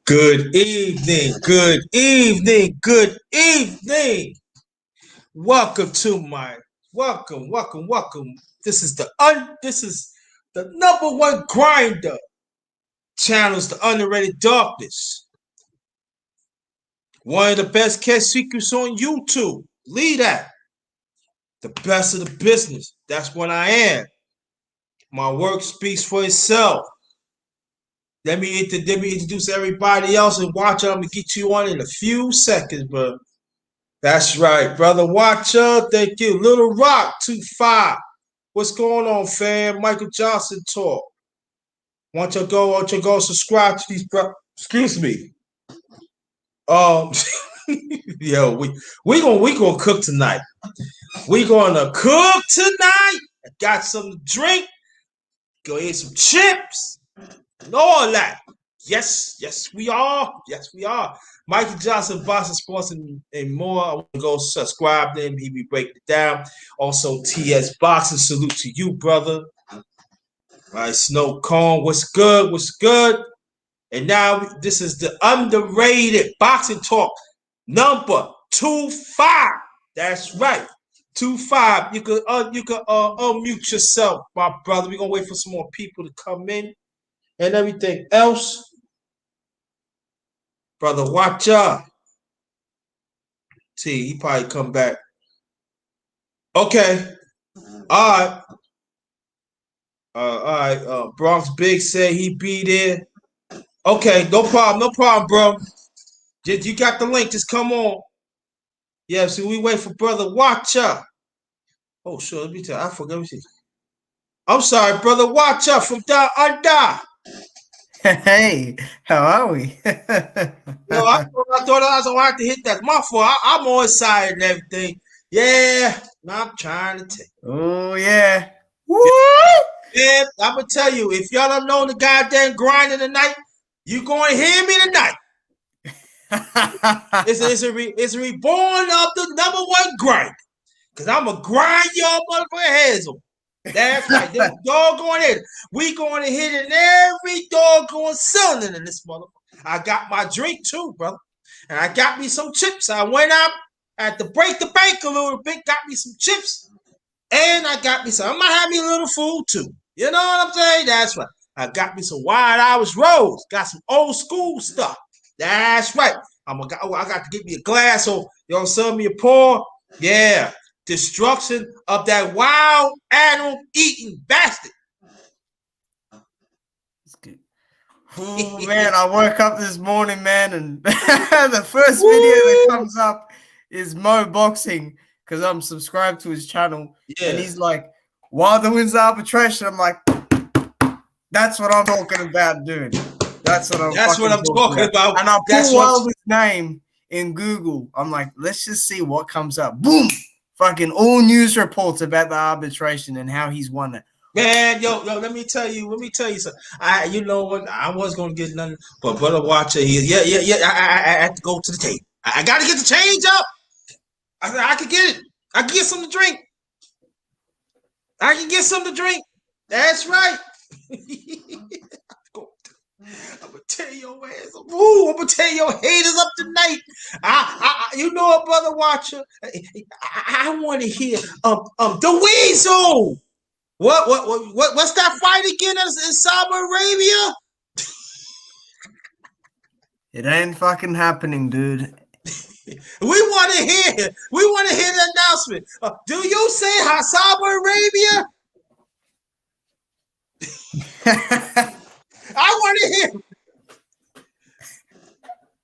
Good evening, good evening, good evening. Welcome to my welcome. This is the number one grinder channels, the underrated darkness. One of the best kept secrets on YouTube. Leave that. The best of the business. That's what I am. My work speaks for itself. Let me introduce everybody else and watch. I'm gonna get you on in a few seconds, bro. That's right, brother. Watcher, thank you. Little Rock 25. What's going on, fam? Michael Johnson talk. Want you to go subscribe to these Excuse me. Um, yo, we gonna cook tonight. We gonna cook tonight. I got some to drink. Go eat some chips and all that. Yes, yes, we are. Yes, we are. Mikey Johnson, Boston Sports, and more. I want to go subscribe to him. He be breaking it down. Also, TS Boxing. Salute to you, brother. All right, Snow Cone. What's good? What's good? And now this is the underrated boxing talk number 25. That's right. 25. You could unmute yourself, my brother. We're gonna wait for some more people to come in and everything else. Brother, watch out. See, he probably come back. Okay. All right. All right. Bronx Big said he be there. Okay, no problem, bro. You got the link. Just come on. Yeah, so we wait for Brother Watcher. Oh, sure. Let me tell you. I forgot. Let me see. I'm sorry, Brother Watcher from Down Under. Hey, how are we? Yo, I thought I was going to have to hit that. My fault. I'm on side and everything. Yeah, I'm trying to tell you. Oh, yeah. Woo! Yeah, I'm going to tell you, if y'all don't know the goddamn grinding tonight, you going to hear me tonight. It's a reborn of the number one grind. Because I'm going to grind y'all motherfucking heads on. That's right. Them doggone it. We going to hit in every doggone cylinder in this motherfucker. I got my drink too, brother. And I got me some chips. I went out at the break the bank a little bit, got me some chips. And I got me some. I might have me a little food too. You know what I'm saying? That's right. I got me some Wild Irish Rose. Got some old school stuff. That's right. I got to get me a glass so y'all sell me a pour. Yeah. Destruction of that wild animal eating bastard. It's good. Oh, man, I woke up this morning, man, and the first video that comes up is Mo Boxing because I'm subscribed to his channel. Yeah. And he's like, Wilder wins the arbitration. I'm like, that's what I'm talking about, dude. That's what I'm talking about. And I pull Wilder's name in Google. I'm like, let's just see what comes up. Boom! Fucking all news reports about the arbitration and how he's won it. Man, yo, let me tell you something. You know what? I was gonna get nothing, but Brother Watcher, yeah. I have to go to the tape. I gotta get the change up. I can get it. I can get something to drink. That's right. I'm gonna tear your ass up. Ooh, I'm gonna tear your haters up tonight. You know what, Brother Watcher? I want to hear the Weasel. What's that fight again in Saudi Arabia? It ain't fucking happening, dude. We want to hear the announcement. Do you say Saudi Arabia? I want to hear.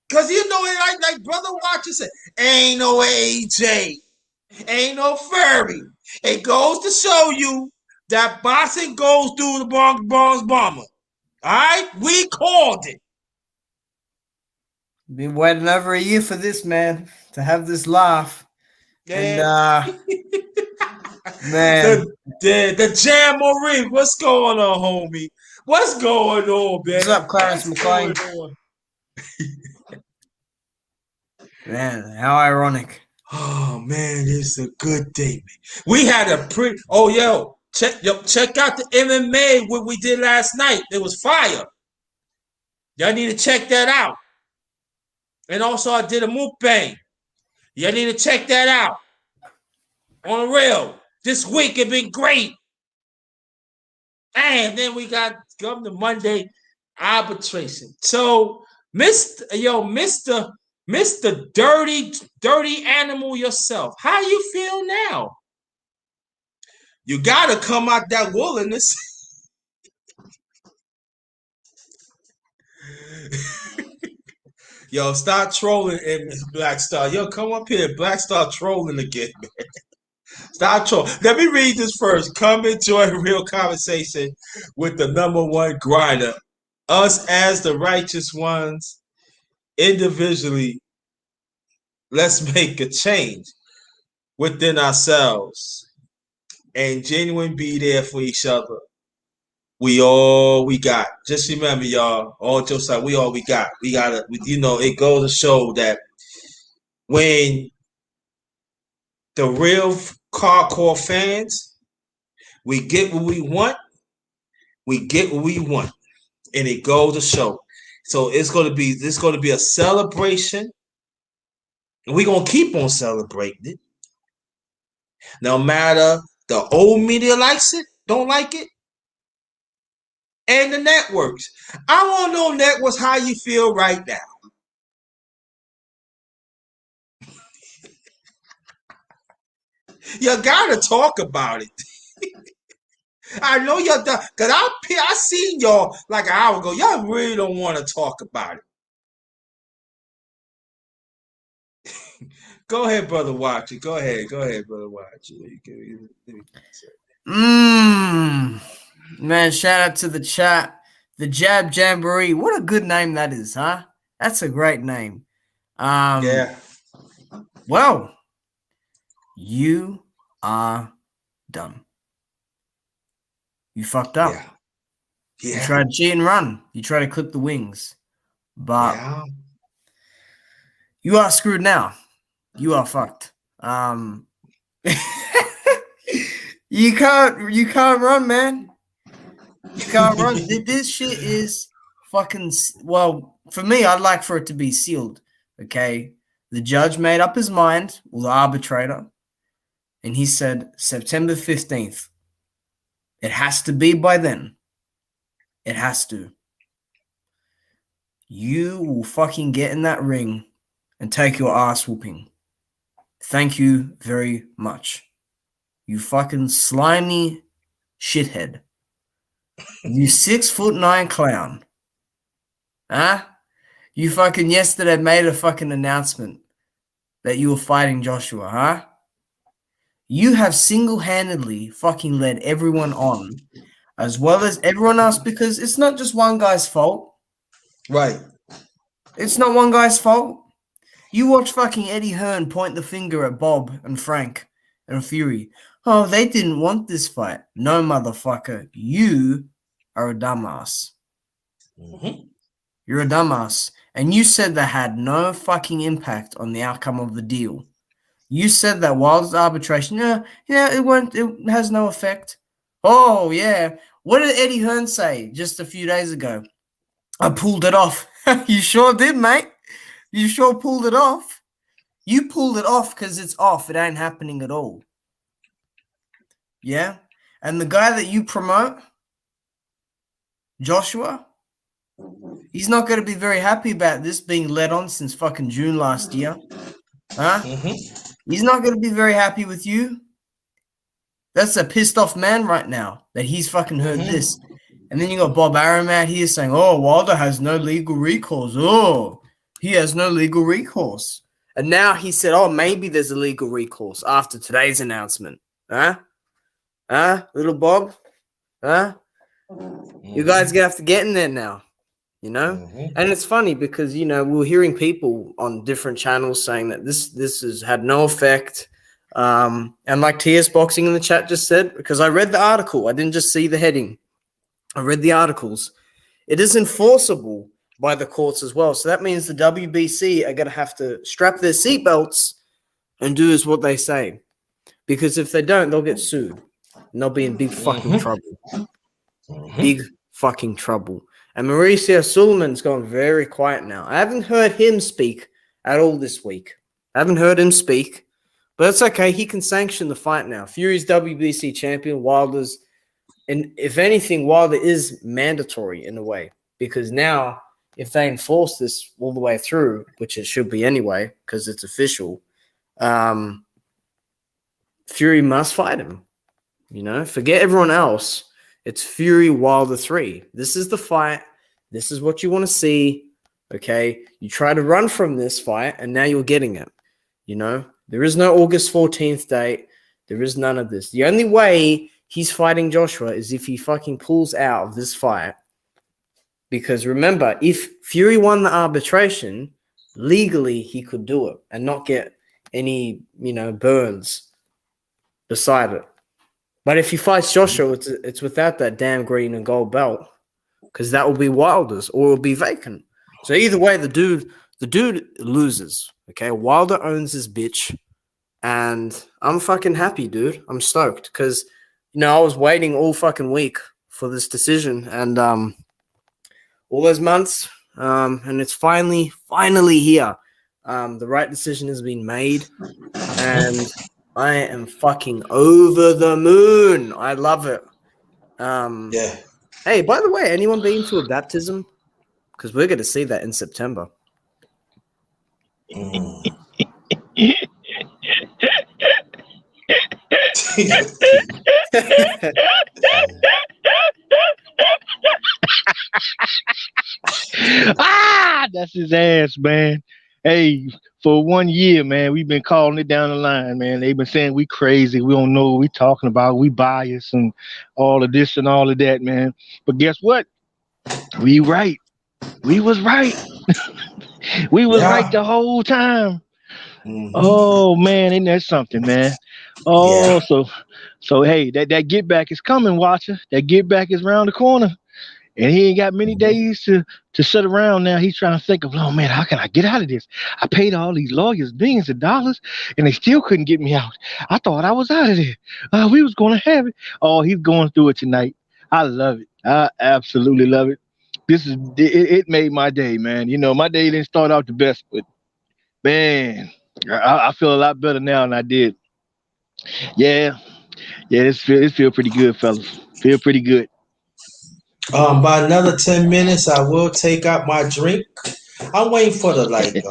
Because you know it, like Brother Watcher said, ain't no AJ, ain't no Furry. It goes to show you that boxing goes through the Bronx Bomber. All right? We called it. Been waiting over a year for this, man, to have this laugh. Yeah. And, man. The Jamboree. What's going on, homie? What's going on, man? What's up, Clarence McLean? Man, how ironic. Oh, man, it's a good day, man. We had a pretty... Oh, check out the MMA what we did last night. It was fire. Y'all need to check that out. And also, I did a mukbang. Y'all need to check that out. On the real. This week it been great. And then we got come to Monday arbitration. So, Mr. Dirty Animal yourself. How you feel now? You gotta come out that wilderness. Yo, start trolling in Black Star. Yo, come up here. Black Star trolling again, man. Start trolling. Let me read this first. Come enjoy a real conversation with the number one grinder us as the righteous ones, individually, let's make a change within ourselves and genuine be there for each other. We all we got. Just remember, y'all, all jokes aside, we all we got. We gotta, it goes to show that when the real hardcore fans, we get what we want, and it goes to show. So it's gonna be a celebration, and we're gonna keep on celebrating it. No matter the old media likes it, don't like it, and the networks. I want to know, networks, how you feel right now. You gotta talk about it. I know you're done, cause I seen y'all like an hour ago. Y'all really don't want to talk about it. Go ahead, brother. Watch it. Go ahead, brother. Watch it. Man, shout out to the chat. The Jab Jamboree. What a good name that is, huh? That's a great name. Yeah. Well, you are done. You fucked up. Yeah. You tried to cheat and run. You tried to clip the wings. But you are screwed now. You are fucked. You can't run, man. You can't run. This shit is fucking, well, for me, I'd like for it to be sealed. Okay. The judge made up his mind, or the arbitrator, and he said September 15th. It has to be by then. It has to. You will fucking get in that ring and take your ass whooping. Thank you very much. You fucking slimy shithead. You 6'9" clown. Huh? You fucking yesterday made a fucking announcement that you were fighting Joshua, huh? You have single-handedly fucking led everyone on, as well as everyone else, because it's not just one guy's fault. Right. It's not one guy's fault. You watch fucking Eddie Hearn point the finger at Bob and Frank and Fury. Oh, they didn't want this fight. No, motherfucker. You are a dumbass. Mm-hmm. You're a dumbass. And you said that had no fucking impact on the outcome of the deal. You said that Wilder's arbitration, it has no effect. Oh, yeah. What did Eddie Hearn say just a few days ago? I pulled it off. You sure did, mate. You sure pulled it off. You pulled it off because it's off. It ain't happening at all. Yeah? And the guy that you promote, Joshua, he's not going to be very happy about this being led on since fucking June last year. Huh? Mm-hmm. He's not going to be very happy with you. That's a pissed off man right now that he's fucking heard this. And then you got Bob Arum out here saying, oh, Wilder has no legal recourse. Oh, he has no legal recourse. And now he said, oh, maybe there's a legal recourse after today's announcement. Huh? Huh? Little Bob? Huh? You guys have to get in there now. You know? And it's funny because, we're hearing people on different channels saying that this has had no effect. And like TS Boxing in the chat just said, because I read the article, I didn't just see the heading. I read the articles. It is enforceable by the courts as well. So that means the WBC are going to have to strap their seatbelts and do as what they say. Because if they don't, they'll get sued. And they'll be in big fucking trouble. Big fucking trouble. And Mauricio Sullivan's gone very quiet now. I haven't heard him speak at all this week. I haven't heard him speak. But it's okay. He can sanction the fight now. Fury's WBC champion. Wilder's. And if anything, Wilder is mandatory in a way. Because now, if they enforce this all the way through, which it should be anyway, because it's official, Fury must fight him. Forget everyone else. It's Fury Wilder 3. This is the fight. This is what you want to see. Okay? You try to run from this fight, and now you're getting it. There is no August 14th date. There is none of this. The only way he's fighting Joshua is if he fucking pulls out of this fight Because remember, if Fury won the arbitration, legally he could do it and not get any, burns beside it. But if he fights Joshua, it's without that damn green and gold belt, because that will be Wilder's or it will be vacant. So either way, the dude loses. Okay, Wilder owns his bitch, and I'm fucking happy, dude. I'm stoked because I was waiting all fucking week for this decision, and all those months, and it's finally here. The right decision has been made, and I am fucking over the moon. I love it. Yeah. Hey, by the way, anyone been to a baptism? Because we're going to see that in September. That's his ass, man. Hey, for 1 year, man, we've been calling it down the line, man. They've been saying we crazy, we don't know what we talking about, we biased and all of this and all of that, man. But guess what? We right. We was right. We was right the whole time. Mm-hmm. Oh man, ain't that something, man? Oh, so hey, that get back is coming, Watcher. That get back is around the corner. And he ain't got many days to sit around now. He's trying to think of, oh man, how can I get out of this? I paid all these lawyers billions of dollars and they still couldn't get me out. I thought I was out of there. We was going to have it. Oh, he's going through it tonight. I love it. I absolutely love it. It made my day, man. My day didn't start out the best, but man, I feel a lot better now than I did. Yeah, it feel pretty good, fellas. Feel pretty good. By another 10 minutes, I will take out my drink. I'm waiting for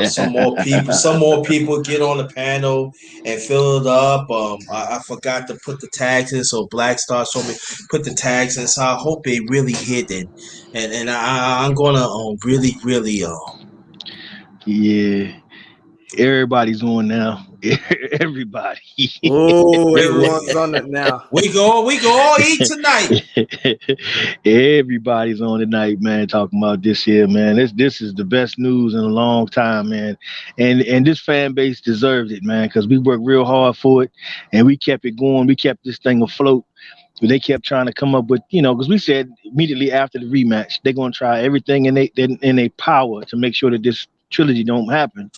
some more people get on the panel and fill it up. I forgot to put the tags in, so Black Star told me put the tags in. So I hope they really hit it, and I'm gonna really. Yeah, everybody's on now. Everybody. Oh, everyone's on it now. We go all eat tonight. Everybody's on tonight, man, talking about this here, man. This is the best news in a long time, man. And this fan base deserved it, man, because we worked real hard for it and we kept it going. We kept this thing afloat. They kept trying to come up with, because we said immediately after the rematch, they're going to try everything in their power to make sure that this trilogy don't happen.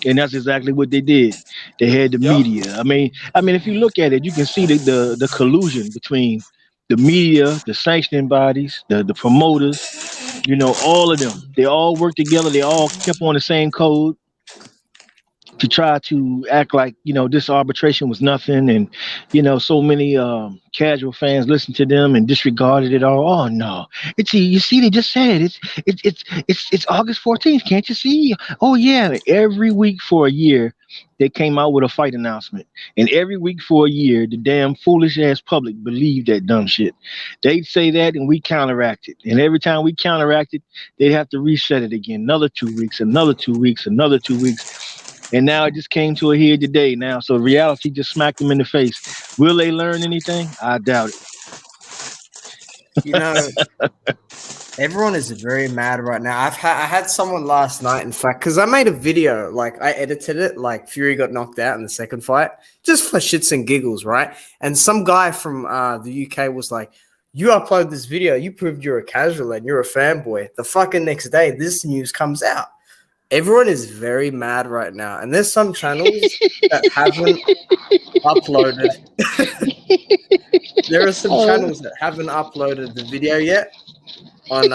And that's exactly what they did. They had the media. I mean, if you look at it, you can see the collusion between the media, the sanctioning bodies, the promoters, all of them. They all worked together. They all kept on the same code to try to act like, this arbitration was nothing. And, so many casual fans listened to them and disregarded it all. Oh, no. You see, they just said it's August 14th. Can't you see? Oh, yeah. Every week for a year, they came out with a fight announcement. And every week for a year, the damn foolish ass public believed that dumb shit. They'd say that and we counteracted. And every time we counteracted, they'd have to reset it again. Another 2 weeks, another 2 weeks, another 2 weeks. And now it just came to a head today now. So reality just smacked them in the face. Will they learn anything? I doubt it. Everyone is very mad right now. I had someone last night, in fact, because I made a video, I edited it, Fury got knocked out in the second fight, just for shits and giggles, right? And some guy from the UK was like, you upload this video, you proved you're a casual and you're a fanboy. The fucking next day, this news comes out. Everyone is very mad right now. And there's some channels that haven't uploaded. There are some channels that haven't uploaded the video yet on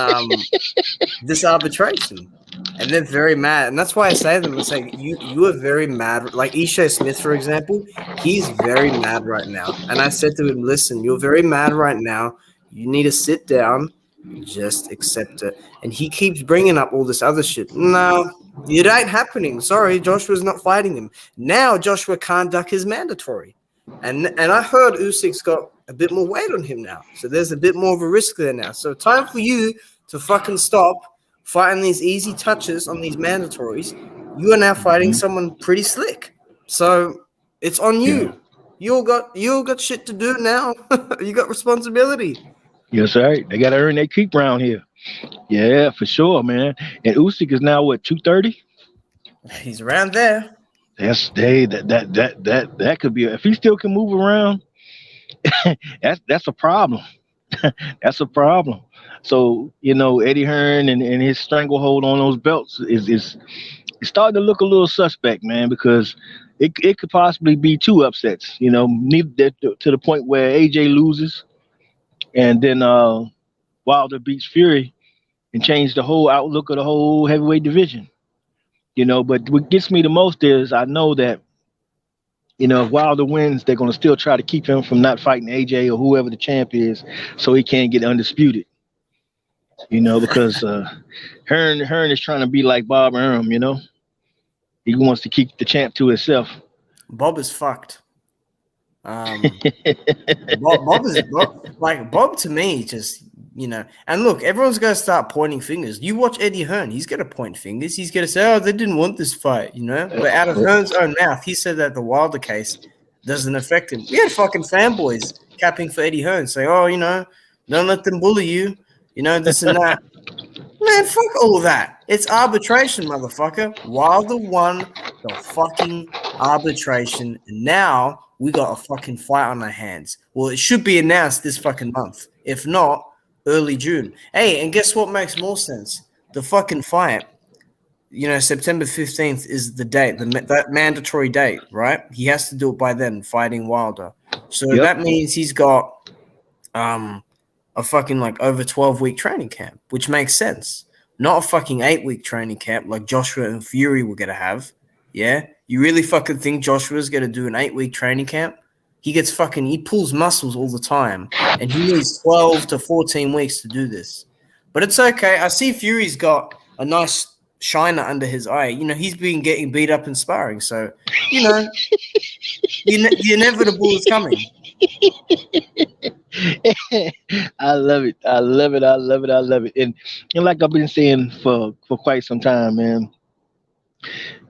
this arbitration. And they're very mad. And that's why I say to them, it's like, you are very mad. Like Isha Smith, for example, he's very mad right now. And I said to him, listen, you're very mad right now. You need to sit down. Just accept it. And he keeps bringing up all this other shit. No, it ain't happening. Sorry, Joshua's not fighting him. Now Joshua can't duck his mandatory. And I heard Usyk's got a bit more weight on him now. So there's a bit more of a risk there now. So time for you to fucking stop fighting these easy touches on these mandatories. You are now fighting someone pretty slick. So it's on you. You all got shit to do now. You got responsibility. Yes, sir. They got to earn their keep around here. Yeah, for sure, man. And Usyk is now what, 230? He's around there. That could be if he still can move around. That's a problem. That's a problem. So Eddie Hearn and his stranglehold on those belts is it's starting to look a little suspect, man, because it could possibly be two upsets. Neither to the point where AJ loses and then Wilder beats Fury and change the whole outlook of the whole heavyweight division. But what gets me the most is I know that if Wilder wins, they're going to still try to keep him from not fighting AJ or whoever the champ is, so he can't get undisputed. Because Hearn is trying to be like Bob Arum. He wants to keep the champ to himself. Bob is fucked. Bob to me just and look, everyone's gonna start pointing fingers. You watch Eddie Hearn, he's gonna point fingers. He's gonna say, "Oh, they didn't want this fight," But out of Hearn's own mouth, he said that the Wilder case doesn't affect him. We had fucking fanboys capping for Eddie Hearn, saying, "Oh, don't let them bully you," this and that. Man, fuck all that. It's arbitration, motherfucker. Wilder won the fucking arbitration, and now we got a fucking fight on our hands. Well, it should be announced this fucking month. If not, early June. Hey, and guess what makes more sense? The fucking fight, September 15th is the date, that mandatory date, right? He has to do it by then, fighting Wilder. So that means he's got a fucking over 12-week training camp, which makes sense. Not a fucking 8-week training camp like Joshua and Fury were going to have. Yeah? You really fucking think Joshua's going to do an 8-week training camp? He pulls muscles all the time, and he needs 12 to 14 weeks to do this. But it's okay. I see Fury's got a nice shiner under his eye. He's been getting beat up in sparring, so, the inevitable is coming. I love it. I love it. I love it. I love it. And like I've been saying for quite some time, man,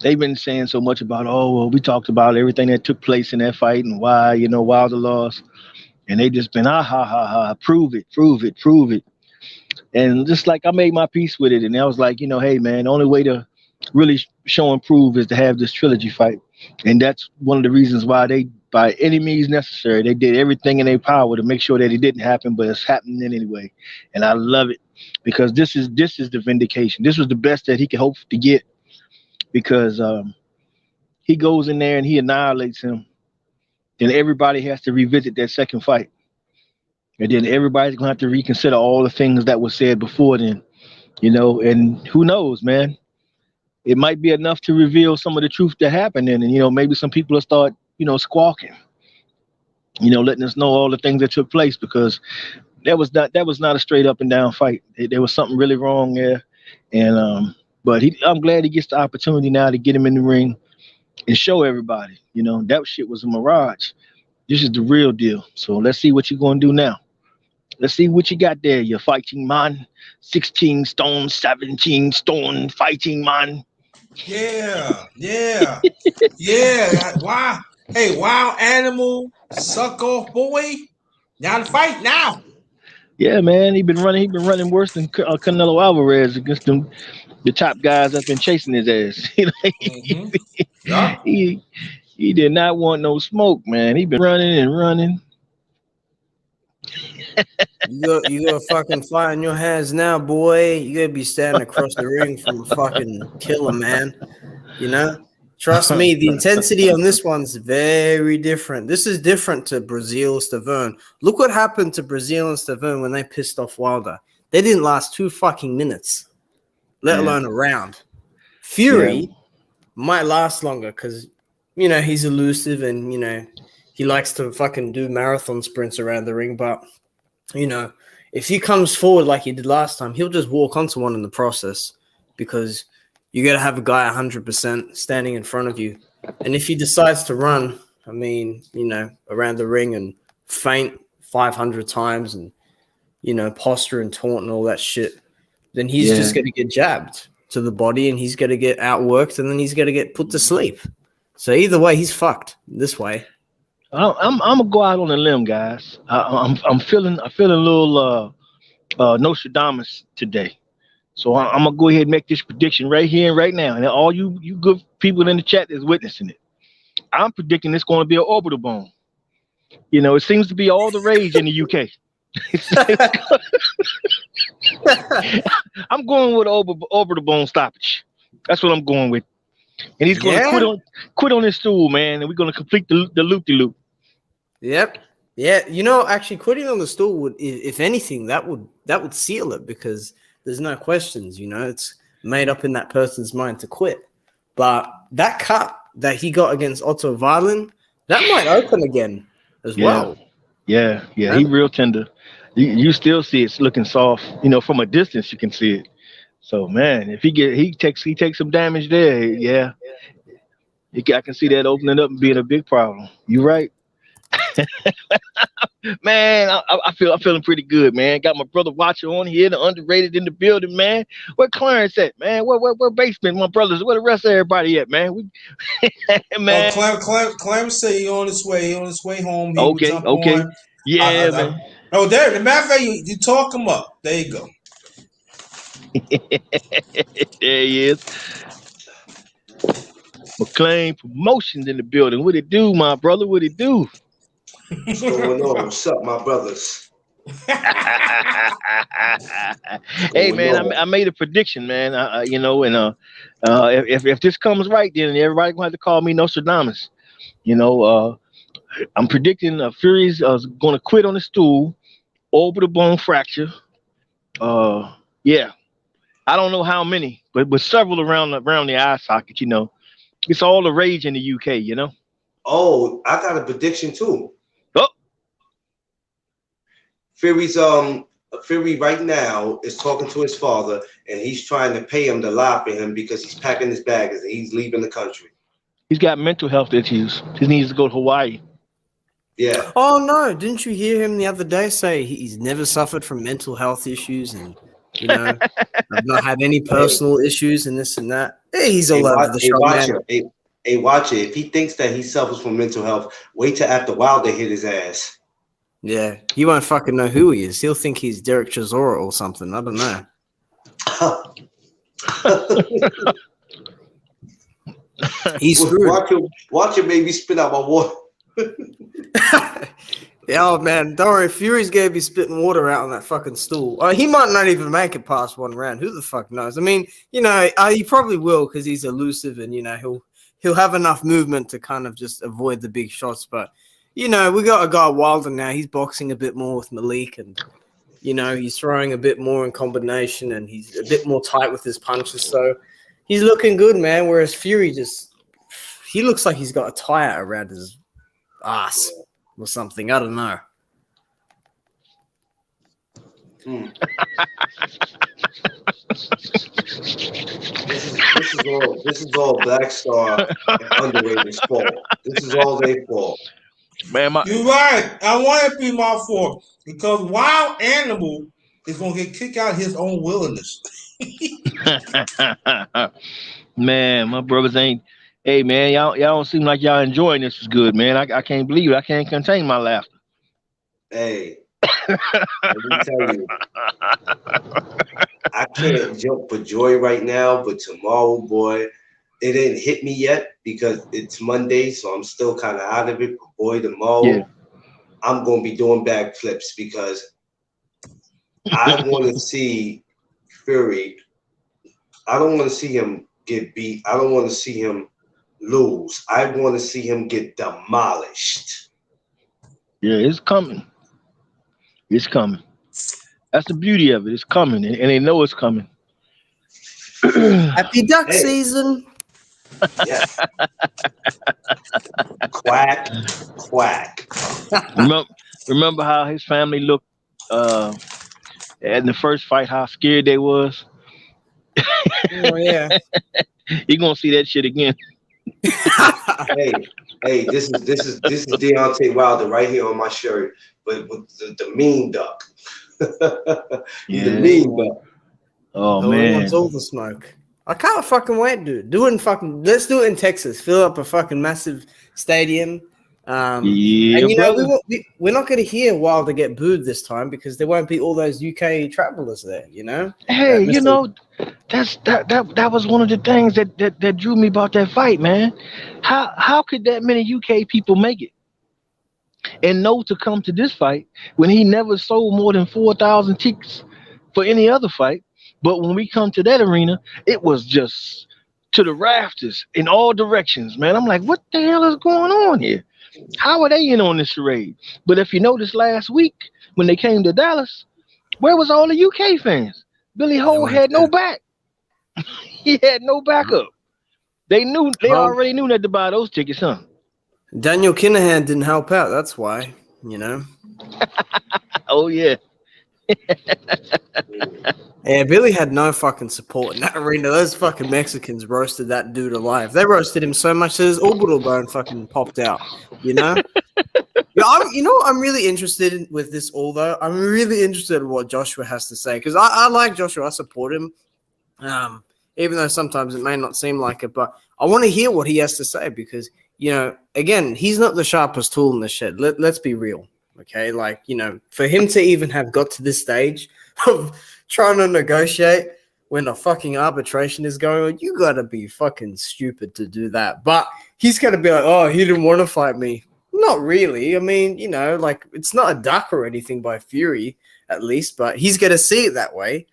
they've been saying so much about, we talked about everything that took place in that fight and why, Wilder lost. And they just been, prove it. And just like I made my peace with it. And I was like, hey, man, the only way to really show and prove is to have this trilogy fight. And that's one of the reasons why they, by any means necessary, they did everything in their power to make sure that it didn't happen, but it's happening anyway. And I love it because this is the vindication. This was the best that he could hope to get because he goes in there and he annihilates him. Then everybody has to revisit that second fight. And then everybody's going to have to reconsider all the things that were said before then, and who knows, man. It might be enough to reveal some of the truth that happened, and maybe some people will start, squawking, letting us know all the things that took place because that was not a straight up and down fight. There was something really wrong there, and but I'm glad he gets the opportunity now to get him in the ring and show everybody, that shit was a mirage. This is the real deal. So let's see what you're gonna do now. Let's see what you got there. You're fighting man, 16 stone, 17 stone fighting man. Yeah. Wow. Hey, wild animal, suck off boy. Now to fight now. Yeah, man. He been running worse than Canelo Alvarez against them, the top guys that's been chasing his ass. He did not want no smoke, man. He been running and running. You got a fucking fight in your hands now, boy. You gotta be standing across the ring from a fucking killer, man. Trust me, the intensity on this one's very different. This is different to Brazil Stavern. Look what happened to Brazil and Stavern when they pissed off Wilder. They didn't last 2 fucking minutes, let alone a round. Fury might last longer because he's elusive and he likes to fucking do marathon sprints around the ring, but if he comes forward like he did last time, he'll just walk onto one in the process because you got to have a guy 100% standing in front of you. And if he decides to run, around the ring and faint 500 times and, posture and taunt and all that shit, then he's just going to get jabbed to the body and he's going to get outworked and then he's going to get put to sleep. So either way, he's fucked this way. I'm gonna go out on a limb, guys. I'm feeling a Nostradamus today. So I'm gonna go ahead and make this prediction right here and right now, and all you good people in the chat is witnessing it. I'm predicting it's going to be an orbital bone. You know, it seems to be all the rage in the UK. I'm going with orbital bone stoppage. That's what I'm going with. And he's going to quit on his stool, man. And we're going to complete the loop-de-loop. Yep. Yeah. You know, actually, quitting on the stool would, if anything, that would seal it, because there's no questions. You know, it's made up in that person's mind to quit. But that cut that he got against Otto Valen, that might open again as well. Yeah. He real tender. You still see it's looking soft. You know, from a distance you can see it. So man, if he takes some damage there, yeah. I can see that opening up and being a big problem. You're right. Man, I'm feeling pretty good, man. Got my brother Watcher on here, the Underrated in the building, man. Where Clarence at, man? Where Basement, my brothers? Where the rest of everybody at, man? Man. Clarence say he on his way. He on his way home. He will jump on. Yeah, man. There. The matter of fact, you talk him up. There you go. There he is. McLean Promotions in the building. What it do, my brother? What it do? What's going on? What's up, my brothers? Hey, man, I made a prediction, man. You know, and if this comes right, then everybody gonna have to call me Nostradamus. You know, I'm predicting Fury's going to quit on the stool, orbital bone fracture. Yeah, I don't know how many, but several around the eye socket. You know, it's all the rage in the UK. You know. Oh, I got a prediction too. Oh, Fury right now is talking to his father, and he's trying to pay him to lie for him because he's packing his bags and he's leaving the country. He's got mental health issues. He needs to go to Hawaii. Yeah. Oh no! Didn't you hear him the other day say he's never suffered from mental health issues, and you know, I've not had any personal issues and this and that. Hey, he's all over the show, man. Hey, watch it. If he thinks that he suffers from mental health, wait till after Wilder hit his ass. Yeah, he won't fucking know who he is. He'll think he's Derek Chisora or something. I don't know. He's screwed. Watch it, maybe spit out my water. Yeah, oh man, don't worry. Fury's gonna be spitting water out on that fucking stool. He might not even make it past one round. Who the fuck knows? I mean, you know, he probably will because he's elusive and you know he'll have enough movement to kind of just avoid the big shots. But you know, we got a guy Wilder now. He's boxing a bit more with Malik, and you know he's throwing a bit more in combination, and he's a bit more tight with his punches. So he's looking good, man. Whereas Fury he looks like he's got a tire around his ass or something. I don't know. This is all Black Star and Underrated's fault. This is all their fault. Man, you're right. I want it to be my fault because Wild Animal is gonna get kicked out of his own wilderness. Man, my brothers ain't. Hey, man, y'all don't seem like y'all enjoying this as good, man. I can't believe it. I can't contain my laughter. Hey, let me tell you, I can't jump for joy right now, but tomorrow, boy, it didn't hit me yet because it's Monday, so I'm still kind of out of it. But boy, tomorrow, I'm going to be doing backflips because I want to see Fury. I don't want to see him get beat. I don't want to see him lose. I want to see him get demolished. Yeah, it's coming. It's coming. That's the beauty of it. It's coming, and they know it's coming. Happy duck season. Yeah. Quack, quack. Remember how his family looked in the first fight? How scared they was. Oh yeah. You're gonna see that shit again. hey, this is Deontay Wilder right here on my shirt, but with the mean duck. Yeah. The mean duck. Oh no man, one wants all the smoke. I can't fucking wait, dude. Let's do it in Texas. Fill up a fucking massive stadium. And you know, we're not going to hear Wilder get booed this time because there won't be all those UK travelers there. You know. Hey, you know, that was one of the things that drew me about that fight, man. How could that many UK people make it and know to come to this fight when he never sold more than 4,000 tickets for any other fight? But when we come to that arena, it was just to the rafters in all directions, man. I'm like, what the hell is going on here? How are they in on this charade? But if you noticed last week when they came to Dallas, where was all the UK fans? Billy Ho had no back. He had no backup. They already knew not to buy those tickets, huh? Daniel Kinahan didn't help out. That's why, you know. Oh yeah. Yeah, Billy had no fucking support in that arena. Those fucking Mexicans roasted that dude alive. They roasted him so much that his orbital bone fucking popped out. You know. Yeah, I'm really interested with this all though. I'm really interested in what Joshua has to say because I like Joshua. I support him, even though sometimes it may not seem like it. But I want to hear what he has to say because you know, again, he's not the sharpest tool in the shed. Let's be real, okay? Like you know, for him to even have got to this stage of trying to negotiate when a fucking arbitration is going on, you gotta be fucking stupid to do that. But he's gonna be like, oh, he didn't want to fight me. Not really. I mean, you know, like it's not a duck or anything by Fury, at least, but he's gonna see it that way,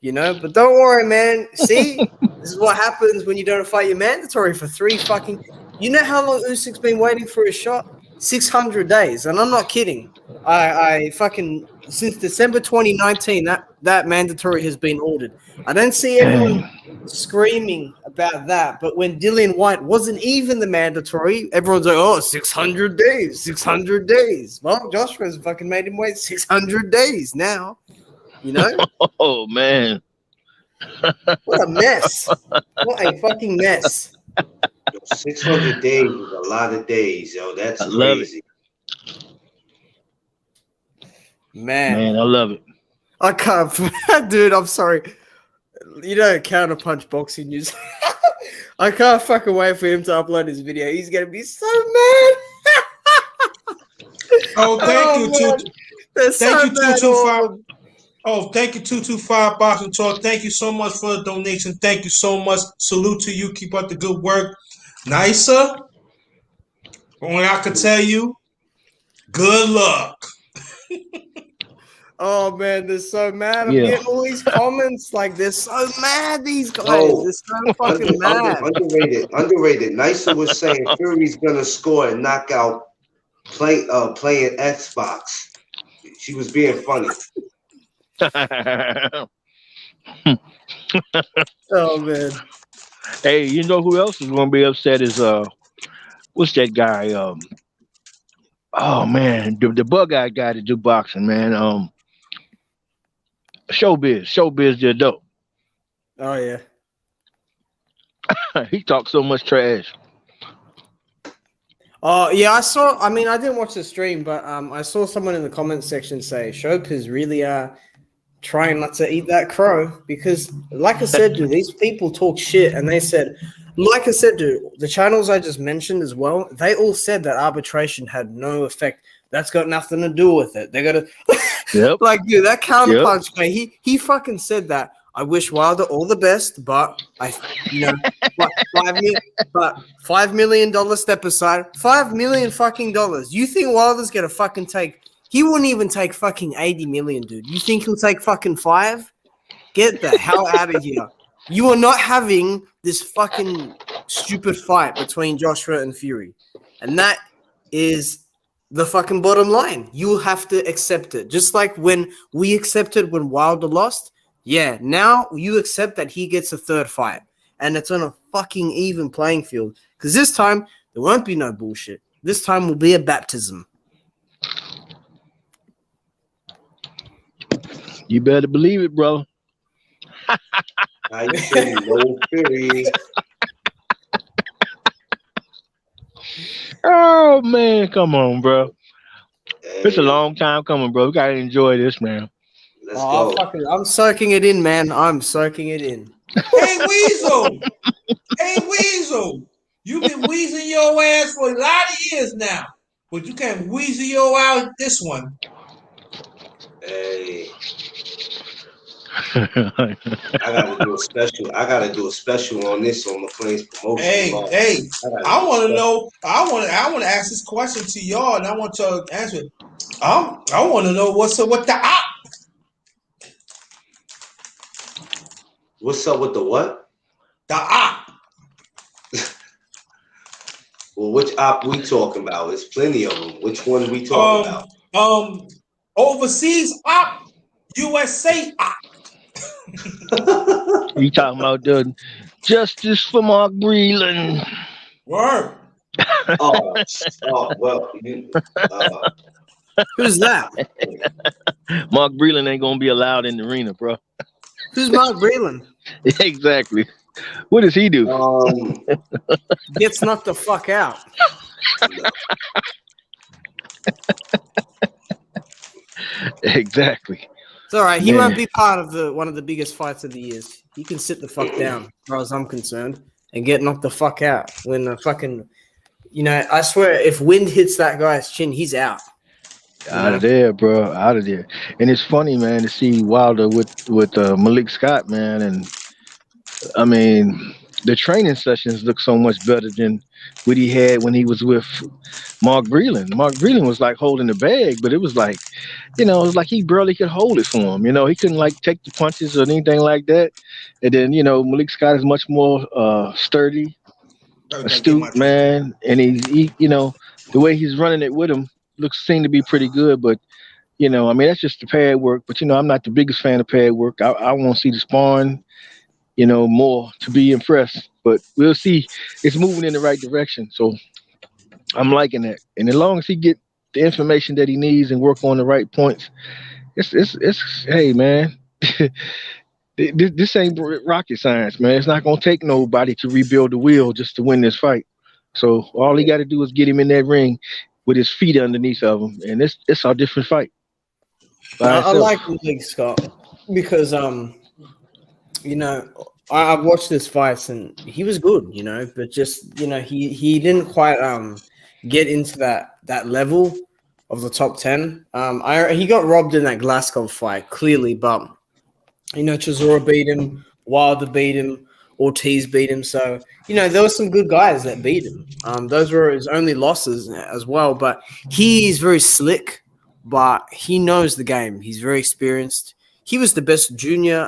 you know. But don't worry, man. See, this is what happens when you don't fight your mandatory for 3 fucking. You know how long Usyk's been waiting for his shot? 600 days, and I'm not kidding. I fucking since December 2019 that mandatory has been ordered. I don't see everyone screaming about that, but when Dillian White wasn't even the mandatory, everyone's like, "Oh, 600 days, 600 days." Well, Joshua's fucking made him wait 600 days now. You know? Oh man, what a mess! What a fucking mess! 600 days is a lot of days, yo. That's crazy. Love it. Man, I love it. I can't, dude. I'm sorry. You know, counterpunch boxing news. I can't fucking wait for him to upload his video. He's gonna be so mad. Oh, thank you, 225. Oh, thank you, 225 Boxing Talk. Thank you so much for the donation. Thank you so much. Salute to you. Keep up the good work. Nicer. Only I can tell you, good luck. Oh man, they're so mad. I'm getting all these comments like they're so mad. These guys, they're so fucking mad. Underrated. Nicer was saying Fury's gonna score and knock out playing Xbox. She was being funny. Oh man. Hey, you know who else is gonna be upset is what's that guy? Oh man, the bug-eyed guy to do boxing, man. Showbiz the adult. Oh yeah. He talks so much trash. Oh yeah, I mean, I didn't watch the stream, but I saw someone in the comment section say Showbiz really trying not to eat that crow because, like I said, dude, these people talk shit, and they said, like I said, dude, the channels I just mentioned as well, they all said that arbitration had no effect. That's got nothing to do with it. They got to, like, dude, that counterpunch guy, he fucking said that. I wish Wilder all the best, but $5 million step aside, $5 million fucking dollars. You think Wilder's gonna fucking take? He wouldn't even take fucking 80 million, dude. You think he'll take fucking 5? Get the hell out of here. You are not having this fucking stupid fight between Joshua and Fury. And that is the fucking bottom line. You'll have to accept it. Just like when we accepted when Wilder lost. Yeah, now you accept that he gets a third fight. And it's on a fucking even playing field. Because this time, there won't be no bullshit. This time will be a baptism. You better believe it, bro. I say no Fury. Oh man, come on, bro. It's a long time coming, bro. We gotta enjoy this, man. Let's go. I'm soaking it in, man. I'm soaking it in. Hey, Weasel. Hey, Weasel. You've been wheezing your ass for a lot of years now. But you can't weasel your out this one. Hey. I gotta do a special. I gotta do a special on this on McLean's promotion. Hey, I want to know. I want to ask this question to y'all, and I want y'all to answer it. I want to know what's up with the op. What's up with the what? The op. Well, which op we talking about? There's plenty of them. Which one we talking about? Overseas op, USA op. You talking about the justice for Mark Breland? Word. Well. Who's that? Mark Breland ain't gonna be allowed in the arena, bro. Who's Mark Breland? Exactly. What does he do? Gets knocked the fuck out. Exactly. It's all right. He won't be part of one of the biggest fights of the years. He can sit the fuck down, as far as I'm concerned, and get knocked the fuck out. When the fucking, I swear, if wind hits that guy's chin, he's out. Out of there, bro. Out of there. And it's funny, man, to see Wilder with Malik Scott, man. And I mean, the training sessions look so much better than what he had when he was with Mark Breland. Mark Breland was like holding the bag, but it was like, it was like he barely could hold it for him. He couldn't like take the punches or anything like that. And then, Malik Scott is much more sturdy, astute, man. And he the way he's running it with him seem to be pretty good. But, I mean, that's just the pad work. But, I'm not the biggest fan of pad work. I want to see the sparring, more to be impressed. But we'll see. It's moving in the right direction. So I'm liking that. And as long as he get the information that he needs and work on the right points, it's hey, man, this ain't rocket science, man. It's not going to take nobody to rebuild the wheel just to win this fight. So all he got to do is get him in that ring with his feet underneath of him. And it's a different fight. I like Malik Scott because, I've watched his fights and he was good, but just, he didn't quite get into that level of the top 10. He got robbed in that Glasgow fight, clearly, but, Chisora beat him, Wilder beat him, Ortiz beat him. So, there were some good guys that beat him. Those were his only losses as well, but he's very slick, but he knows the game. He's very experienced. He was the best junior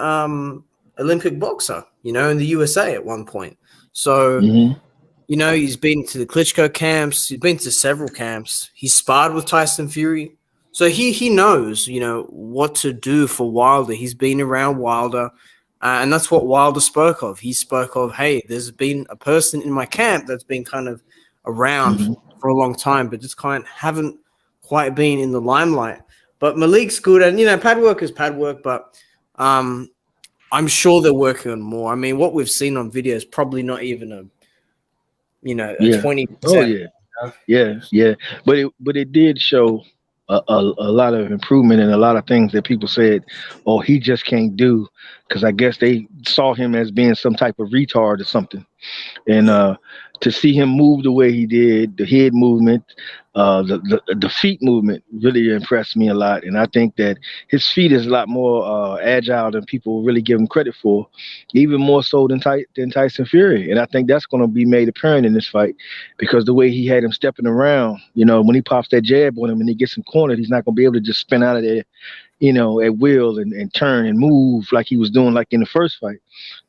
Olympic boxer, in the USA at one point. So, he's been to the Klitschko camps. He's been to several camps. He sparred with Tyson Fury. So he knows, what to do for Wilder. He's been around Wilder. And that's what Wilder spoke of. He spoke of, hey, there's been a person in my camp that's been kind of around for a long time, but just haven't quite been in the limelight. But Malik's good. And, pad work is pad work, but I'm sure they're working on more. I mean, what we've seen on video is probably not even a 20%. Oh, yeah. But it did show a lot of improvement and a lot of things that people said, oh, he just can't do, because I guess they saw him as being some type of retard or something. And to see him move the way he did, the head movement, the feet movement really impressed me a lot. And I think that his feet is a lot more agile than people really give him credit for, even more so than Tyson Fury. And I think that's going to be made apparent in this fight, because the way he had him stepping around, when he pops that jab on him and he gets him cornered, he's not going to be able to just spin out of there, at will and turn and move like he was doing like in the first fight.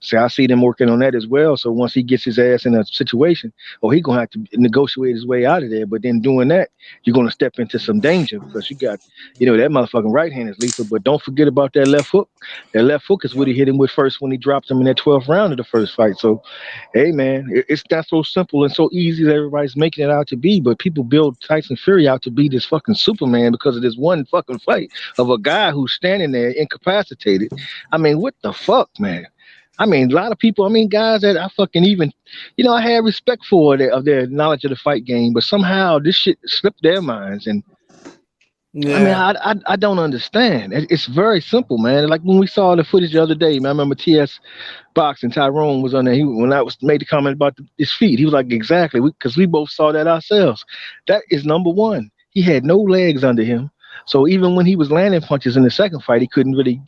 So I see them working on that as well. So once he gets his ass in a situation, he's going to have to negotiate his way out of there. But then doing that, you're going to step into some danger, because you got, that motherfucking right hand is lethal. But don't forget about that left hook. That left hook is what he hit him with first when he dropped him in that 12th round of the first fight. So, hey, man, it's not so simple and so easy that everybody's making it out to be. But people build Tyson Fury out to be this fucking Superman because of this one fucking fight of a guy who's standing there incapacitated. I mean, what the fuck, man? I mean, a lot of people, guys that I fucking even, I had respect for of their knowledge of the fight game, but somehow this shit slipped their minds. And I mean, Yeah. I don't understand. It's very simple, man. Like when we saw the footage the other day, man, I remember TS Box and Tyrone was on there. When I was made the comment about his feet, he was like, exactly, because we both saw that ourselves. That is number one. He had no legs under him. So even when he was landing punches in the second fight, he couldn't really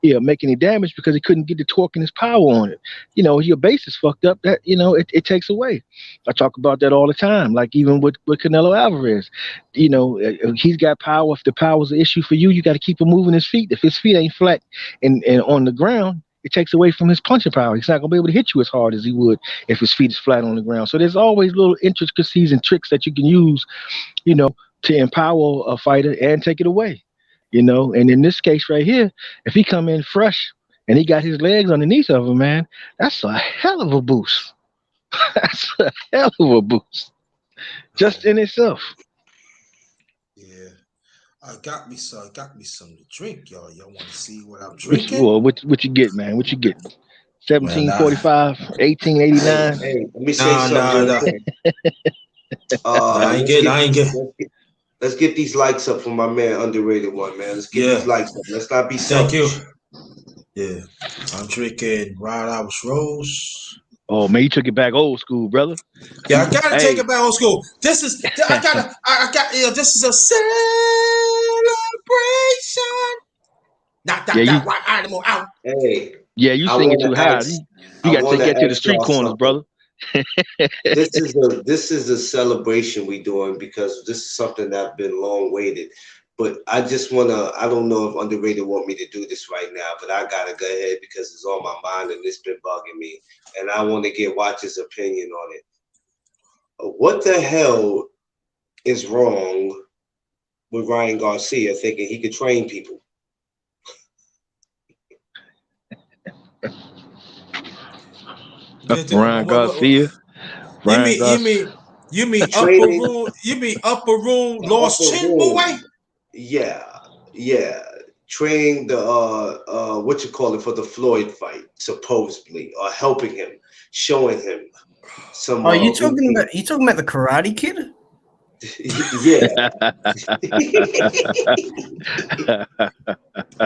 make any damage because he couldn't get the torque and his power on it. Your base is fucked up. That it takes away. I talk about that all the time. Like even with Canelo Alvarez, he's got power. If the power's an issue for you, you got to keep him moving his feet. If his feet ain't flat and on the ground, it takes away from his punching power. He's not gonna be able to hit you as hard as he would if his feet is flat on the ground. So there's always little intricacies and tricks that you can use, to empower a fighter and take it away. And in this case right here, if he come in fresh and he got his legs underneath of him, man, that's a hell of a boost. That's a hell of a boost, just in itself. Yeah, I got me some to drink, y'all. Y'all want to see what I'm drinking? What you get, man? What you get? 1745, 1889. Hey, let me say something real quick. I ain't getting. Let's get these likes up for my man, Underrated One, man. Let's get these likes up. Let's not be selfish. Thank you. Yeah, I'm drinking Wild Hours Rose. Oh man, you took it back old school, brother. Yeah, I gotta take it back old school. This is this is a celebration. Not that white animal out. Hey. Yeah, you singing too high. You gotta take that to the street corners, brother. This is a celebration we doing because this is something that's been long waited. But I just I don't know if Underrated want me to do this right now, but I gotta go ahead because it's on my mind and it's been bugging me. And I want to get Watch's opinion on it. What the hell is wrong with Ryan Garcia thinking he could train people? Ryan Garcia. You mean upper room? You mean upper room lost chin boy? Yeah. Training the what you call it for the Floyd fight, supposedly, or helping him, showing him some. Oh, you talking about the Karate Kid? Yeah.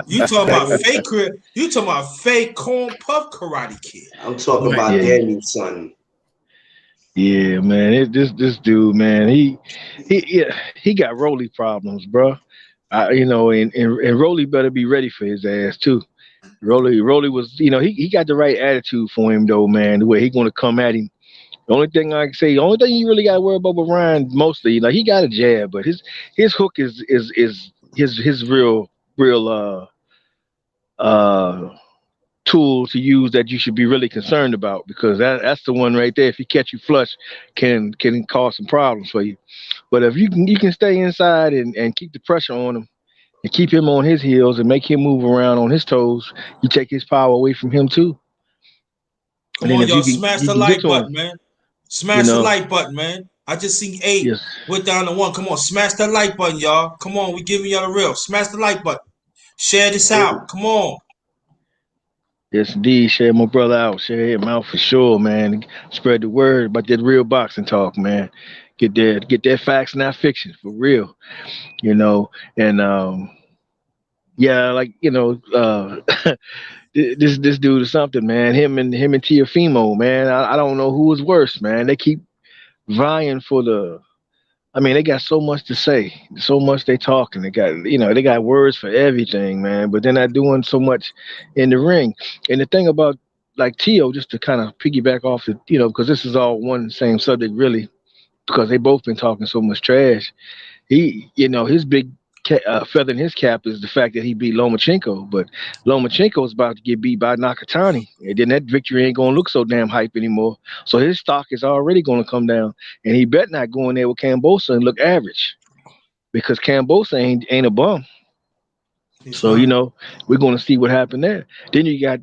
You talking about fake corn puff Karate Kid? I'm talking about Danny's son. Yeah, man. This dude, man. He got Rolly problems, bro. And Rolly better be ready for his ass too. Rolly was, he got the right attitude for him though, man. The way he gonna come at him. The only thing you really gotta worry about with Ryan mostly, he got a jab, but his hook is his real tool to use that you should be really concerned about, because that's the one right there. If he catch you flush, can cause some problems for you. But if you can stay inside and keep the pressure on him and keep him on his heels and make him move around on his toes, you take his power away from him too. Come on, y'all, smash the like button, man. Smash the like button, man. I just seen 8. Yes. Went down to 1. Come on, smash that like button, y'all. Come on, we giving y'all the real. Smash the like button. Share this out. Come on. Yes, indeed. Share my brother out. Share him out for sure, man. Spread the word about that real boxing talk, man. Get that facts, not fiction, for real. And this dude is something, man. Him and Tiafimo, man. I don't know who is worse, man. They keep vying for they got so much to say, so much they talking. They got words for everything, man. But they're not doing so much in the ring. And the thing about like Tio, just to kind of piggyback off the, because this is all one same subject, really, because they both been talking so much trash. He, his big feather in his cap is the fact that he beat Lomachenko, but Lomachenko is about to get beat by Nakatani, and then that victory ain't gonna look so damn hype anymore. So his stock is already gonna come down, and he bet not go in there with Kambosa and look average, because Kambosa ain't a bum. So we're gonna see what happened there. Then you got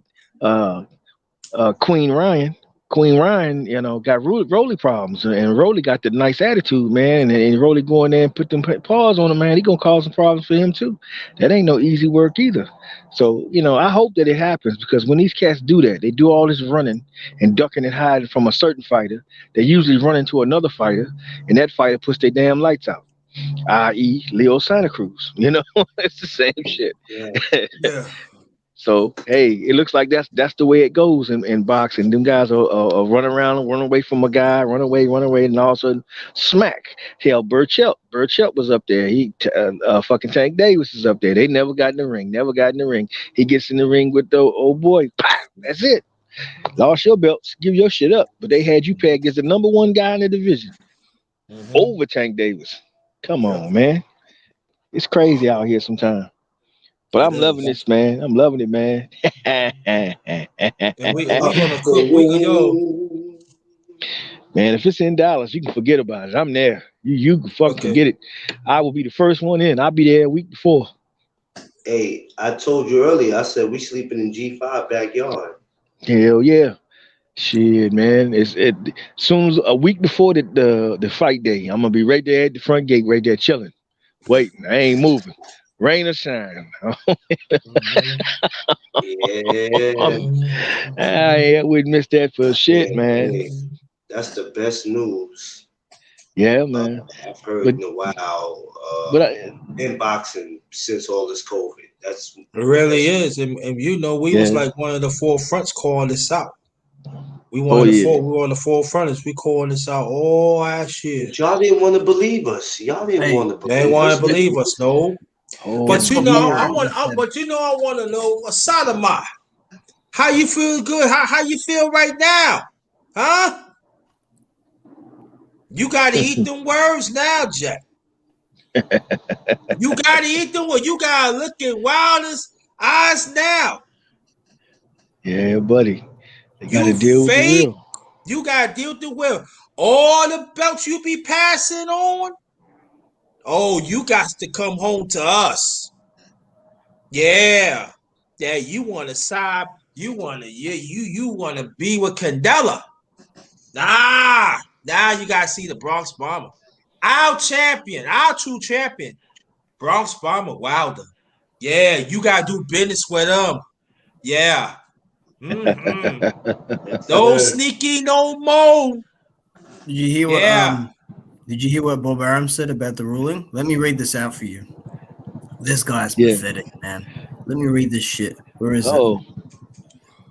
Queen Ryan. Queen Ryan, got Rolly problems, and Rolly got the nice attitude, man. And Rolly going there and put them paws on him, man. He gonna cause some problems for him too. That ain't no easy work either. So I hope that it happens, because when these cats do that, they do all this running and ducking and hiding from a certain fighter. They usually run into another fighter, and that fighter puts their damn lights out. i.e., Leo Santa Cruz. You know, it's the same shit. Yeah. So hey, it looks like that's the way it goes in boxing. Them guys are run around, run away from a guy, run away, and all of a sudden, smack. Hell, Burchell was up there. Fucking Tank Davis is up there. They never got in the ring. Never got in the ring. He gets in the ring with the old boy. Pow, that's it. Lost your belts. Give your shit up. But they had you pegged as the number one guy in the division over Tank Davis. Come on, man. It's crazy out here sometimes. But I'm loving this, man. I'm loving it, man. And we gonna cook. Man, if it's in Dallas, you can forget about it. I'm there. You can forget it. I will be the first one in. I'll be there a week before. Hey, I told you earlier. I said we sleeping in G5 backyard. Hell yeah. Shit, man. It soon as a week before the fight day, I'm gonna be right there at the front gate, right there chilling. Waiting. I ain't moving. Rain or shine. I wouldn't miss that for shit, man. Hey, that's the best news. Yeah, man. I've heard in a while. In boxing since all this COVID. It really is. And you know, we was like one of the forefronts calling this out. We were on the forefront as we calling this out all our shit. But y'all didn't want to believe us. Y'all didn't want to believe us. They want to believe us, no. But you know, I want to know, Sadama, how you feel good? How you feel right now? Huh? You gotta eat them words now, Jack. You gotta eat them words. You gotta look at Wilder's eyes now. Yeah, buddy. They gotta deal with the will. You gotta deal with the will. All the belts you be passing on. Oh, you got to come home to us. Yeah. Yeah, you want to side. You want to be with Candela. Nah, you got to see the Bronx Bomber. Our champion, our true champion, Bronx Bomber Wilder. Yeah, you got to do business with him. Yeah. Don't sneaky no more. Did you hear what Did you hear what Bob Arum said about the ruling? Let me read this out for you. This guy's pathetic, man. Let me read this shit. Where is it?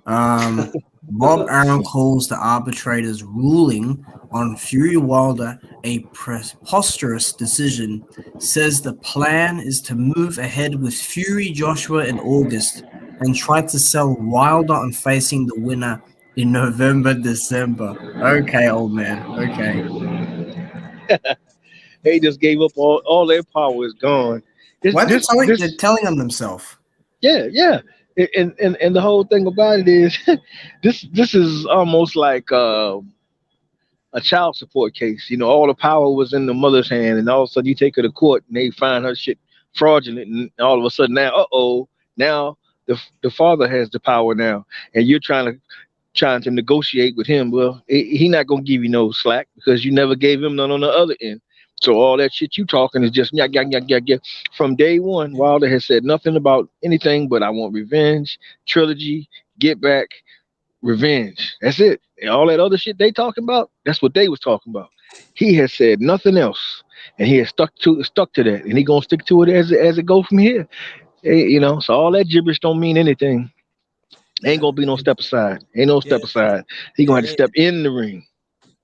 Bob Arum calls the arbitrator's ruling on Fury Wilder a preposterous decision, says the plan is to move ahead with Fury Joshua in August and try to sell Wilder on facing the winner in November, December. Okay, old man. Okay. They just gave up all their power is gone. They're telling them themselves. Yeah. And the whole thing about it is this is almost like a child support case. You know, all the power was in the mother's hand, and all of a sudden you take her to court and they find her shit fraudulent, and all of a sudden now the father has the power now, and you're trying to negotiate with him. Well, he not gonna give you no slack because you never gave him none on the other end. So all that shit you talking is just yeah. From day one, Wilder has said nothing about anything but I want revenge, trilogy, get back, revenge. That's it. And all that other shit they talking about, that's what they was talking about. He has said nothing else, and he has stuck to that, and he gonna stick to it as it go from here. You know, so all that gibberish don't mean anything. Ain't gonna be no step aside. Ain't no step aside. He gonna have to step in the ring.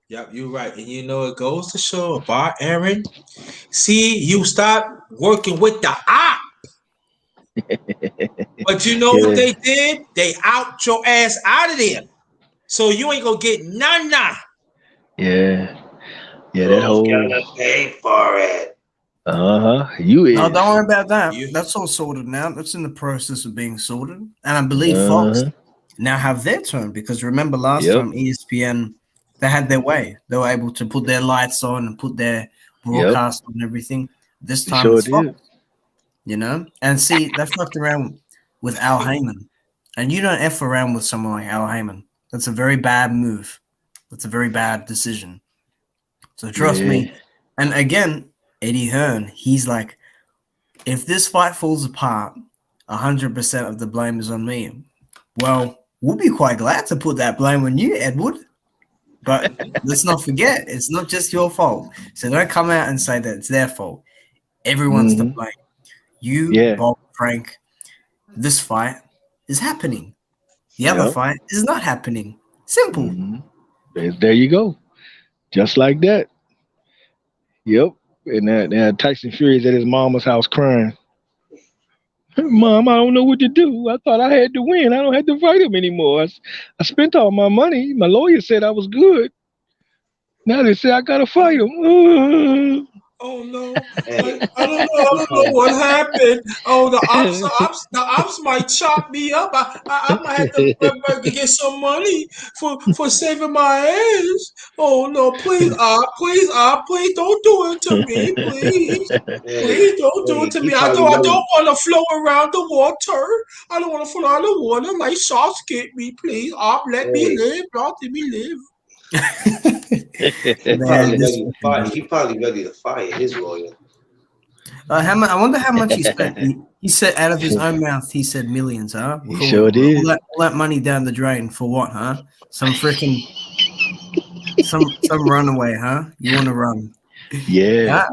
Yep, you're right. And you know, it goes to show about Aaron. See, you stop working with the op. But you know what they did? They out your ass out of there. So you ain't gonna get none. Yeah, that whole gotta pay for it. You is. No, don't worry about that. That's all sorted now. That's in the process of being sorted. And I believe Fox now have their turn, because remember last time ESPN, they had their way. They were able to put their lights on and put their broadcast on and everything. This time it's Fox. You know? And see, they fucked around with Al Heyman. And you don't F around with someone like Al Heyman. That's a very bad move. That's a very bad decision. So trust me. And again, Eddie Hearn, he's like, if this fight falls apart, 100% of the blame is on me. Well, we'll be quite glad to put that blame on you, Edward. But let's not forget, it's not just your fault. So don't come out and say that it's their fault. Everyone's to blame. You, Yeah. Bob, Frank. This fight is happening. The other fight is not happening. Simple. There you go. Just like that. Yep. And that Tyson Fury's at his mama's house crying. Mom, I don't know what to do. I thought I had to win. I don't have to fight him anymore. I spent all my money. My lawyer said I was good. Now they say I gotta fight him. Oh no! I don't know what happened. Oh, the ops might chop me up. I might have to get some money for saving my ass. Oh no! Please, please don't do it to me, please. Please don't do it to me. I don't want to float around the water. I don't want to float around the water like sharks get me. Please, let me live. Let me live. He probably ready to fire his lawyer. I wonder how much he spent. He said out of his own mouth, he said millions, huh? He sure did. All that money down the drain for what, huh? Some freaking some runaway, huh? You want to run? Yeah.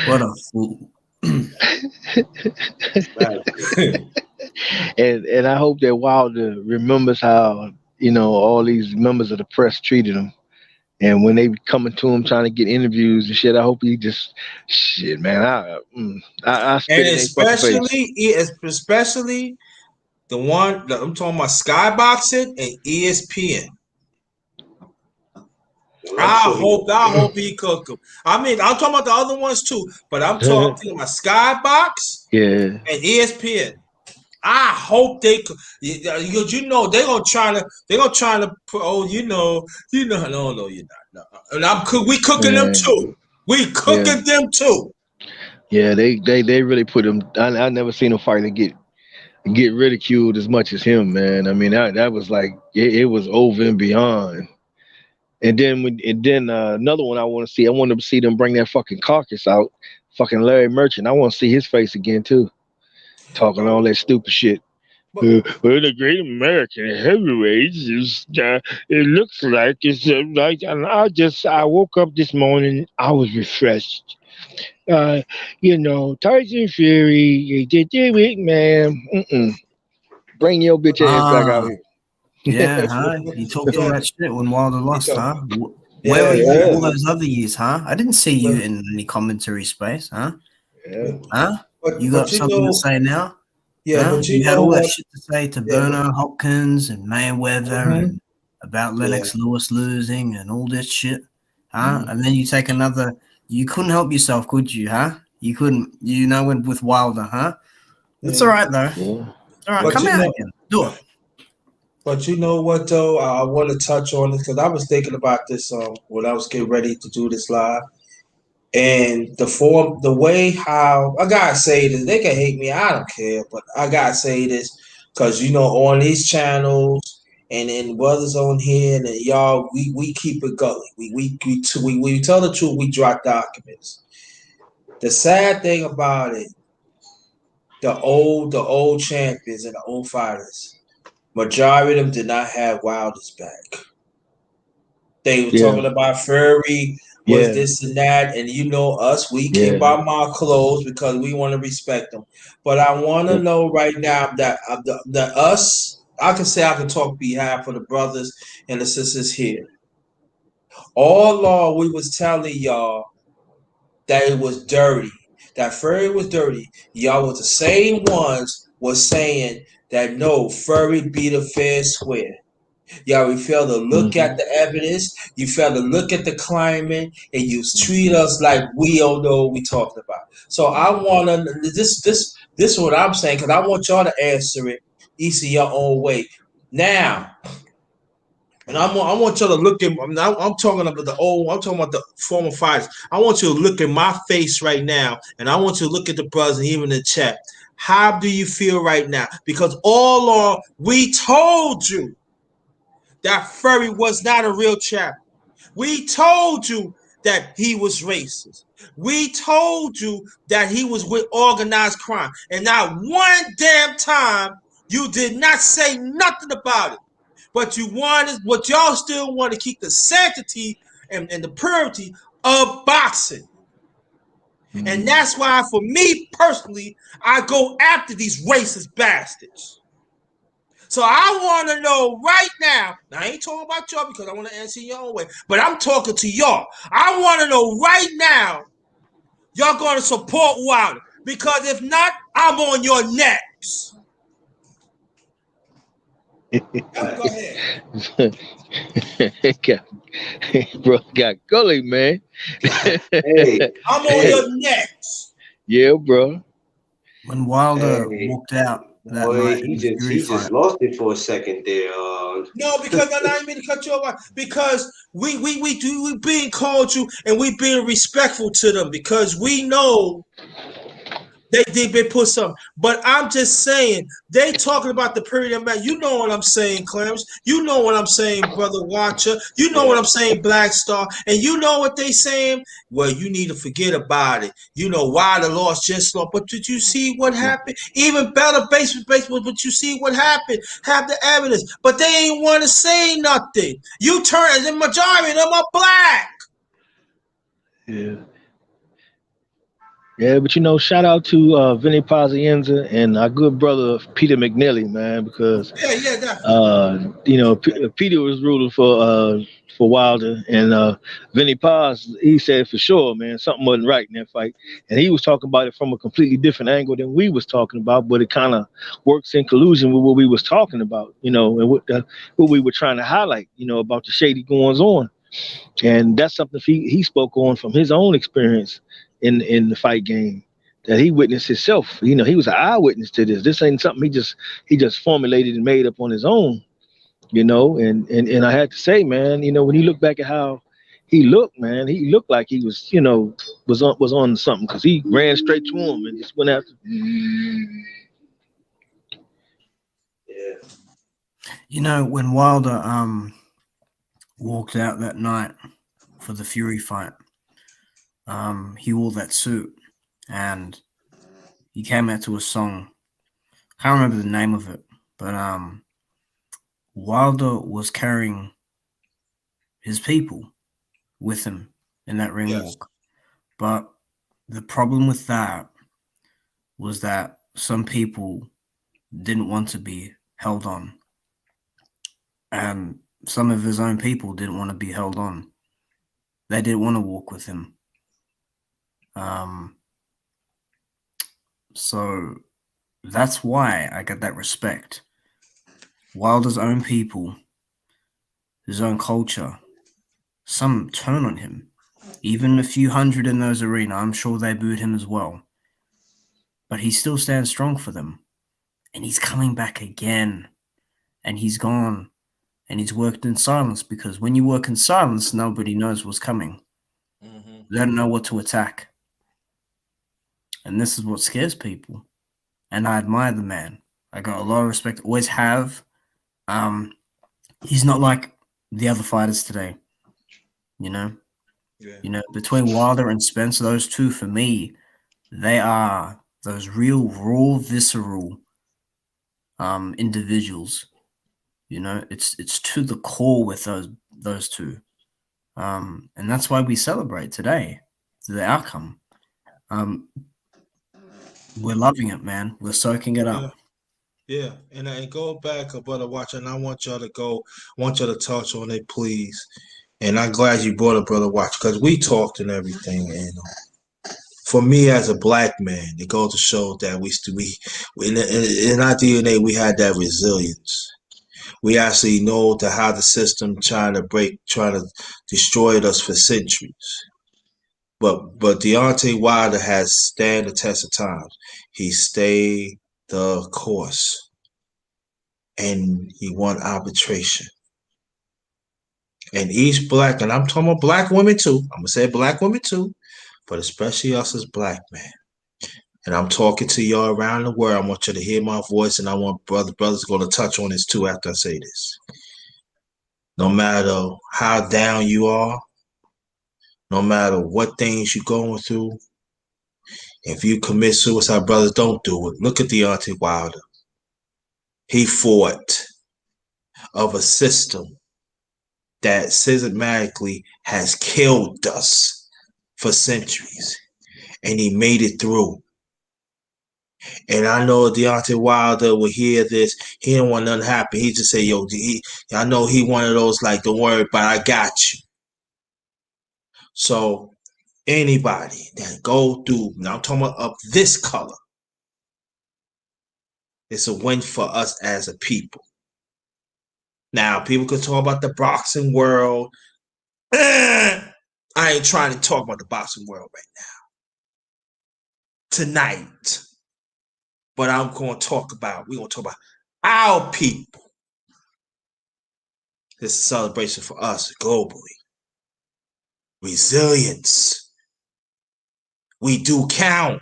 What a fool. And I hope that Wilder remembers how, all these members of the press treated him. And when they coming to him trying to get interviews and shit, I hope he just shit, man. I spit in his fucking face. Especially the one that I'm talking about, Skyboxing and ESPN. I hope he cook them. I mean, I'm talking about the other ones too, but I'm talking about Skybox and ESPN. I hope they could. They're gonna try to. Oh, no, you're not. No. And we cooking them too. We cooking them too. Yeah, they really put him. I never seen a fighter get ridiculed as much as him, man. I mean, that was like it was over and beyond. And then another one I want to see. I want to see them bring that fucking carcass out, fucking Larry Merchant. I want to see his face again too, talking all that stupid shit. Well, the great American heavyweights is it looks like it's like, and I woke up this morning, I was refreshed. Tyson Fury, did it, man. Bring your bitch ass back out here. Yeah, huh? You talked all that shit when Wilder lost, huh? Where were you all those other years, huh? I didn't see you in any commentary space, huh? Yeah. Huh? You got something to say now? Yeah, but you had all that shit to say to Berno Hopkins and Mayweather and about Lennox Lewis losing and all this shit, huh? And then you take another. You couldn't help yourself, could you, huh? You couldn't. Went with Wilder, huh? It's all right though. Yeah. All right, come out again. Do it. But you know what though? I want to touch on this because I was thinking about this when I was getting ready to do this live. And the way how I gotta say this, they can hate me, I don't care, but I gotta say this because on these channels and brothers on here and y'all, we keep it going. We tell the truth. We drop documents. The sad thing about it, the old champions and the old fighters, majority of them did not have Wilder's back. They were talking about Fury was this and that, and us, we keep our mouth closed because we want to respect them. But I want to know right now that us, I can talk behalf of the brothers and the sisters here. All along, we was telling y'all that it was dirty, that Fury was dirty. Y'all was the same ones was saying that no, Fury beat a fair square. Y'all, we fail to look at the evidence. You fail to look at the climate, and you treat us like we don't know what we talking about. So I want to this is what I'm saying because I want y'all to answer it each of your own way. Now, and I want y'all to look at. I'm talking about the old. I'm talking about the former fighters. I want you to look at my face right now, and I want you to look at the brothers and even the chat. How do you feel right now? Because all along we told you that Fury was not a real champion. We told you that he was racist. We told you that he was with organized crime. And not one damn time you did not say nothing about it. But y'all still want to keep the sanctity and the purity of boxing. And that's why, for me personally, I go after these racist bastards. So I want to know right now. Now, I ain't talking about y'all because I want to answer your own way, but I'm talking to y'all. I want to know right now, y'all going to support Wilder, because if not, I'm on your necks. Go ahead. Bro, got gully, man. Hey, I'm on your necks. Yeah, bro. When Wilder walked out that boy, night he in the Fury just fight. lost it for a second there. No, because I didn't mean to cut you off. Because we being cordial and we being respectful to them, because we know they put something. But I'm just saying, they talking about the period of man. You know what I'm saying, Clarence. You know what I'm saying, Brother Watcher. You know what I'm saying, Black Star. And you know what they saying? Well, you need to forget about it. You know why the loss just lost. But did you see what happened? Even better baseball, but you see what happened. Have the evidence. But they ain't want to say nothing. You turn, the majority of them are black. Yeah. Yeah, but you know, shout out to Vinny Pazienza and our good brother Peter McNelly, man, because Yeah, definitely. you know, Peter was rooting for Wilder, and Vinny Paz, he said for sure, man, something wasn't right in that fight, and he was talking about it from a completely different angle than we was talking about, but it kind of works in collusion with what we was talking about, you know, and what we were trying to highlight, you know, about the shady goings on. And that's something he spoke on from his own experience in the fight game that he witnessed himself. You know, he was an eyewitness to this. This ain't something he just formulated and made up on his own. You know, and I had to say, man, you know, when you look back at how he looked, man, he looked like he was, you know, was on something, because he ran straight to him and just went after. Yeah. You know, when Wilder walked out that night for the Fury fight, he wore that suit and he came out to a song. I can't remember the name of it, but Wilder was carrying his people with him in that ring walk. But the problem with that was that some people didn't want to be held on. And some of his own people didn't want to be held on. They didn't want to walk with him. So that's why I get that respect. Wilder's own people, his own culture, some turn on him. Even a few hundred in those arenas, I'm sure they booed him as well. But he still stands strong for them. And he's coming back again. And he's gone. And he's worked in silence, because when you work in silence, nobody knows what's coming. Mm-hmm. They don't know what to attack. And this is what scares people. And I admire the man. I got a lot of respect. Always have. He's not like the other fighters today. You know? Yeah. You know, between Wilder and Spencer, those two, for me, they are those real, raw, visceral individuals. You know, it's to the core with those two. And that's why we celebrate today, the outcome. We're loving it, man. We're soaking it up. Yeah, and go back, Brother Watcher, and I want y'all to touch on it, please. And I'm glad you brought up Brother Watcher, because we talked and everything. And for me, as a black man, it goes to show that we in our DNA we had that resilience. We actually know how the system trying to destroy us for centuries. But Deontay Wilder has stand the test of time. He stayed the course, and he won arbitration. And each black, and I'm talking about black women too. I'm gonna say black women too, but especially us as black men. And I'm talking to y'all around the world. I want you to hear my voice, and I want brothers going to touch on this too after I say this. No matter how down you are, no matter what things you're going through, if you commit suicide, brothers, don't do it. Look at Deontay Wilder. He fought of a system that systematically has killed us for centuries. and he made it through. And I know Deontay Wilder will hear this. He don't want nothing to happen. He just say, yo, I know he one of those like, don't worry, but I got you. So anybody that go through, now I'm talking about of this color, it's a win for us as a people. Now, people could talk about the boxing world. I ain't trying to talk about the boxing world right now. Tonight. But we're going to talk about our people. This is a celebration for us globally. Resilience. We do count.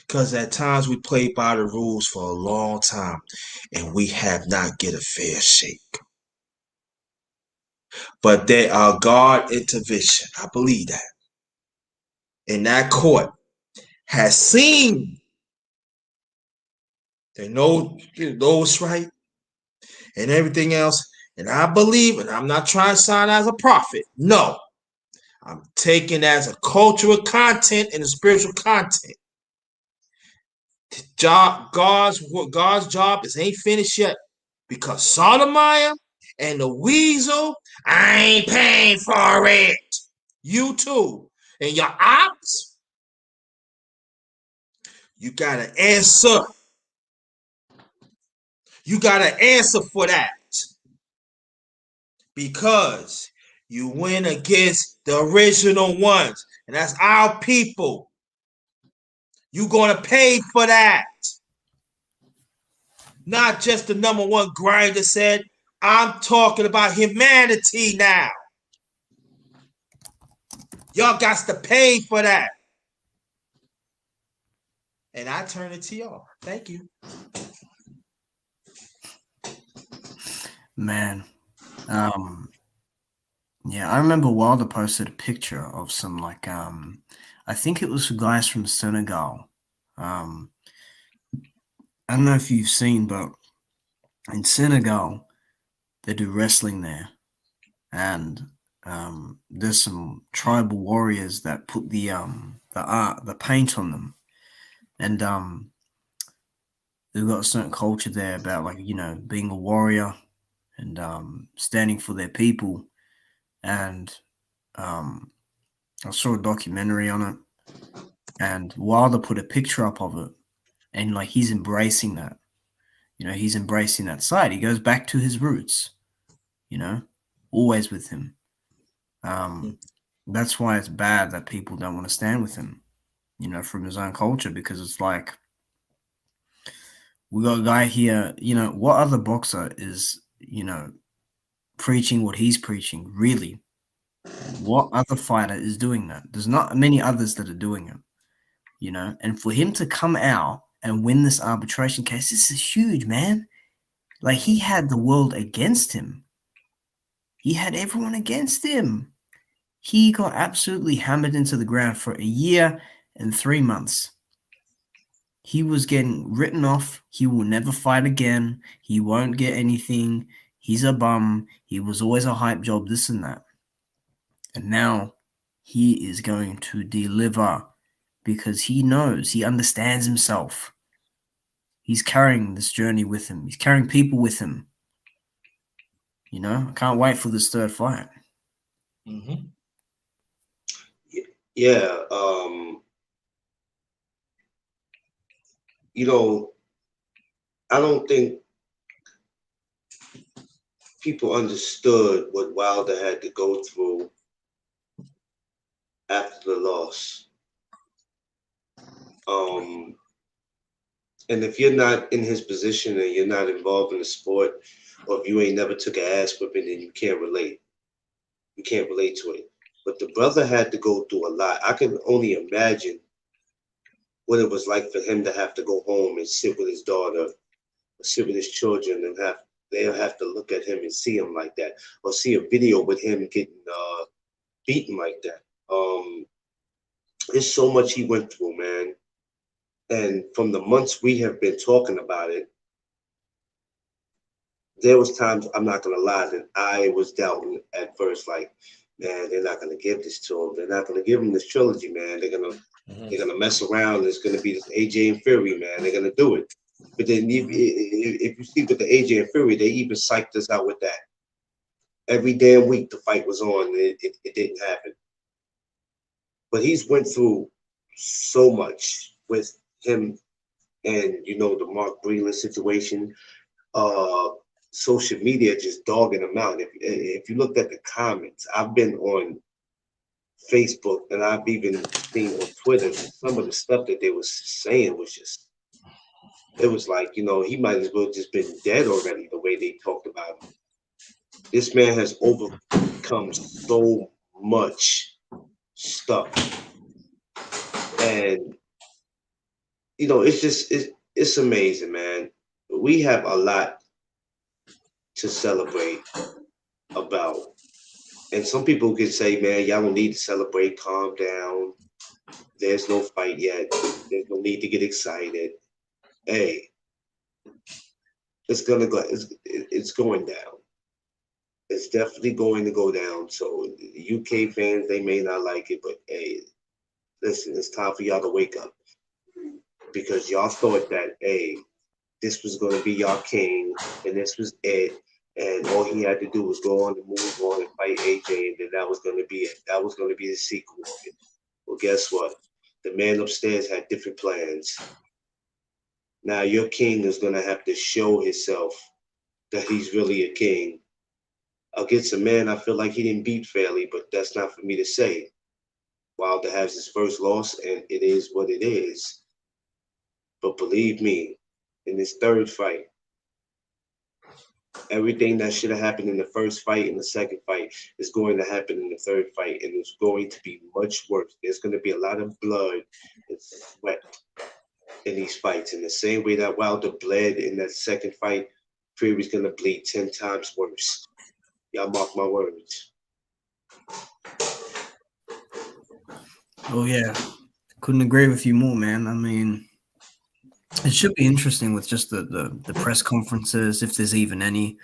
Because at times we play by the rules for a long time and we have not get a fair shake. But there are God intervention. I believe that. And that court has seen they know what's right and everything else. And I believe, and I'm not trying to sign as a prophet. No. I'm taking as a cultural content and a spiritual content. God's job is ain't finished yet. Because Sotomayor and the Weasel, I ain't paying for it. You too. And your ops, you got to answer. You got to answer for that. Because you went against the original ones. And that's our people. You're going to pay for that. Not just the number one grinder said. I'm talking about humanity now. Y'all got to pay for that. And I turn it to y'all. Thank you. Man. Yeah, I remember Wilder posted a picture of some I think it was for guys from Senegal. I don't know if you've seen, but in Senegal, they do wrestling there. And there's some tribal warriors that put the paint on them. And they've got a certain culture there about being a warrior and standing for their people. And I saw a documentary on it, and Wilder put a picture up of it, and he's embracing that. He's embracing that side. He goes back to his roots, always with him. That's why it's bad that people don't want to stand with him, from his own culture, because it's like, we got a guy here, what other boxer is, preaching what he's preaching, really? What other fighter is doing that? There's not many others that are doing it, and for him to come out and win this arbitration case, this is huge, man. He had the world against him. He had everyone against him. He got absolutely hammered into the ground for 1 year and 3 months. He was getting written off. He will never fight again. He won't get anything. He's a bum. He was always a hype job, this and that. And now he is going to deliver because he knows, he understands himself. He's carrying this journey with him. He's carrying people with him. I can't wait for this third fight. Mm-hmm. Yeah. I don't think people understood what Wilder had to go through after the loss. And if you're not in his position and you're not involved in the sport, or if you ain't never took an ass whipping, then you can't relate. You can't relate to it. But the brother had to go through a lot. I can only imagine what it was like for him to have to go home and sit with his daughter, or sit with his children, and they'll have to look at him and see him like that, or see a video with him getting beaten like that. There's so much he went through, man. And from the months we have been talking about it, there was times, I'm not gonna lie, that I was doubting at first, like, man, they're not gonna give this to him. They're not gonna give him this trilogy, man. They're gonna mess around. It's gonna be this AJ and Fury, man. They're gonna do it. But then if you see with the AJ and Fury, they even psyched us out with that. Every damn week the fight was on. It didn't happen. But he's went through so much with him and, you know, the Mark Breland situation. Social media just dogging him out. If you looked at the comments, I've been on Facebook and I've even seen on Twitter some of the stuff that they was saying was just, it was like, you know, he might as well just been dead already, the way they talked about him. This man has overcome so much stuff. And, you know, it's amazing, man. We have a lot to celebrate about. And some people can say, man, y'all don't need to celebrate, calm down. There's no fight yet. There's no need to get excited. Hey, it's going down. It's definitely going to go down. So the UK fans, they may not like it, but hey, listen, it's time for y'all to wake up. Because y'all thought that, hey, this was going to be y'all king, and this was it, and all he had to do was go on and move on and fight AJ, and then that was going to be it. That was going to be the sequel of it. Well, guess what? The man upstairs had different plans. Now your king is going to have to show himself that he's really a king. Against a man I feel like he didn't beat fairly, but that's not for me to say. Wilder has his first loss, and it is what it is. But believe me, in this third fight, everything that should have happened in the first fight and the second fight is going to happen in the third fight, and it's going to be much worse. There's going to be a lot of blood and sweat in these fights. In the same way that Wilder bled in that second fight, Fury's going to bleed 10 times worse. Y'all mark my words. Oh, yeah. Couldn't agree with you more, man. I mean, it should be interesting with just the press conferences, if there's even any,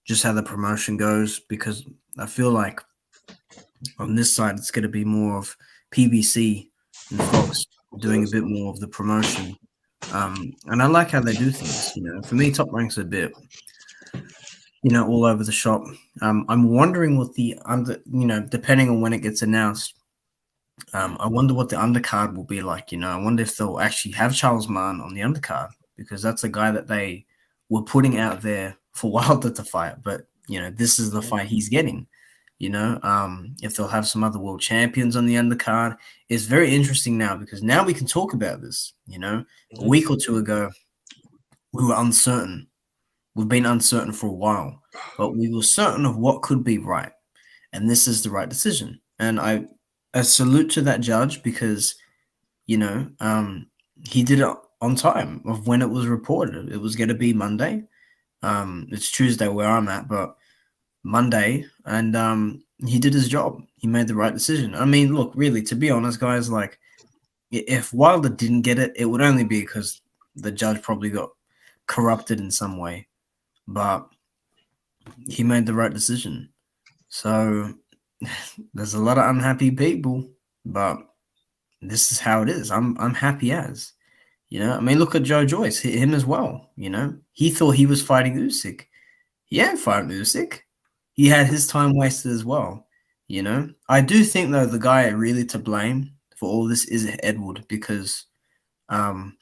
just how the promotion goes, because I feel like on this side, it's going to be more of PBC and Fox doing a bit more of the promotion. And I like how they do things. You know, for me, Top Rank's a bit, you know, all over the shop. I'm wondering what depending on when it gets announced, I wonder what the undercard will be like. You know, I wonder if they'll actually have Charles Mann on the undercard, because that's a guy that they were putting out there for Wilder to fight. But, you know, this is the fight he's getting. You know, if they'll have some other world champions on the undercard, it's very interesting now, because now we can talk about this. You know, a week or two ago, we were uncertain. We've been uncertain for a while, but we were certain of what could be right. And this is the right decision. And I salute to that judge, because, you know, he did it on time of when it was reported. It was going to be Monday. It's Tuesday where I'm at, but Monday, and he did his job. He made the right decision. I mean, look, really, to be honest, guys, like, if Wilder didn't get it, it would only be because the judge probably got corrupted in some way. But he made the right decision. So there's a lot of unhappy people, but this is how it is. I'm happy as, you know. I mean, look at Joe Joyce, him as well. You know, he thought he was fighting Usyk. He ain't fighting Usyk. He had his time wasted as well. You know, I do think though the guy really to blame for all this is Edward, because, you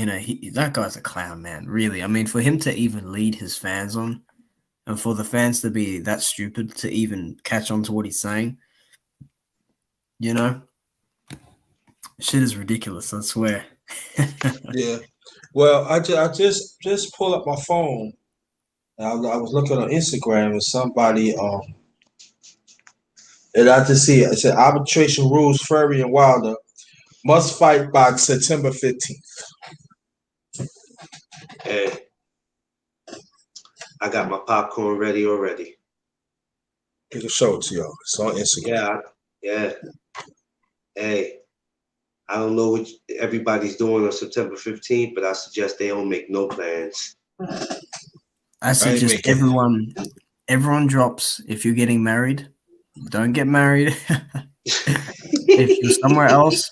know, that guy's a clown, man. Really, I mean, for him to even lead his fans on, and for the fans to be that stupid to even catch on to what he's saying, you know, shit is ridiculous. I swear. Yeah. Well, I just pulled up my phone. I was looking on Instagram, and somebody and I just see it. It said arbitration rules Fury and Wilder must fight by September 15th. Hey, I got my popcorn ready already. You can show it to y'all. It's on Instagram. Yeah. Hey, I don't know what everybody's doing on September 15th, but I suggest they don't make no plans. I suggest everyone everyone drops. If you're getting married, don't get married. If you're somewhere else,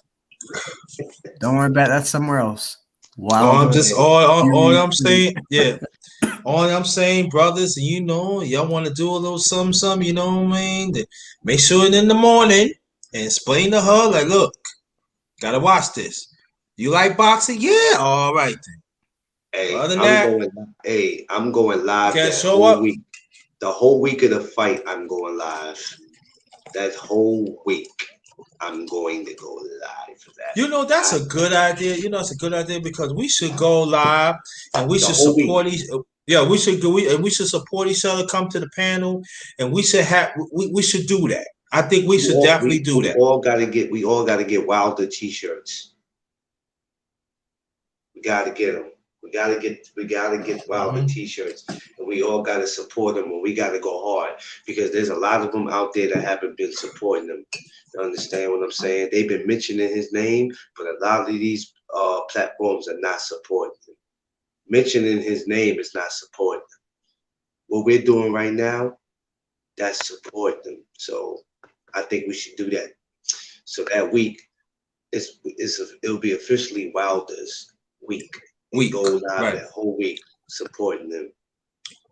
don't worry about that somewhere else. Wilder, all Fury, I'm saying, yeah. All I'm saying, brothers, you know, y'all want to do a little something, you know what I mean? Then make sure it in the morning and explain to her, like, look, gotta watch this. You like boxing? Yeah, all right then. Hey, Other than that, I'm going live can't that show whole up. week. The whole week of the fight, I'm going live. That whole week, I'm going to go live for that. You know, that's a good idea. You know, it's a good idea because we should go live and we should whole support week. each. Yeah, we should go. We should support each other. Come to the panel, and we should have. We should do that. I think we should definitely do that. We all gotta get Wilder t-shirts. We gotta get them. We gotta get Wilder t-shirts, and we all gotta support them, and we gotta go hard because there's a lot of them out there that haven't been supporting them. You understand what I'm saying? They've been mentioning his name, but a lot of these platforms are not supporting him. Mentioning his name is not supporting him. What we're doing right now, that's support them. So I think we should do that. So that week, it'll be officially Wilder's week. We go live that whole week supporting them.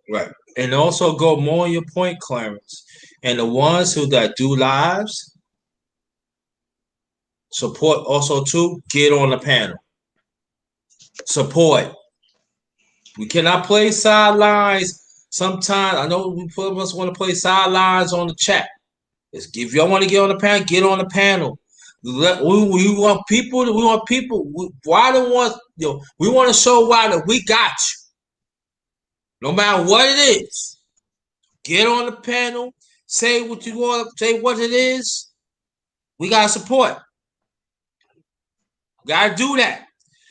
Right. And also go more on your point, Clarence. And the ones that do lives, support also too, get on the panel. Support. We cannot play sidelines. Sometimes I know we put us want to play sidelines on the chat. If y'all want to get on the panel, get on the panel. We want people. We want people. Why don't want we want to show why that we got you. No matter what it is, get on the panel. Say what you want. Say what it is. We gotta support. We gotta do that.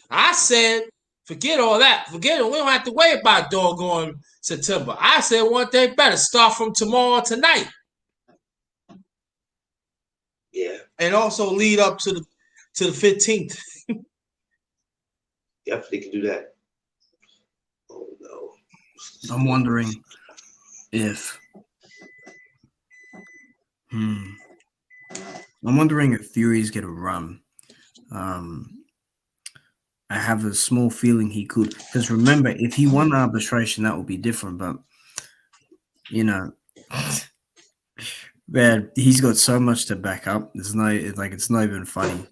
I said, forget all that. Forget it. We don't have to worry about doggone September. I said one thing better. Start from tomorrow tonight. Yeah. And also lead up to the 15th. Definitely can do that. Oh no. I'm wondering if I'm wondering if Fury's gonna run. I have a small feeling he could, because remember, if he won arbitration, that would be different. But you know, man, he's got so much to back up. It's not even funny.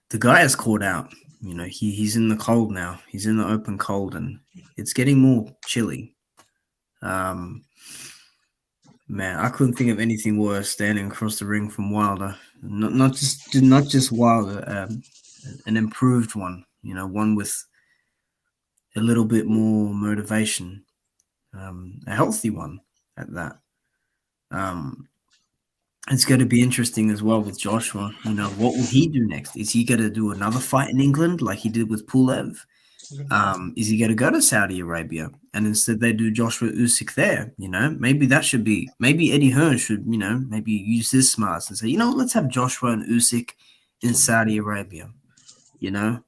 The guy is caught out. You know, he's in the cold now. He's in the open cold, and it's getting more chilly. Man, I couldn't think of anything worse standing across the ring from Wilder. Not just Wilder, an improved one. You know, one with a little bit more motivation, a healthy one at that. It's going to be interesting as well with Joshua. You know, what will he do next? Is he going to do another fight in England like he did with Pulev? Is he going to go to Saudi Arabia and instead they do Joshua Usyk there? You know, maybe Eddie Hearn should, you know, maybe use his smarts and say, you know, let's have Joshua and Usyk in Saudi Arabia. You know,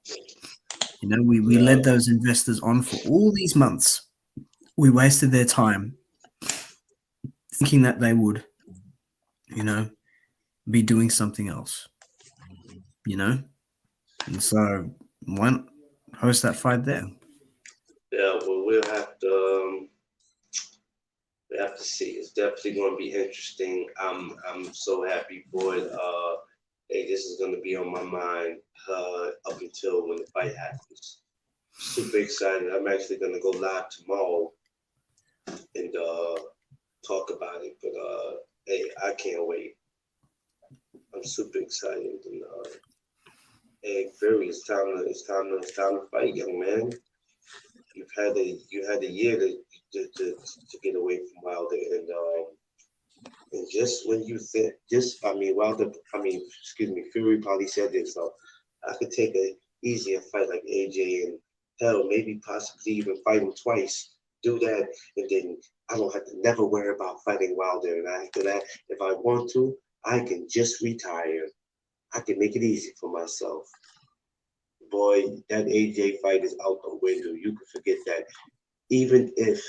we led those investors on for all these months. We wasted their time thinking that they would, you know, be doing something else, you know? And so why not host that fight there? Yeah, well, we'll have to see. It's definitely going to be interesting. I'm so happy for it. Hey, this is going to be on my mind up until when the fight happens. Super excited. I'm actually going to go live tomorrow and talk about it. But hey, I can't wait. I'm super excited. And hey, Fury, it's time to fight, young man. You had a year to get away from Wilder, and just when you think, Fury probably said this. So I could take an easier fight like AJ and hell, maybe possibly even fight him twice. Do that, and then I don't have to never worry about fighting Wilder. And after that, if I want to, I can just retire. I can make it easy for myself. Boy, that AJ fight is out the window. You can forget that. Even if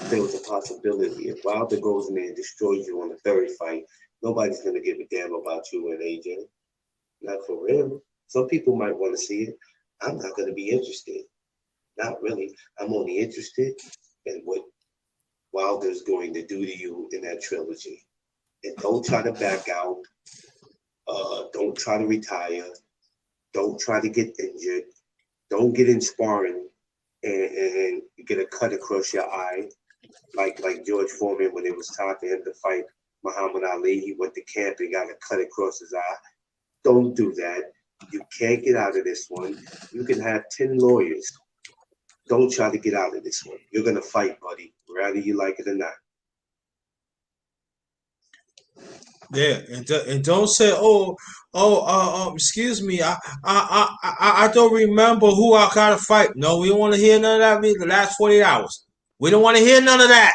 there was a possibility if Wilder goes in there and destroys you on the third fight, nobody's gonna give a damn about you and AJ. Not for real. Some people might want to see it. I'm not gonna be interested. Not really. I'm only interested in what Wilder's going to do to you in that trilogy. And don't try to back out. Don't try to retire. Don't try to get injured. Don't get in sparring and get a cut across your eye, like George Foreman when it was time for him to fight Muhammad Ali. He went to camp and got a cut across his eye. Don't do that. You can't get out of this one. You can have 10 lawyers. Don't try to get out of this one. You're gonna fight, buddy, whether you like it or not. Yeah, and don't say, excuse me, I don't remember who I got to fight. No, we don't want to hear none of that. The last 48 hours, we don't want to hear none of that.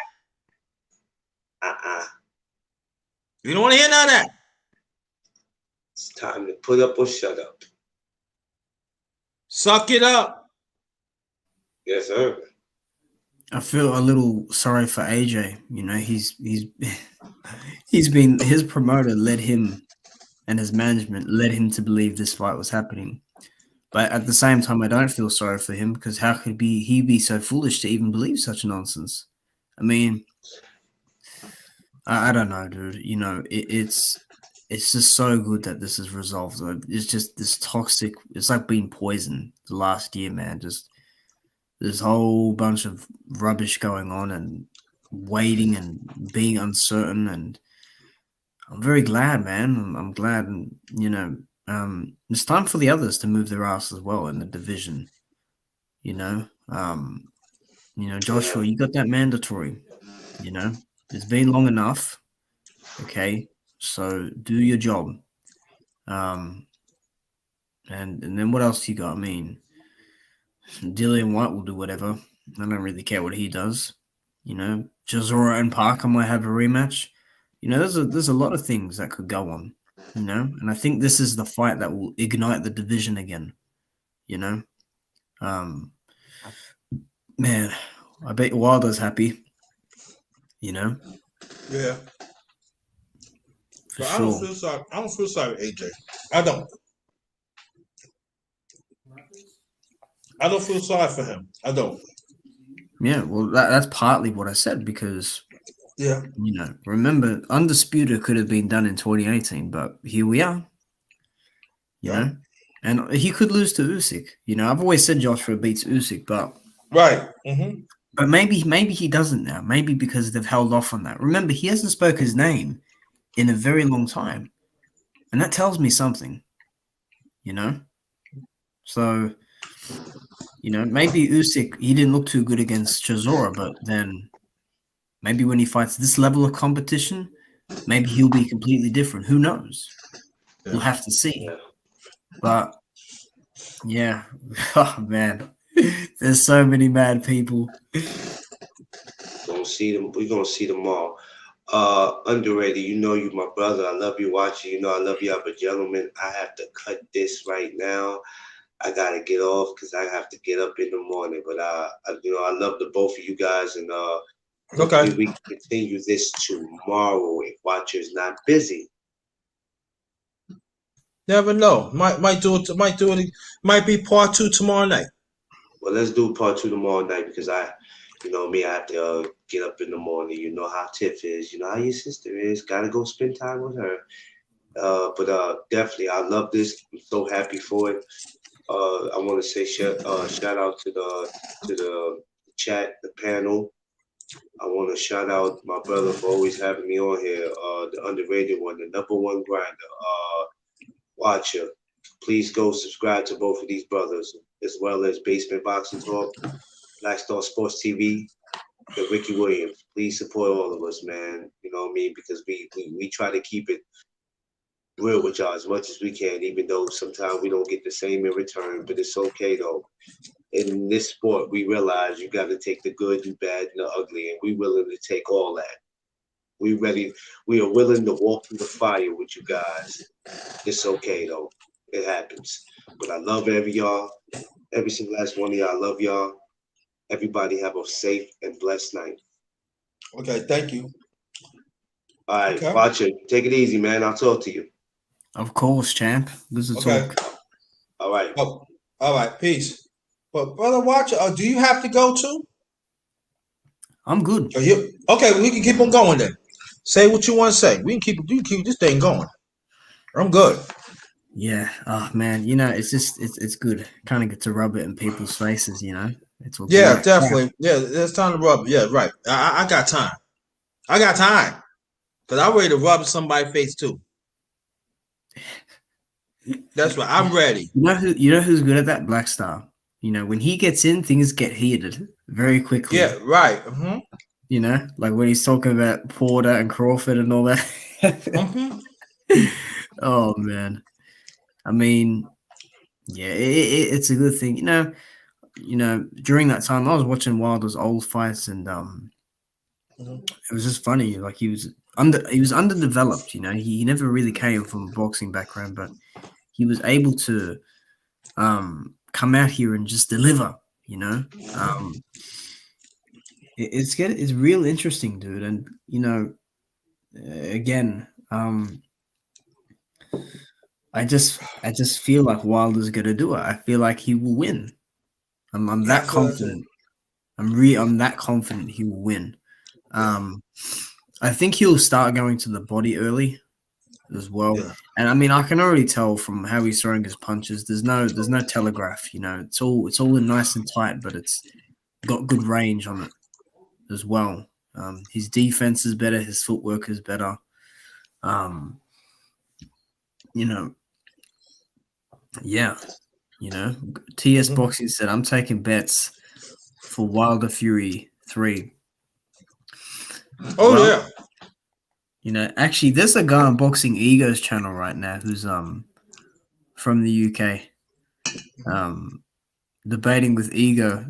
We don't want to hear none of that. It's time to put up or shut up. Suck it up. Yes, sir. I feel a little sorry for AJ. You know, he's been, his promoter led him and his management led him to believe this fight was happening. But at the same time, I don't feel sorry for him because how could he be so foolish to even believe such nonsense? I mean, I don't know, dude. You know, it's just so good that this is resolved. It's just this toxic. It's like being poisoned the last year, man. Just this whole bunch of rubbish going on and waiting and being uncertain. And I'm very glad, man. I'm glad, and you know, it's time for the others to move their ass as well in the division. You know, Joshua, you got that mandatory. You know, it's been long enough. Okay, so do your job. And then what else you got? I mean, Dillian White will do whatever. I don't really care what he does. You know, Chisora and Parker might have a rematch. You know, there's a lot of things that could go on. You know, and I think this is the fight that will ignite the division again. You know, man, I bet Wilder's happy. You know, yeah. For But sure. I don't feel sorry, AJ. I don't feel sorry for him. I don't. Yeah, well, that's partly what I said because, yeah, you know, remember, Undisputed could have been done in 2018, but here we are. You know, and he could lose to Usyk. You know, I've always said Joshua beats Usyk, but right. Mm-hmm. But maybe he doesn't now. Maybe because they've held off on that. Remember, he hasn't spoke his name in a very long time, and that tells me something. You know, so you know maybe Usyk he didn't look too good against Chisora, but then maybe when he fights this level of competition, maybe he'll be completely different. Who knows? Yeah. We'll have to see. Yeah. But yeah, oh man, there's so many mad people. We're gonna see them all. Underrated, you know you my brother. I love you watching. You know I love you. I'm a gentleman. I have to cut this right now. I gotta get off because I have to get up in the morning. But I love the both of you guys, and hopefully we can continue this tomorrow if Watcher's not busy. Never know. Might be part 2 tomorrow night. Well, let's do part 2 tomorrow night because I have to get up in the morning. You know how Tiff is. You know how your sister is. Gotta go spend time with her. But definitely, I love this. I'm so happy for it. I want to say shout out to the chat, the panel. I want to shout out my brother for always having me on here. The underrated one, the #1 grinder, Watcher. Please go subscribe to both of these brothers, as well as Basement Boxing Talk, Black Star Sports TV, the Ricky Williams. Please support all of us, man. You know what I mean? Because we try to keep it real with y'all as much as we can, even though sometimes we don't get the same in return, but it's okay though. In this sport, we realize you got to take the good, the bad, and the ugly, and we're willing to take all that. We are willing to walk through the fire with you guys. It's okay though. It happens. But I love y'all. Every single last one of y'all. I love y'all. Everybody have a safe and blessed night. Okay, thank you. All right, watch it. Take it easy, man. I'll talk to you. Of course, champ. Good to talk. All right. Oh, all right. Peace. But brother Watcher, do you have to go too? I'm good. Okay, we can keep on going then. Say what you want to say. We can keep this thing going. I'm good. Yeah. Oh man, you know, it's good. Kind of get to rub it in people's faces, you know. It's all Yeah, definitely. Yeah, it's time to rub. Yeah, right. I got time. I got time. Cause I'm ready to rub somebody's face too. That's right. I'm ready. You know who's good at that? Black Star. You know, when he gets in, things get heated very quickly. Yeah, right. Mm-hmm. You know, like when he's talking about Porter and Crawford and all that. Mm-hmm. Oh man. I mean, yeah, it's a good thing. You know, during that time I was watching Wilder's old fights and it was just funny. Like he was underdeveloped, you know. He never really came from a boxing background, but he was able to come out here and just deliver, you know. It's real interesting, dude. And you know, again, I just feel like Wilder's gonna do it. I feel like he will win. I'm that confident. I'm that confident he will win. I think he'll start going to the body early as well. Yeah. And I mean, I can already tell from how he's throwing his punches. There's no telegraph, you know. It's all nice and tight, but it's got good range on it as well. His defense is better. His footwork is better. You know, yeah. You know, TS Boxing said, I'm taking bets for Wilder Fury 3. Oh, well, yeah. You know, actually, there's a guy on Boxing Ego's channel right now who's from the UK, debating with Ego,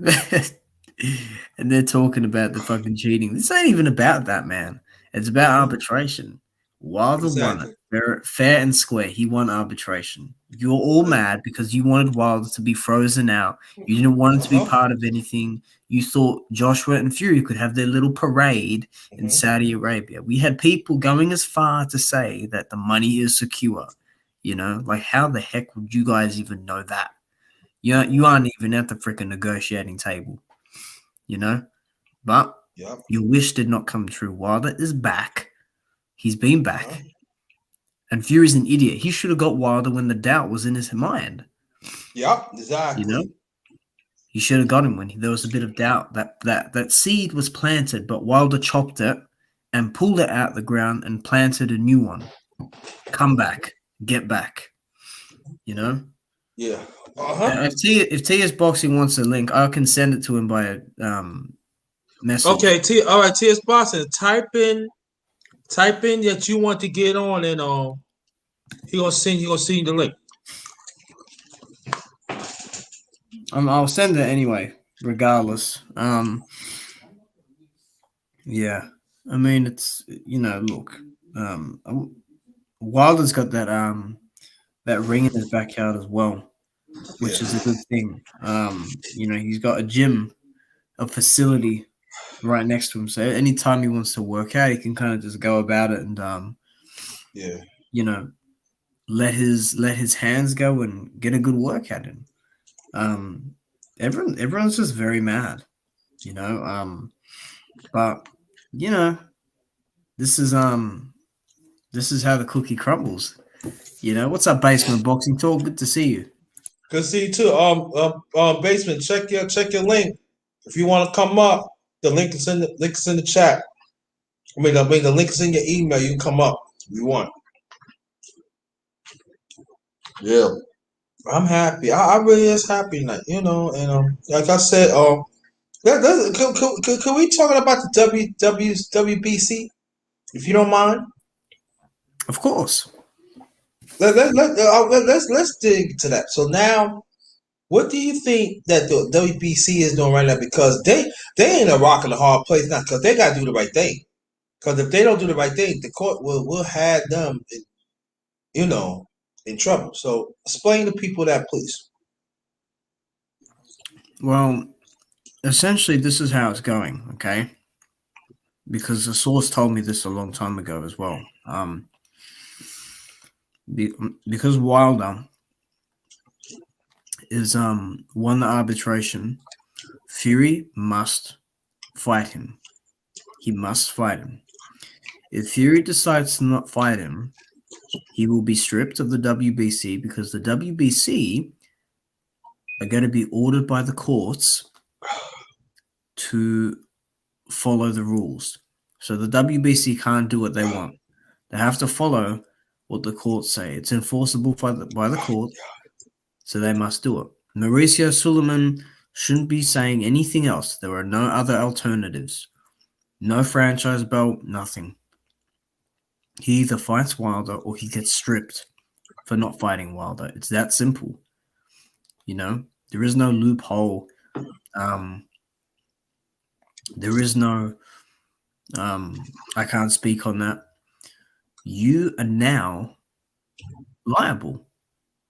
and they're talking about the fucking cheating. This ain't even about that, man. It's about arbitration. Wilder won it fair and square. He won arbitration. You're all mad because you wanted Wilder to be frozen out. You didn't want him to be part of anything. You thought Joshua and Fury could have their little parade in Saudi Arabia. We had people going as far to say that the money is secure. You know, like how the heck would you guys even know that? You aren't even at the freaking negotiating table. You know, but your wish did not come true. Wilder is back. He's been back. And Fury's an idiot. He should have got Wilder when the doubt was in his mind. Yep, exactly. You know, he should have got him when there was a bit of doubt. That seed was planted, but Wilder chopped it and pulled it out the ground and planted a new one. Come back, get back. You know. Yeah. If TS Boxing wants a link, I can send it to him by message. Okay, all right, TS Boxing, type in that you want to get on, and he gonna send you the link. I'll send it anyway, regardless. Yeah, I mean it's look, Wilder's got that ring in his backyard as well, which is a good thing. He's got a gym, a facility right next to him, so anytime he wants to work out, he can kind of just go about it and let his hands go and get a good workout in. Everyone's just very mad, but this is how the cookie crumbles. What's up, Basement Boxing Talk? Good to see you. Good to see you too. Basement, check your link if you want to come up. The link is in the chat. I mean, the link is in your email. You can come up if you want. Yeah, I'm happy. I really is happy tonight. And like I said, can we talk about the WBC, if you don't mind? Of course. Let's dig to that. So now, what do you think that the WBC is doing right now? Because they in a rock and a hard place now, because they got to do the right thing. Because if they don't do the right thing, the court will have them, in trouble. So explain to people that, please. Well, essentially, this is how it's going. Okay. because a source told me this a long time ago as well. Because Wilder is won the arbitration, Fury must fight him. He must fight him. If Fury decides to not fight him, he will be stripped of the WBC because the WBC are going to be ordered by the courts to follow the rules. So the WBC can't do what they want. They have to follow what the courts say. It's enforceable by the court, so they must do it. Mauricio Suleiman shouldn't be saying anything else. There are no other alternatives. No franchise belt, nothing. He either fights Wilder or he gets stripped for not fighting Wilder. It's that simple. You know, there is no loophole. There is no, I can't speak on that. You are now liable.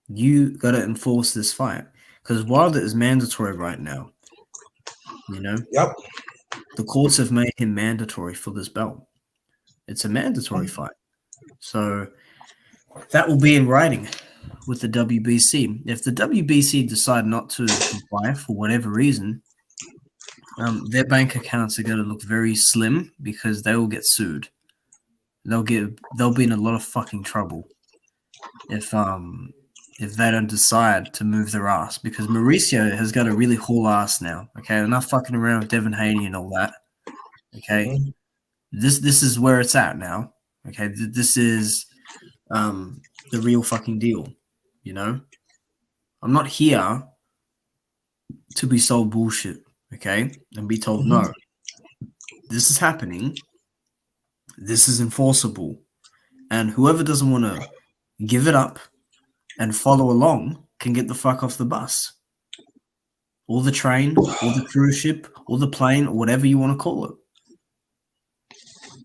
You got to enforce this fight because Wilder is mandatory right now. You know? Yep. The courts have made him mandatory for this belt. It's a mandatory fight. So that will be in writing with the WBC. If the WBC decide not to comply for whatever reason, their bank accounts are going to look very slim because they will get sued. They'll be in a lot of fucking trouble if they don't decide to move their ass, because Mauricio has got to really haul ass now. Okay, they're not fucking around with Devin Haney and all that. Okay, this is where it's at now. Okay, this is the real fucking deal. You know, I'm not here to be sold bullshit. Okay, and be told no. This is happening. This is enforceable, and whoever doesn't want to give it up and follow along can get the fuck off the bus, or the train, or the cruise ship, or the plane, or whatever you want to call it.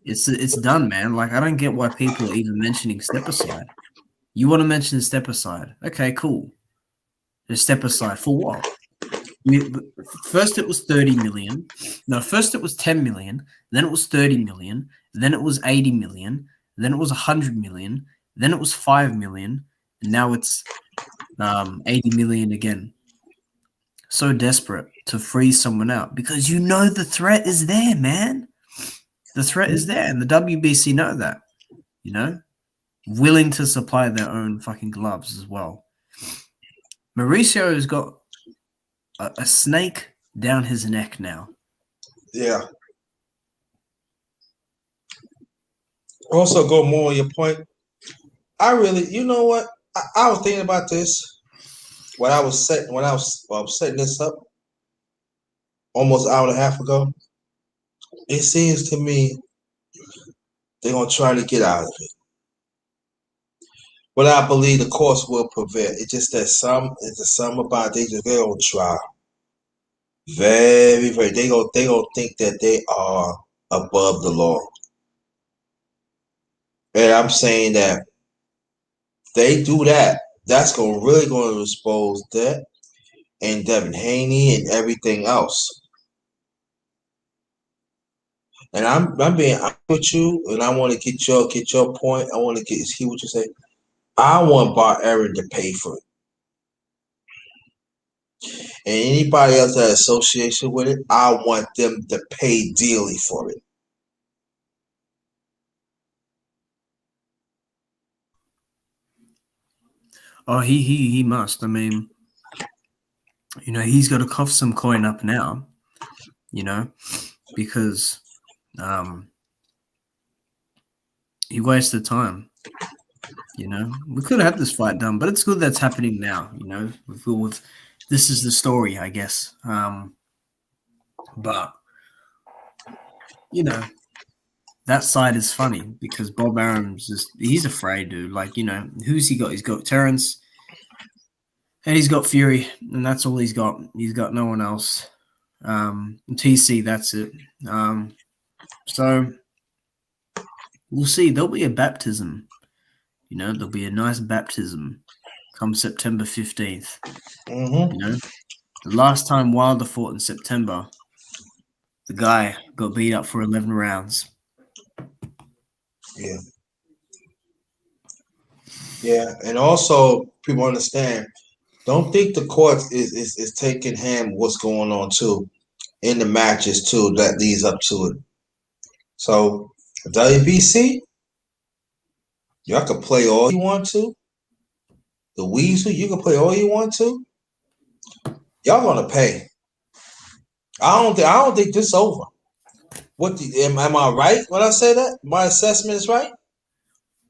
It's done, man. Like, I don't get why people are even mentioning step aside. You want to mention step aside? Okay, cool. Just step aside for what? First it was 30 million. No, first it was 10 million. Then it was 30 million. Then it was 80 million. Then it was 100 million. Then it was 5 million. And now it's 80 million again. So desperate to freeze someone out because you know the threat is there, man. The threat is there, and the WBC know that, you know, willing to supply their own fucking gloves as well. Mauricio has got a snake down his neck now. Yeah. Also, go more on your point. I really, you know what? I was thinking about this when I was setting this up almost an hour and a half ago. It seems to me they're gonna try to get out of it, but I believe the course will prevail. It's just that some about they gonna try very, very. They gonna think that they are above the law, and I'm saying that they do that. That's really going to expose that and Devin Haney and everything else. And I'm being honest with you, and I want to get your point. I want to see what you say. I want Bar Aaron to pay for it, and anybody else that association with it, I want them to pay dearly for it. Oh, he must. I mean, you know, he's got to cough some coin up now, you know, because he wasted time. You know, we could have had this fight done, but it's good that's happening now. You know, with this is the story, I guess. But you know, that side is funny because Bob Arum's he's afraid, dude. Like, you know, who's he got? He's got Terrence and he's got Fury, and that's all he's got. He's got no one else. TC, that's it. So we'll see. There'll be a baptism. You know, there'll be a nice baptism come September 15th. You know, the last time Wilder fought in September, the guy got beat up for 11 rounds. Yeah. Yeah, and also people understand. Don't think the courts is taking hand what's going on too in the matches too that leads up to it. So WBC, y'all can play all you want to. The Weasel, you can play all you want to. Y'all gonna pay. I don't think this is over. Am I right when I say that? My assessment is right?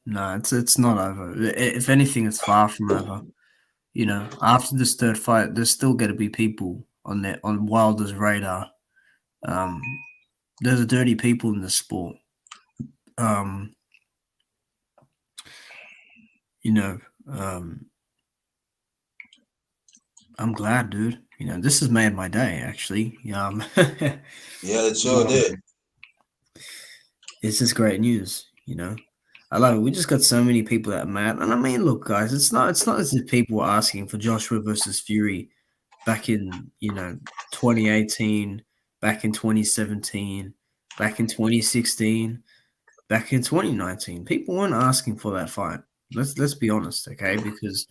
No, it's not over. If anything, it's far from over. You know, after this third fight, there's still going to be people on Wilder's radar. There's dirty people in the sport. You know, I'm glad, dude. You know, this has made my day, actually. Yeah, it sure did. It's just great news, you know. I love it. We just got so many people that are mad. And I mean, look, guys, it's not as if people were asking for Joshua versus Fury back in, 2018, back in 2017, back in 2016, back in 2019. People weren't asking for that fight. Let's be honest, okay? Because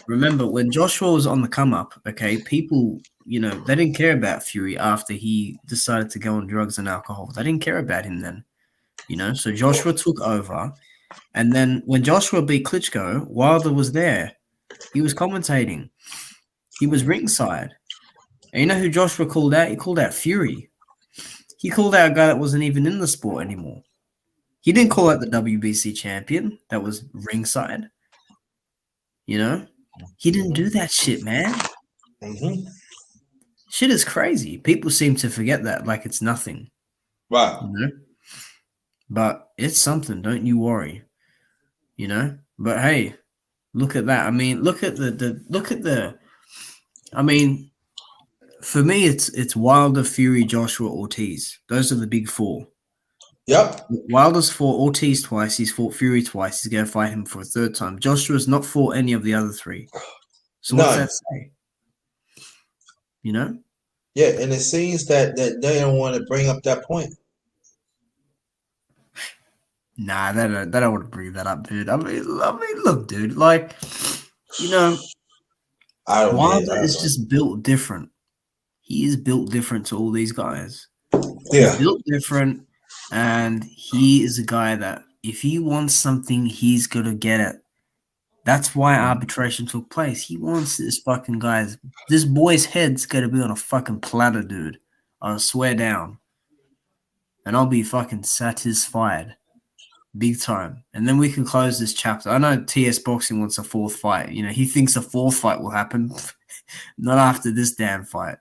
remember when Joshua was on the come up, okay, people, they didn't care about Fury after he decided to go on drugs and alcohol. They didn't care about him then. So Joshua took over. And then when Joshua beat Klitschko, Wilder was there. He was commentating. He was ringside. And you know who Joshua called out? He called out Fury. He called out a guy that wasn't even in the sport anymore. He didn't call out the WBC champion that was ringside. He didn't do that shit, man. Mm-hmm. Shit is crazy. People seem to forget that like it's nothing. Right. But it's something. Don't you worry. But hey, look at that. I mean, look at the. I mean, for me, it's Wilder, Fury, Joshua, Ortiz. Those are the big four. Yep. Wilder's fought Ortiz twice. He's fought Fury twice. He's going to fight him for a third time. Joshua's not fought any of the other three. So what's that say? Yeah, and it seems that they don't want to bring up that point. Nah, they don't want to bring that up, dude. I mean, look, dude. Like, Wilder is just built different. He is built different to all these guys. Yeah. He's built different, and he is a guy that if he wants something, he's gonna get it. That's why arbitration took place. He wants this fucking guy's. This boy's head's gonna be on a fucking platter, dude. I swear down. And I'll be fucking satisfied. Big time. And then we can close this chapter. I know TS Boxing wants a fourth fight. He thinks a fourth fight will happen. Not after this damn fight.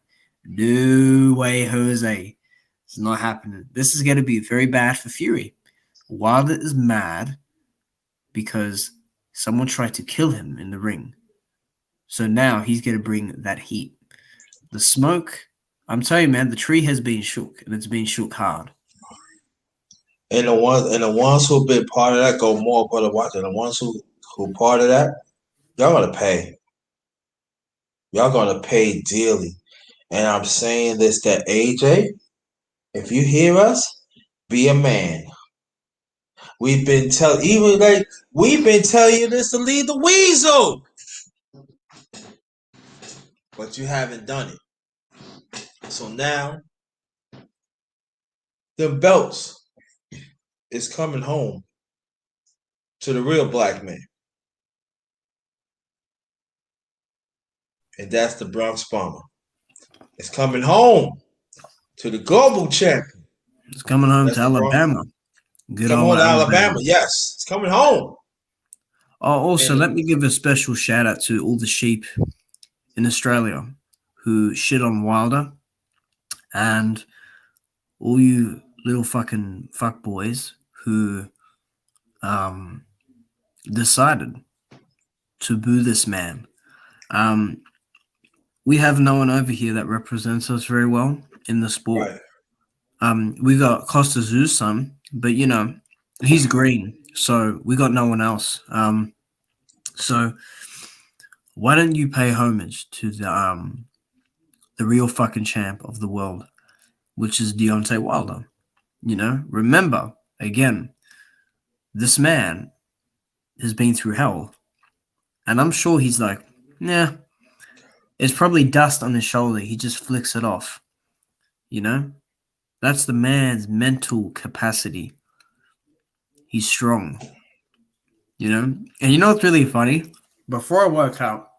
No way, Jose. It's not happening. This is going to be very bad for Fury. Wilder is mad because someone tried to kill him in the ring. So now he's going to bring that heat. The smoke, I'm telling you, man, the tree has been shook, and it's been shook hard. And the ones who've been part of that go more for the watch. And the ones who part of that, y'all gonna pay. Y'all gonna pay dearly. And I'm saying this that AJ, if you hear us, be a man. We've been telling you this to lead the weasel. But you haven't done it. So now the belts is coming home to the real black man. And that's the Bronx Bomber. It's coming home to the global champion. It's coming home to Alabama. Good old Alabama. Yes, it's coming home. Oh, also, let me give a special shout out to all the sheep in Australia who shit on Wilder, and all you little fucking fuck boys who decided to boo this man. We have no one over here that represents us very well in the sport. Right. We got Costa Zoo's son, but he's green, so we got no one else. So why don't you pay homage to the real fucking champ of the world, which is Deontay Wilder. You know, remember, again, this man has been through hell. And I'm sure he's like, nah, it's probably dust on his shoulder. He just flicks it off. You know? That's the man's mental capacity. He's strong. You know? And you know what's really funny? Before I woke up,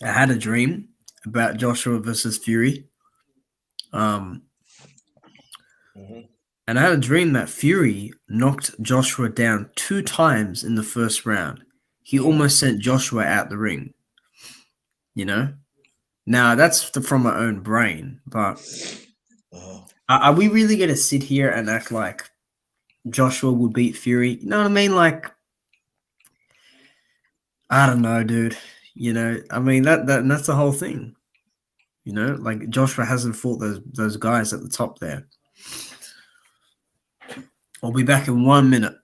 I had a dream about Joshua versus Fury. And I had a dream that Fury knocked Joshua down 2 times in the first round. He almost sent Joshua out the ring. You know? Now, that's from my own brain, but are we really going to sit here and act like Joshua would beat Fury? You know what I mean? Like, I don't know, dude. You know, I mean, that's the whole thing. You know, like Joshua hasn't fought those guys at the top there. I'll be back in 1 minute.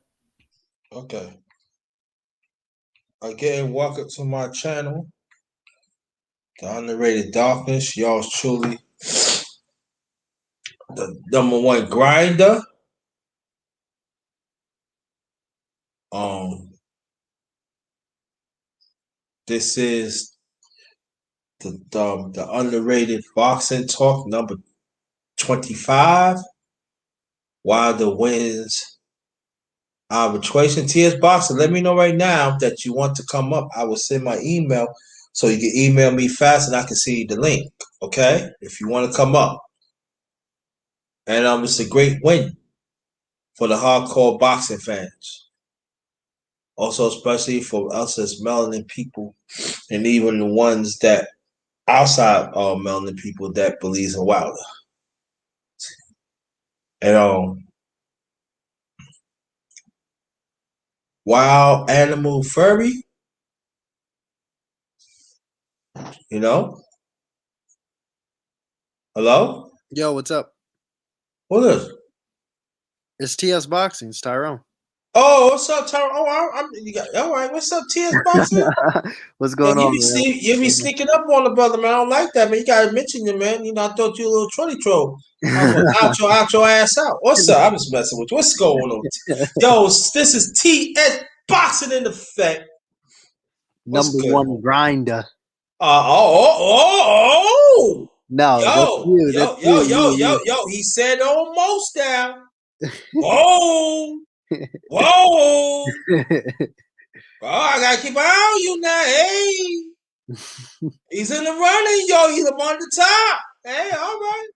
Okay. Again, welcome to my channel, The Underrated Darkness. Y'all's truly the #1 grinder. This is the Underrated Boxing Talk number 25. Wilder wins arbitration. TS Boxing, let me know right now that you want to come up. I will send my email so you can email me fast and I can see the link. Okay, if you want to come up. And it's a great win for the hardcore boxing fans. Also, especially for us as melanin people, and even the ones that outside of melanin people that believes in Wilder. And wild animal furry, you know. Hello? Yo, what's up? What is? It's TS Boxing. It's Tyrone. Oh, what's up, Tyrone? Oh, you got all right. What's up, TS Boxing? What's going on, man? You be sneaking up on the brother, man. I don't like that, man. You gotta mention you, man. You know, I thought you a little trolley troll. Out your ass out. What's up? I'm just messing with you. What's going on? Yo, this is TS Boxing in effect. What's Number good? 1 grinder. No, that's you. Yo. He said almost down. Whoa. Oh, I gotta keep an eye on you now. Hey, he's in the running, yo. He's up on the top. Hey, all right.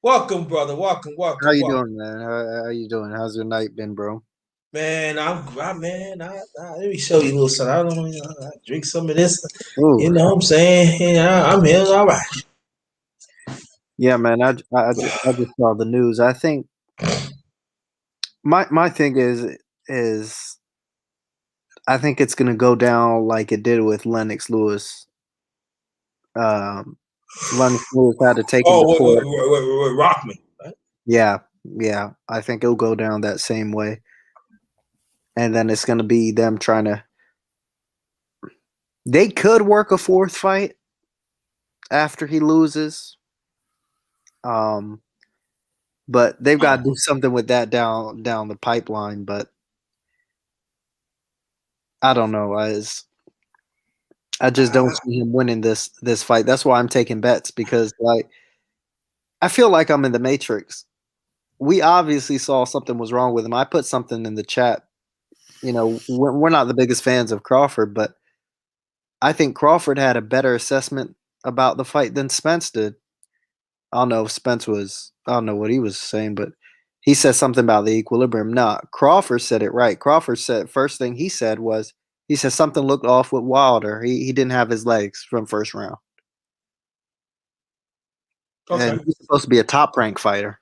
Welcome, brother. Welcome. How you doing, man? How you doing? How's your night been, bro? Man, let me show you a little something. I don't know, I drink some of this. Ooh. You know what I'm saying? I'm here, all right. Yeah, man. I just saw the news. I think my thing is I think it's gonna go down like it did with Lennox Lewis. Lennox Lewis had to take him to court. Wait, Rockman, right? Yeah. I think it'll go down that same way. And then it's gonna be them trying to. They could work a 4th fight after he loses. But they've got to do something with that down the pipeline. But I don't know. I just don't see him winning this fight. That's why I'm taking bets, because like I feel like I'm in the Matrix. We obviously saw something was wrong with him. I put something in the chat. You know, we're not the biggest fans of Crawford, but I think Crawford had a better assessment about the fight than Spence did. I don't know if I don't know what he was saying, but he said something about the equilibrium. Nah, Crawford said it right. Crawford said, first thing he said was, he said something looked off with Wilder. He didn't have his legs from first round. Okay. And he's supposed to be a top rank fighter.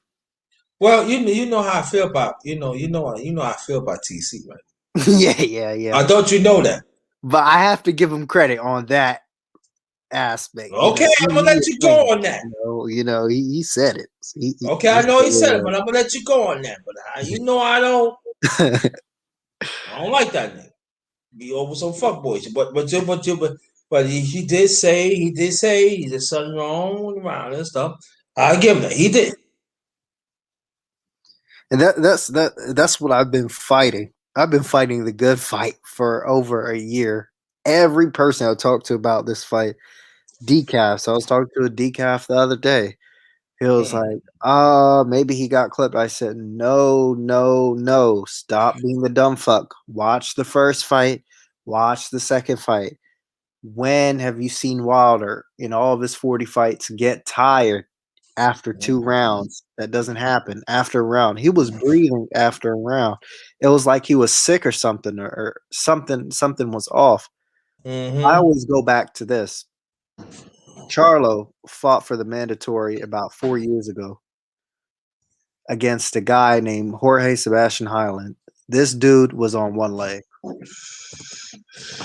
Well, you know how I feel about how I feel about TC, right? Yeah. Don't you know that? But I have to give him credit on that aspect. Okay, I'm gonna let you go on that. You know, he said it. I know he said it, but I'm gonna let you go on that. But I don't like that nigga. Be over some fuckboys. But he did say he's just something wrong around and stuff. I give him that. He did. And that's what I've been fighting. I've been fighting the good fight for over a year. Every person I talked to about this fight, decaf. So I was talking to a decaf the other day. He was like, maybe he got clipped. I said, no, no, no. Stop being the dumb fuck. Watch the first fight. Watch the second fight. When have you seen Wilder in all of his 40 fights get tired after 2 rounds? That doesn't happen after a round. He was breathing after a round. It was like he was sick or something, or something was off. I always go back to this. Charlo fought for the mandatory about 4 years ago against a guy named Jorge Sebastian Highland. This dude was on one leg.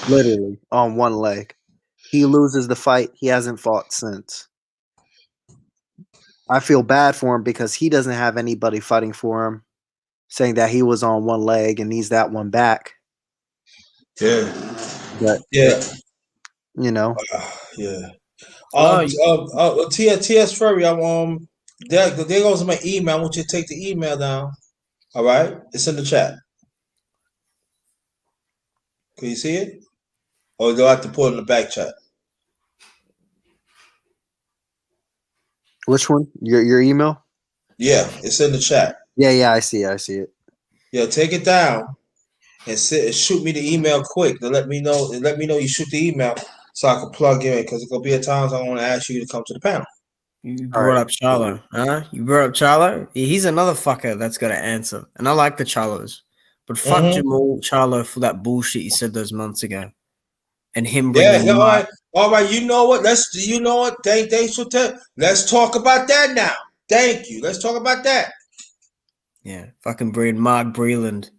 Literally on one leg. He loses the fight. He hasn't fought since. I feel bad for him because he doesn't have anybody fighting for him, saying that he was on one leg and needs that one back. Yeah. But yeah. Yeah. T.S. Furry, there goes my email. I want you to take the email down. All right? It's in the chat. Can you see it? Or do I have to put it in the back chat? Which one? Your email? Yeah, it's in the chat. Yeah, I see it. Yeah, take it down and shoot me the email quick to let me know you shoot the email so I can plug in, because it's gonna be at times I want to ask you to come to the panel. You brought up Charlo, huh? You brought up Charlo? He's another fucker that's got to answer. And I like the Charlos. But fuck Jamal Charlo for that bullshit you said those months ago. And him bringing all right. You know what? Thanks for let's talk about that now. Thank you. Let's talk about that. Yeah, fucking bring Mark Breland.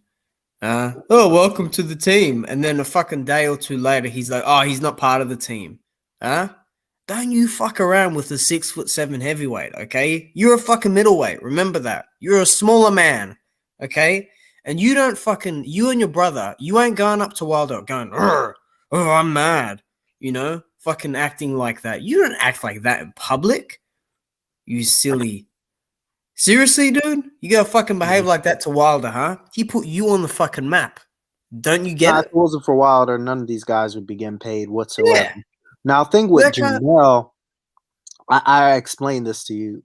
Welcome to the team. And then a fucking day or two later, he's like, he's not part of the team. Don't you fuck around with a 6'7" heavyweight, okay? You're a fucking middleweight. Remember that. You're a smaller man, okay? And you and your brother, you ain't going up to Wilder going, I'm mad, fucking acting like that. You don't act like that in public, you silly. Seriously, dude? You gotta fucking behave like that to Wilder, huh? He put you on the fucking map. Don't you get it? If it wasn't for Wilder, none of these guys would be getting paid whatsoever. Yeah. Now, thing with Jamel, I explained this to you.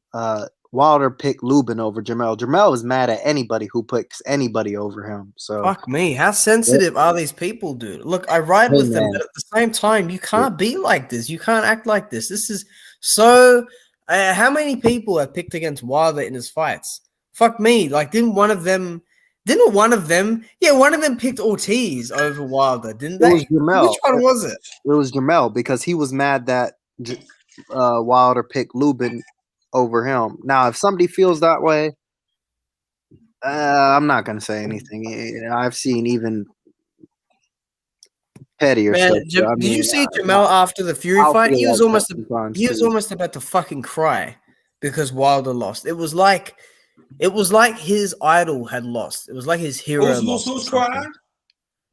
Wilder picked Lubin over Jamel. Jamel is mad at anybody who picks anybody over him. So fuck me. How sensitive are these people, dude? Look, I ride with them, but at the same time, you can't be like this. You can't act like this. This is so. How many people have picked against Wilder in his fights? Fuck me. Like, one of them picked Ortiz over Wilder, didn't they? It was Jamel. Which one was it? It was Jamel, because he was mad that Wilder picked Lubin over him. Now, if somebody feels that way, I'm not going to say anything. I've seen even pettier stuff. Did you see Jamel after the Fury fight? He was almost about to fucking cry because Wilder lost. It was like his idol had lost. It was like his hero lost. Who's crying?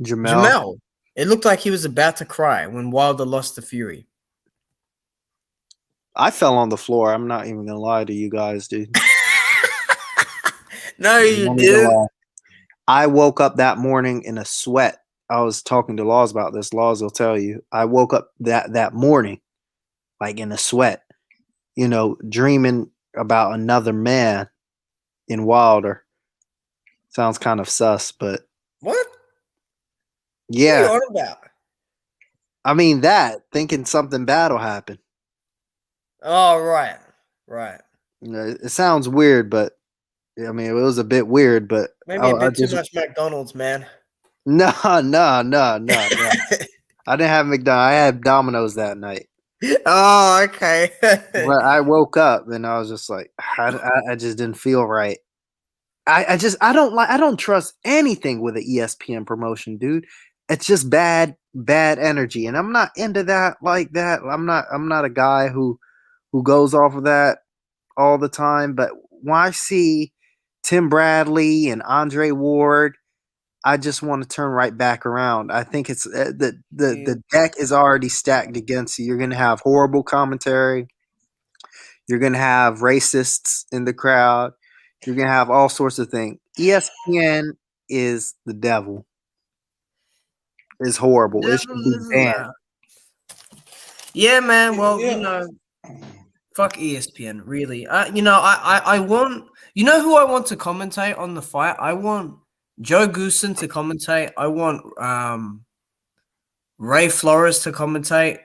Jamel. It looked like he was about to cry when Wilder lost to Fury. I fell on the floor. I'm not even gonna lie to you guys, dude. No, you didn't. I woke up that morning in a sweat. I was talking to Laws about this. Laws will tell you. I woke up that morning, like in a sweat, dreaming about another man in Wilder. Sounds kind of sus, but what? Yeah. What are you on about? I mean, thinking something bad will happen. Oh, right. It sounds weird, but I mean, it was a bit weird, but maybe a bit too much McDonald's, man. No. I didn't have McDonald's. I had Domino's that night. Oh, okay. But I woke up and I was just like, I just didn't feel right. I don't trust anything with an ESPN promotion, dude. It's just bad energy, and I'm not into that like that. I'm not a guy who goes off of that all the time. But when I see Tim Bradley and Andre Ward, I just want to turn right back around. I think it's the deck is already stacked against you. You're going to have horrible commentary. You're going to have racists in the crowd. You're going to have all sorts of things. ESPN is the devil. It's horrible. It should be banned. Yeah, man. Well, fuck ESPN, really. I want. You know who I want to commentate on the fight? I want Joe Goosen to commentate. I want Ray Flores to commentate,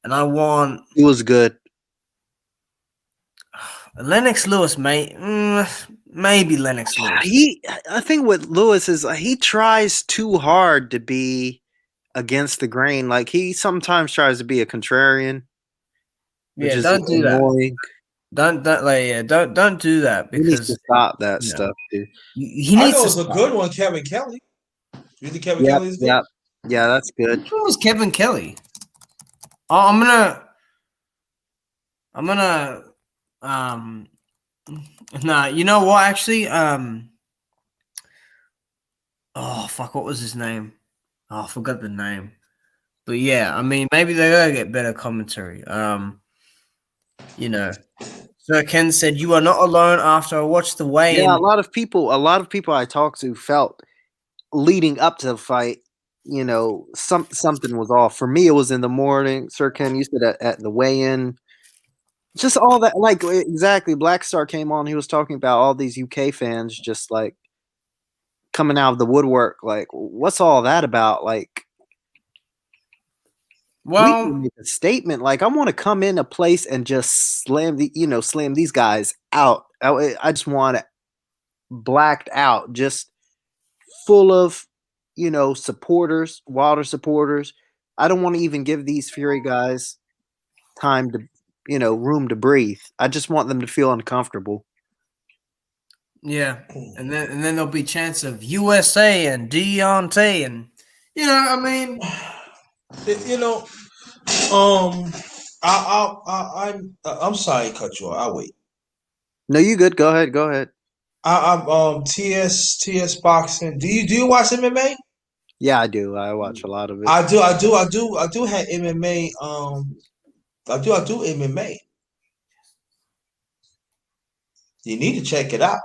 and I want. He was good. Lennox Lewis, mate. Maybe Lennox Lewis. I think what Lewis is, he tries too hard to be against the grain. Like he sometimes tries to be a contrarian. Yeah, don't do that. Don't do that because he needs to stop that stuff, dude. He needs I know it's a good one, Kevin Kelly. You think Kevin Kelly is good? Yeah, that's good. Who was Kevin Kelly? Oh, I'm gonna nah, you know what actually? Oh fuck, what was his name? Oh, I forgot the name. But yeah, I mean maybe they gotta get better commentary. Sir Ken said you are not alone after I watched the weigh-in. Yeah, a lot of people I talked to felt leading up to the fight, something was off. For me, it was in the morning. Sir Ken, you said at the weigh-in. Just all that, like exactly. Black Star came on. He was talking about all these UK fans just like coming out of the woodwork. Like, what's all that about? Like, well, we make a statement. Like, I want to come in a place and just slam these guys out. I just want it blacked out, just full of, supporters, Wilder supporters. I don't want to even give these Fury guys time to, room to breathe. I just want them to feel uncomfortable. Yeah, and then there'll be chants of USA and Deontay, and I'm sorry to cut you off. I'll wait. No, you good. Go ahead. I'm TS boxing. Do you watch MMA? Yeah, I do. I watch a lot of it. I do have MMA. I do MMA. You need to check it out.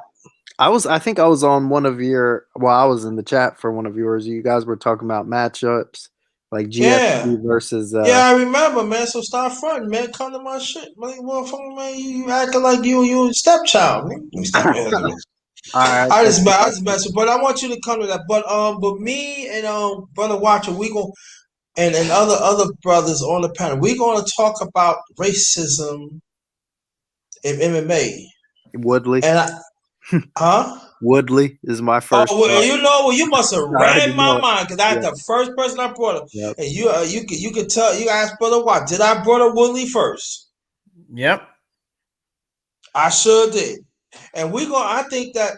I think I was on one of your. Well, I was in the chat for one of yours. You guys were talking about matchups like GFC versus. Yeah, I remember, man. So start fronting, man. Come to my shit, man. Motherfucker, man. You acting like you a stepchild, man. You stop All right, I just mess with, but I want you to come to that. But me and brother Watcher, we gon' and other brothers on the panel, we gonna talk about racism in MMA. Woodley. And Woodley is my first. Oh, well, you must have read my mind because that's the first person I brought up. Yep. And you could tell, you asked brother Watt, did I brought up Woodley first? Yep, I sure did. And I think that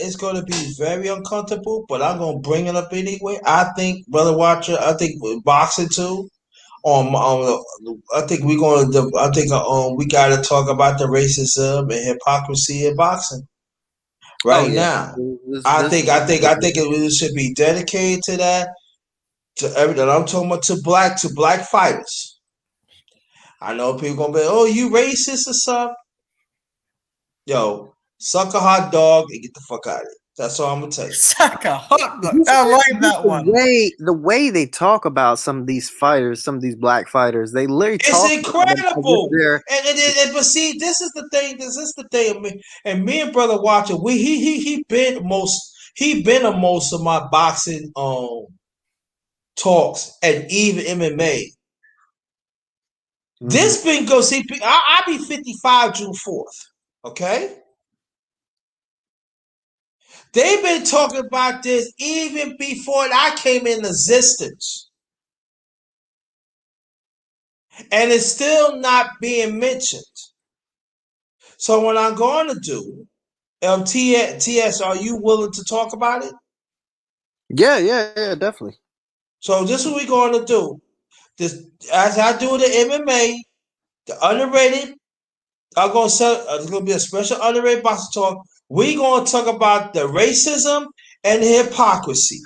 it's going to be very uncomfortable, but I'm going to bring it up anyway. I think brother Watcher, I think boxing too. I think we got to talk about the racism and hypocrisy in boxing. Now, I think it should be dedicated to that. To everything I'm talking about, to black fighters. I know people gonna be, oh, you racist or something. Yo, suck a hot dog and get the fuck out of it. That's all I'm gonna tell you. Suck a hot dog. I like that one. The way they talk about some of these fighters, some of these black fighters, they literally it's incredible. But see, this is the thing. And me and brother Watcher, he been a most of my boxing talks and even MMA. This been go see. I'll be 55 June 4th. Okay. They've been talking about this even before I came in existence. And it's still not being mentioned. So what I'm going to do, TS, are you willing to talk about it? Yeah, definitely. So this is what we're going to do. This, as I do the MMA, the underrated, it's going to be a special underrated boxing talk. We're going to talk about the racism and the hypocrisy.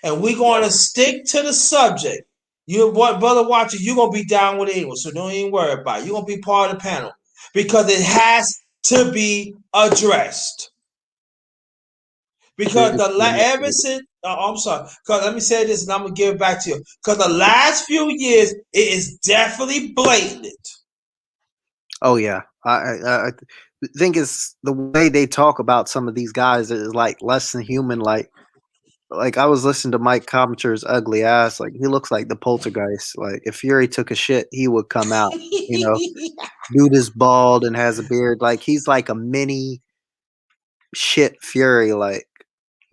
And we're going to stick to the subject. You what, brother watcher, you're gonna be down with it anyway, so don't even worry about it. You're gonna be part of the panel because it has to be addressed. Because ever since I'm sorry, because let me say this and I'm gonna give it back to you. Because the last few years, it is definitely blatant. Oh yeah, I think it's the way they talk about some of these guys is like less than human. Like I was listening to Mike Commenter's ugly ass. Like he looks like the poltergeist. Like if Fury took a shit, he would come out. You know, dude is bald and has a beard. Like he's like a mini shit Fury. Like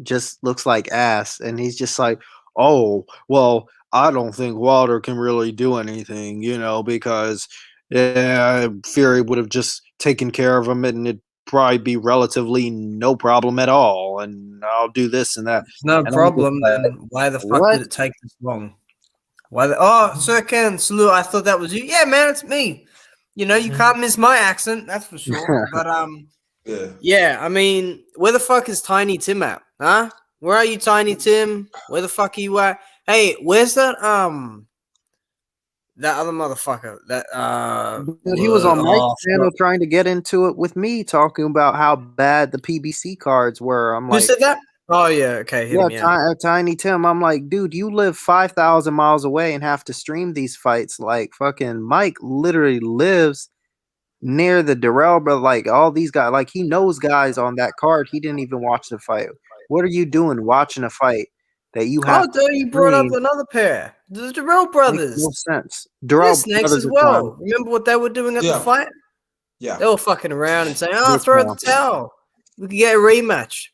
just looks like ass, and he's just like, oh well, I don't think Wilder can really do anything, you know, because Fury would have just taken care of him, and it'd probably be relatively no problem at all, and I'll do this and that. No And problem. Then why the fuck what? did it take this long? Oh, Sir Ken, salute. I thought that was you. Yeah, man, it's me. You know, you can't miss my accent, that's for sure. But yeah, I mean, where the fuck is Tiny Tim at? Huh? Where are you, Tiny Tim? Where the fuck are you at? Hey, where's that other motherfucker? Dude, he was on Mike's channel trying to get into it with me, talking about how bad the PBC cards were. I'm like, who said that? Oh yeah, okay. Tiny Tim. I'm like, dude, you live 5,000 miles away and have to stream these fights. Like fucking Mike literally lives near the Darrell, but like all these guys, like he knows guys on that card. He didn't even watch the fight. What are you doing watching a fight that you have? Oh, dude, you brought up another pair, the Darrell brothers. Makes no sense. Darrell snakes as well. Remember what they were doing at the fight? Yeah, they were fucking around and saying, "Oh, throw the towel. We can get a rematch."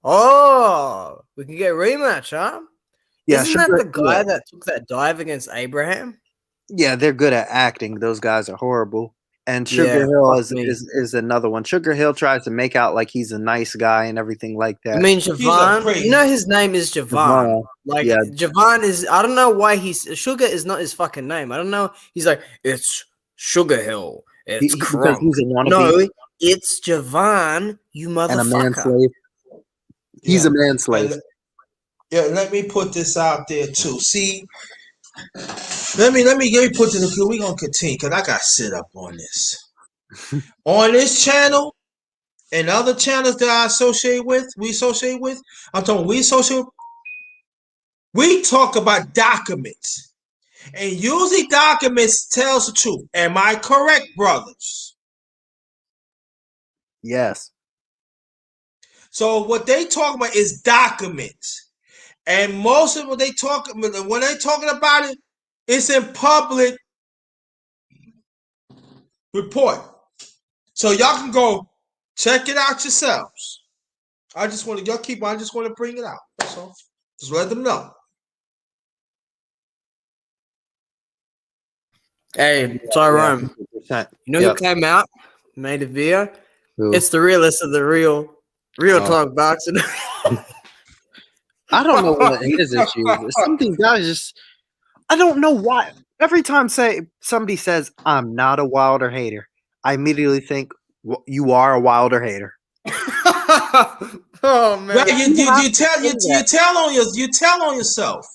Oh, we can get a rematch, huh? Yeah, isn't that the guy that took that dive against Abraham? Yeah, they're good at acting. Those guys are horrible. And Sugar Hill is another one. Sugar Hill tries to make out like he's a nice guy and everything like that. I mean, Javon, you know his name is Javon. Like, Javon is, I don't know why Sugar is not his fucking name. I don't know. He's like, it's Sugar Hill. It's Crunk. No, it's Javon, you motherfucker. And a manslave. He's a manslave. Yeah, let me put this out there too. See, let me put this. We're gonna continue because I got sit up on this. On this channel and other channels that I associate with, I'm talking we talk about documents. And usually documents tells the truth. Am I correct, brothers? Yes. So what they talk about is documents. And most of what they talk when they talking about it, it's in public report. So y'all can go check it out yourselves. I just want to bring it out. That's all. Just let them know. Hey, Tyrone, you know who came out, made a video? Who? It's the realist of the real talk boxing. I don't know what his issue is. Some of these guys just, I don't know why. Every time somebody says, I'm not a Wilder hater, I immediately think, well, you are a Wilder hater. Oh, man. Right, you tell on yourself.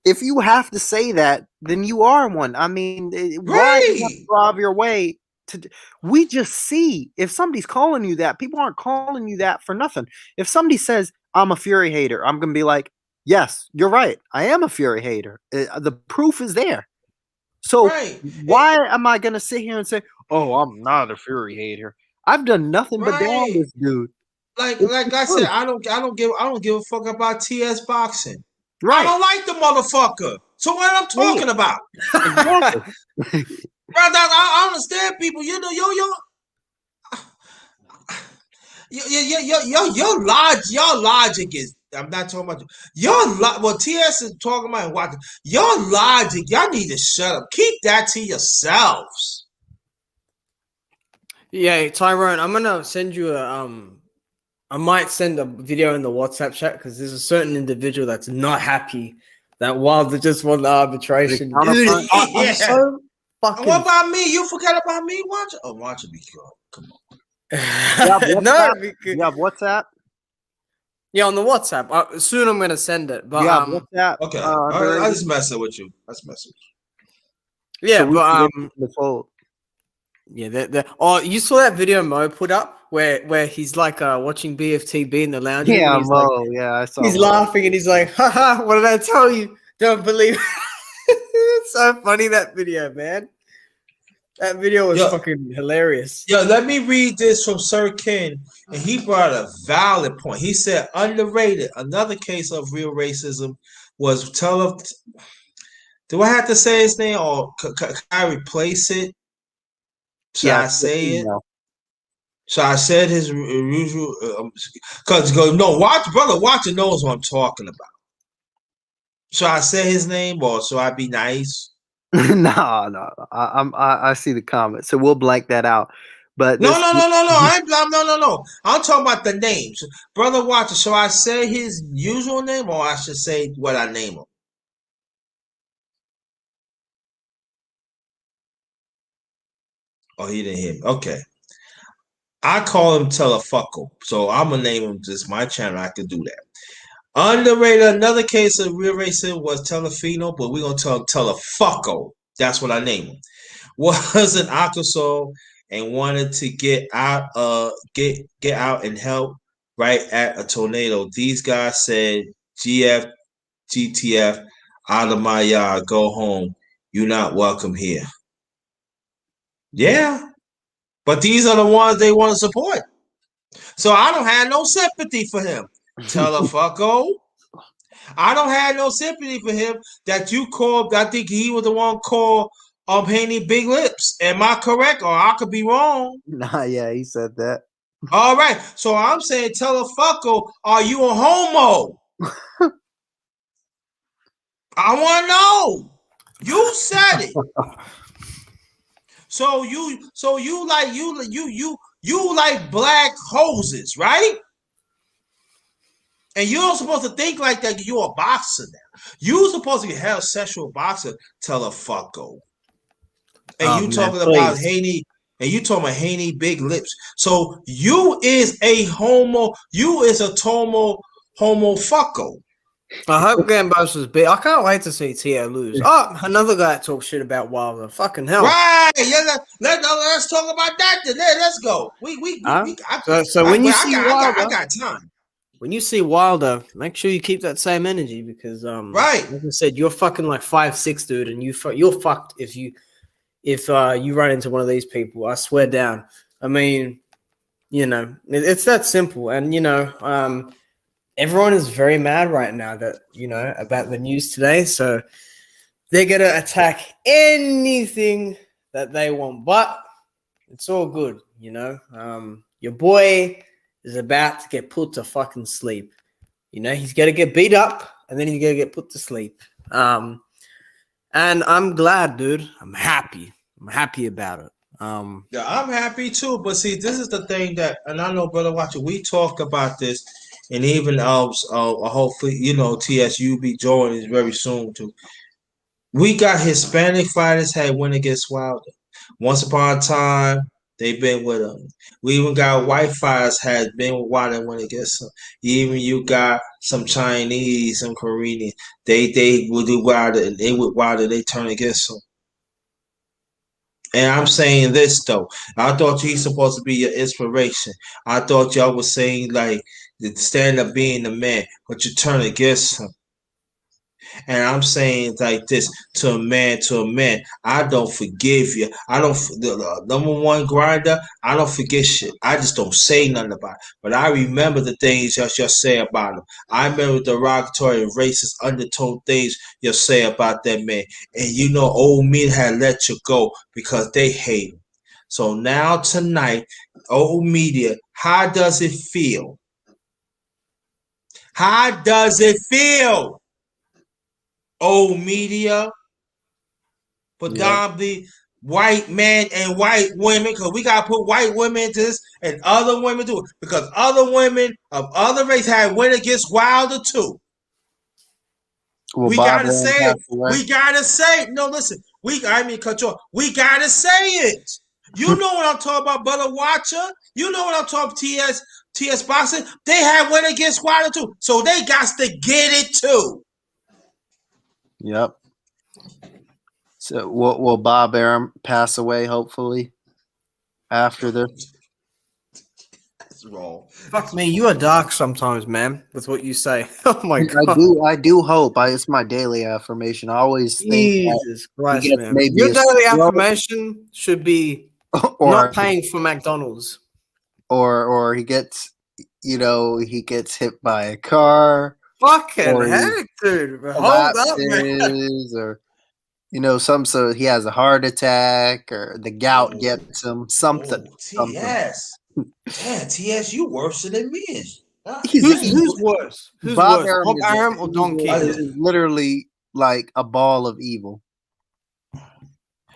If you have to say that, then you are one. I mean, why do you have to go out of your way to? We just see if somebody's calling you that. People aren't calling you that for nothing. If somebody says, I'm a Fury hater, I'm going to be like, yes, you're right. I am a Fury hater. The proof is there. So why am I going to sit here and say, oh, I'm not a Fury hater? I've done nothing but down this dude. Like I said, I don't give a fuck about TS boxing. Right. I don't like the motherfucker. So what I'm talking about? Exactly. Brother, I understand people. You know, your logic is. I'm not talking about what TS is talking about. What your logic? Y'all need to shut up. Keep that to yourselves. Yeah, Tyrone, I'm gonna send you I might send a video in the WhatsApp chat because there's a certain individual that's not happy that Wilder just won the arbitration. Dude, I'm so fucking. What about me? You forgot about me? Watch it be cool. Come on. You have WhatsApp? Yeah, on the WhatsApp. Soon I'm gonna send it. But Yeah, WhatsApp. Okay. I just messing with you. That's messing with you. Yeah, so but the fold. yeah, oh, you saw that video Mo put up where he's like watching BFTB in the lounge room. Yeah, And he's like, Mo. Yeah, I saw. he's Mo. laughing and he's like, haha, what did I tell you? Don't believe. It's so funny, that video, man. That video was fucking hilarious. Yo, let me read this from Sir Ken, and he brought a valid point. He said, underrated. Another case of real racism was do I have to say his name, or can I replace it? Should I say it? So I said his usual, because no, watch it knows what I'm talking about. Should I say his name, or should I be nice? No. I see the comment, so we'll blank that out. But No. I'm talking about the names, brother. Watcher. Should I say his usual name, or I should say what I name him? Oh, he didn't hear me. Okay. I call him Telefuckle, so I'm gonna name him. Just my channel, I can do that. Underrated. Another case of real racism was Telefino, but we're gonna tell him Telefuckle. That's what I name him. Was an Arkansas and wanted to get out and help right at a tornado. These guys said, GF, GTF, out of my yard, go home. You're not welcome here. Yeah. But these are the ones they want to support. So I don't have no sympathy for him. Telefucko. I don't have no sympathy for him that you called. I think he was the one called Haney Big Lips. Am I correct? Or I could be wrong. Nah, yeah, he said that. All right. So I'm saying, Telefucko, are you a homo? I want to know. You said it. So you like black hoses, right? And you're supposed to think like that. You're a boxer now. You're supposed to be a heterosexual boxer. Telefucko. And you talking about Haney, and you talking about Haney Big Lips. So you is a homo. You is a homo fucko. I hope Gambos was big. I can't wait to see Tio lose. Oh, another guy that talks shit about Wilder. Fucking hell. Right. Yeah. Let's talk about that then. Let's go. When you see Wilder, I got time. When you see Wilder, make sure you keep that same energy because, right. Like I said, you're fucking like 5'6", dude, and you're fucked if you run into one of these people. I swear down. I mean, it's that simple, and everyone is very mad right now that about the news today, so they're gonna attack anything that they want, but it's all good, your boy is about to get put to fucking sleep. He's gonna get beat up and then he's gonna get put to sleep. And I'm glad, dude. I'm happy about it. Yeah, I'm happy too. But see, this is the thing that, and I know, brother Watcher, we talked about this, and even hopefully, TSU be joining very soon too. We got Hispanic fighters had win against Wilder. Once upon a time, they've been with him. We even got white fighters had been with Wilder and went against him. Even you got some Chinese, some Korean. They would do Wilder, and they with Wilder, they turn against him. And I'm saying this though. I thought he's supposed to be your inspiration. I thought y'all was saying like the stand up being the man, but you turn against him. And I'm saying like this to a man, I don't forgive you. I don't, the number one grinder, I don't forget shit. I just don't say nothing about it. But I remember the things y'all say about him. I remember the derogatory and racist undertone things you'll say about that man. And old me had let you go because they hate him. So now tonight, old media, how does it feel? How does it feel? Old media, predominantly white men and white women, because we gotta put white women into this and other women do it, because other women of other race had went against Wilder too. Well, we gotta say it. We gotta say it. No, listen. Cut you off. We gotta say it. You know what I'm talking about, brother Watcher. You know what I'm talking. TS Boxing, they had win against Wilder too. So they got to get it too. Yep. So will Bob Arum pass away hopefully after this? That's wrong. Fuck me, you are dark sometimes, man. With what you say. Oh my god. I do hope. It's my daily affirmation. I always think Jesus Christ, gets man. maybe Your a daily stroke affirmation should be or not paying for McDonald's. or he gets he gets hit by a car. Fucking Or heck, dude. Hold up, man. collapses, or so he has a heart attack, or the gout gets him something. TS. Damn, TS, you worse than me. Who's worse? Who's Bob worse? Arum Bob Arum or Don King? is literally like a ball of evil.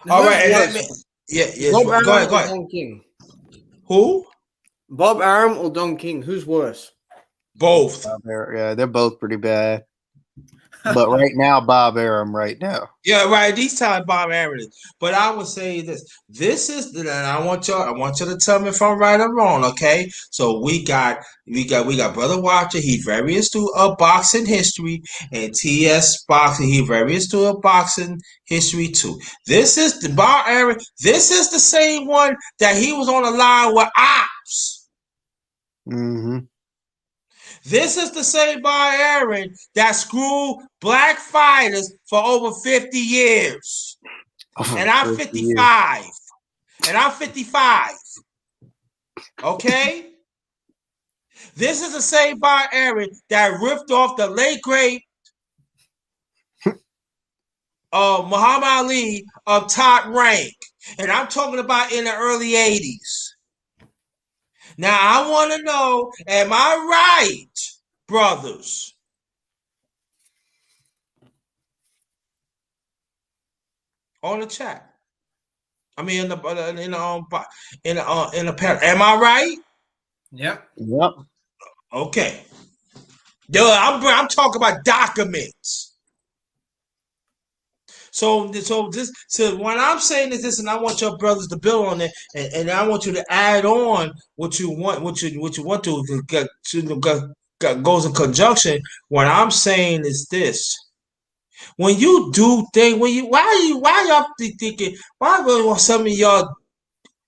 All right, and let me. Yeah. Bob Arum Go ahead. or Don King? Who? Bob Arum or Don King? Who's worse? Both. Yeah, they're both pretty bad. But right now, Bob Arum. Right now. Yeah, right. These times Bob Arum. But I would say this. This is, and I want you to tell me if I'm right or wrong. Okay. So we got Brother Watcher. He's very astute of boxing history, and TS Boxing. He's very astute of boxing history too. This is the Bob Arum. This is the same one that he was on the line with Ops. Mm-hmm. This is the same Bob Arum that screwed black fighters for over 50 years. And I'm 55. And I'm 55. Okay? This is the same Bob Arum that ripped off the late great Muhammad Ali of top rank. And I'm talking about in the early 80s. Now, I want to know, am I right, brothers? On the chat. I mean, in the parent. Am I right? Yep. Okay. Yo, I'm talking about documents. So when I'm saying is this, and I want your brothers to build on it, and I want you to add on what you want to get goes in conjunction. What I'm saying is this: when you do things, why y'all thinking? Why will some of y'all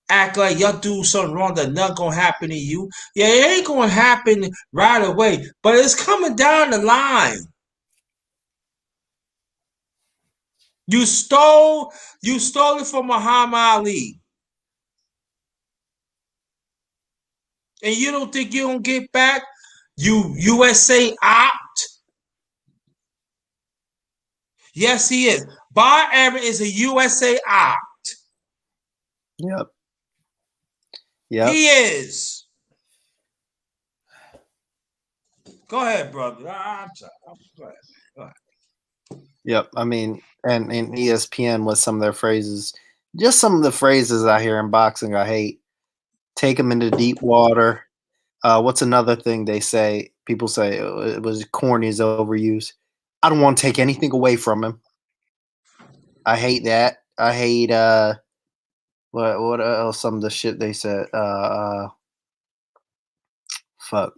act like y'all do something wrong that not gonna happen to you? Yeah, it ain't gonna happen right away, but it's coming down the line. You stole it from Muhammad Ali. And you don't think you don't get back? You USA opt? Yes, he is. Bob Arum is a USA opt. Yep. He is. Go ahead, brother. I'm sorry. Go ahead. Yep. I mean, and ESPN with some of their phrases, just some of the phrases I hear in boxing I hate. Take them into deep water. What's another thing they say? People say it was corny as overused. I don't want to take anything away from him. I hate that. I hate what else? Some of the shit they said. Fuck.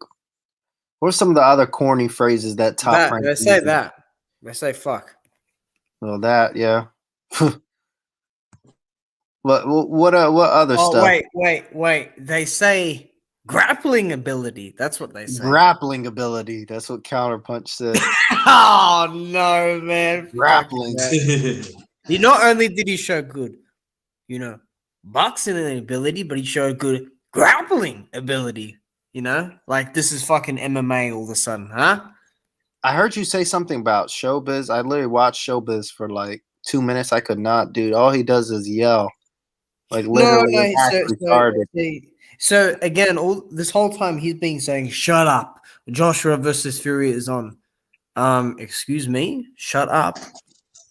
What's some of the other corny phrases that top rank? They say that. They say fuck. Well, that yeah. What other stuff? Wait. They say grappling ability. That's what they say. Grappling ability. That's what Counterpunch said. Oh no, man. Grappling. He not only did he show good, boxing ability, but he showed good grappling ability. Like this is fucking MMA all of a sudden, huh? I heard you say something about Showbiz. I literally watched Showbiz for like 2 minutes. I could not, dude. All he does is yell. Like literally So again, all this whole time he's been saying, "Shut up." Joshua versus Fury is on. Excuse me, shut up.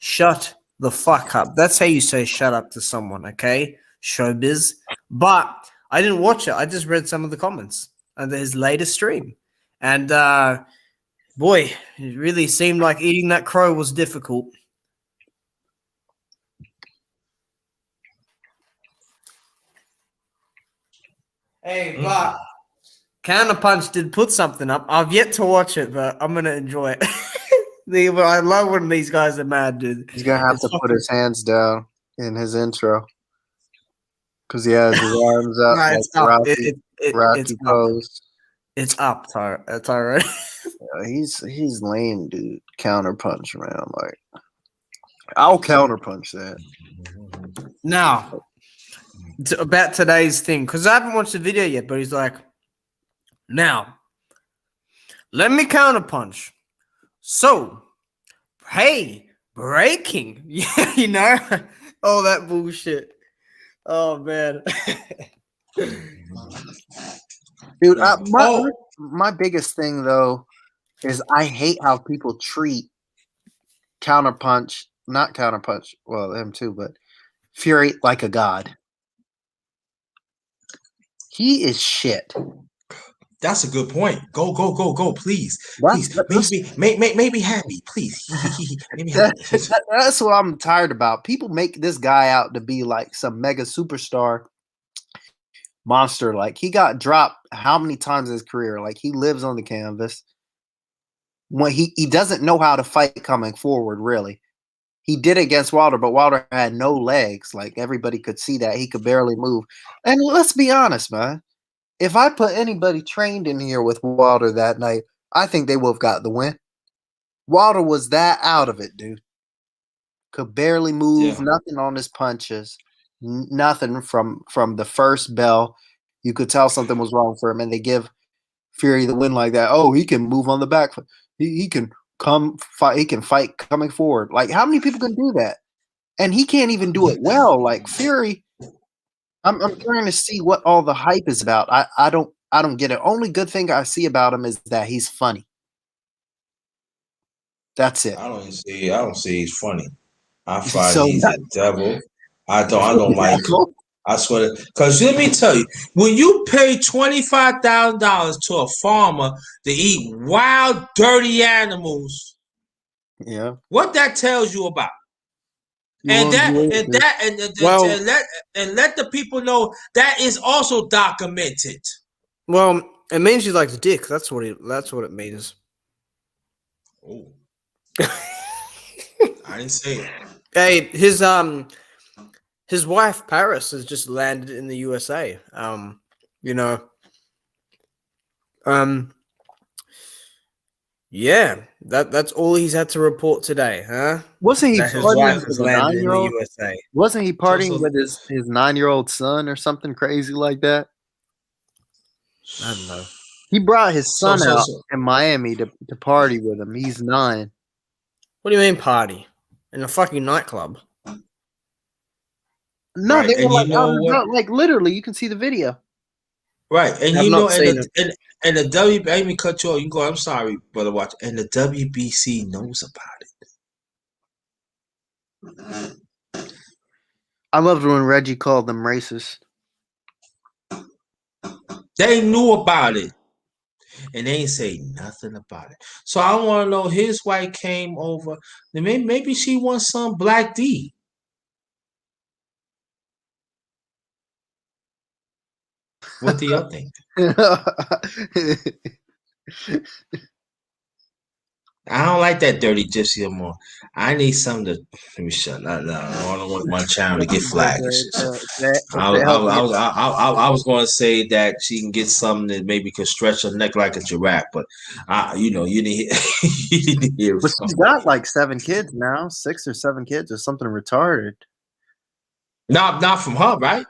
Shut the fuck up. That's how you say shut up to someone, okay? Showbiz. But I didn't watch it. I just read some of the comments under his latest stream. And boy, it really seemed like eating that crow was difficult. Hey, but Counterpunch did put something up. I've yet to watch it, but I'm gonna enjoy it. I love when these guys are mad, dude. He's gonna have to put his hands down in his intro because he has his arms up No, like it's up. Rocky pose. It's up, Tyro. He's lame, dude. Counterpunch, man. Like, I'll counterpunch that. Now, about today's thing, because I haven't watched the video yet, but he's like, now, let me counterpunch. So, hey, breaking. Yeah, you know? All that bullshit. Oh, man. Dude, my biggest thing, though, is I hate how people treat not counterpunch, well, him too, but Fury like a god. He is shit. That's a good point. Go, please. Please. Make me happy, please. Make me happy. That's what I'm tired about. People make this guy out to be like some mega superstar monster. Like, he got dropped how many times in his career? Like, he lives on the canvas. When he doesn't know how to fight coming forward, really. He did it against Wilder, but Wilder had no legs. Like, everybody could see that. He could barely move. And let's be honest, man. If I put anybody trained in here with Wilder that night, I think they would have got the win. Wilder was that out of it, dude. Could barely move, nothing on his punches, nothing from the first bell. You could tell something was wrong for him, and they give Fury the win like that. Oh, he can move on the back foot. He can fight. He can fight coming forward. Like, how many people can do that? And he can't even do it well. Like, Fury, I'm trying to see what all the hype is about. I don't get it. Only good thing I see about him is that he's funny. That's it. I don't see he's funny. I find he's a devil. I don't like him. I swear, because let me tell you, when you pay $25,000 to a farmer to eat wild, dirty animals, what that tells you about, let the people know that is also documented. Well, it means he likes dick. That's what it means. Oh, I didn't say it. Hey, his wife Paris has just landed in the USA. Yeah, that's all he's had to report today, huh? Wasn't he partying with his 9-year-old? USA. Wasn't he partying with his 9-year-old son or something crazy like that? I don't know. He brought his son out in Miami to party with him. He's 9. What do you mean party? In a fucking nightclub? No, right. They were like literally, you can see the video. Right, and you know, and the WBC, I even cut you off. You go, I'm sorry, brother, watch. And the WBC knows about it. I loved when Reggie called them racist. They knew about it, and they ain't say nothing about it. So I want to know, his wife came over. Maybe she wants some Black D. What do y'all think? I don't like that dirty gypsy no more. I need something to let me shut up. No, I don't want my channel to get flagged. I was going to say that she can get something that maybe could stretch her neck like a giraffe, but you need to hear. But she's got like 7 kids now, 6 or 7 kids, or something retarded. Not from her, right?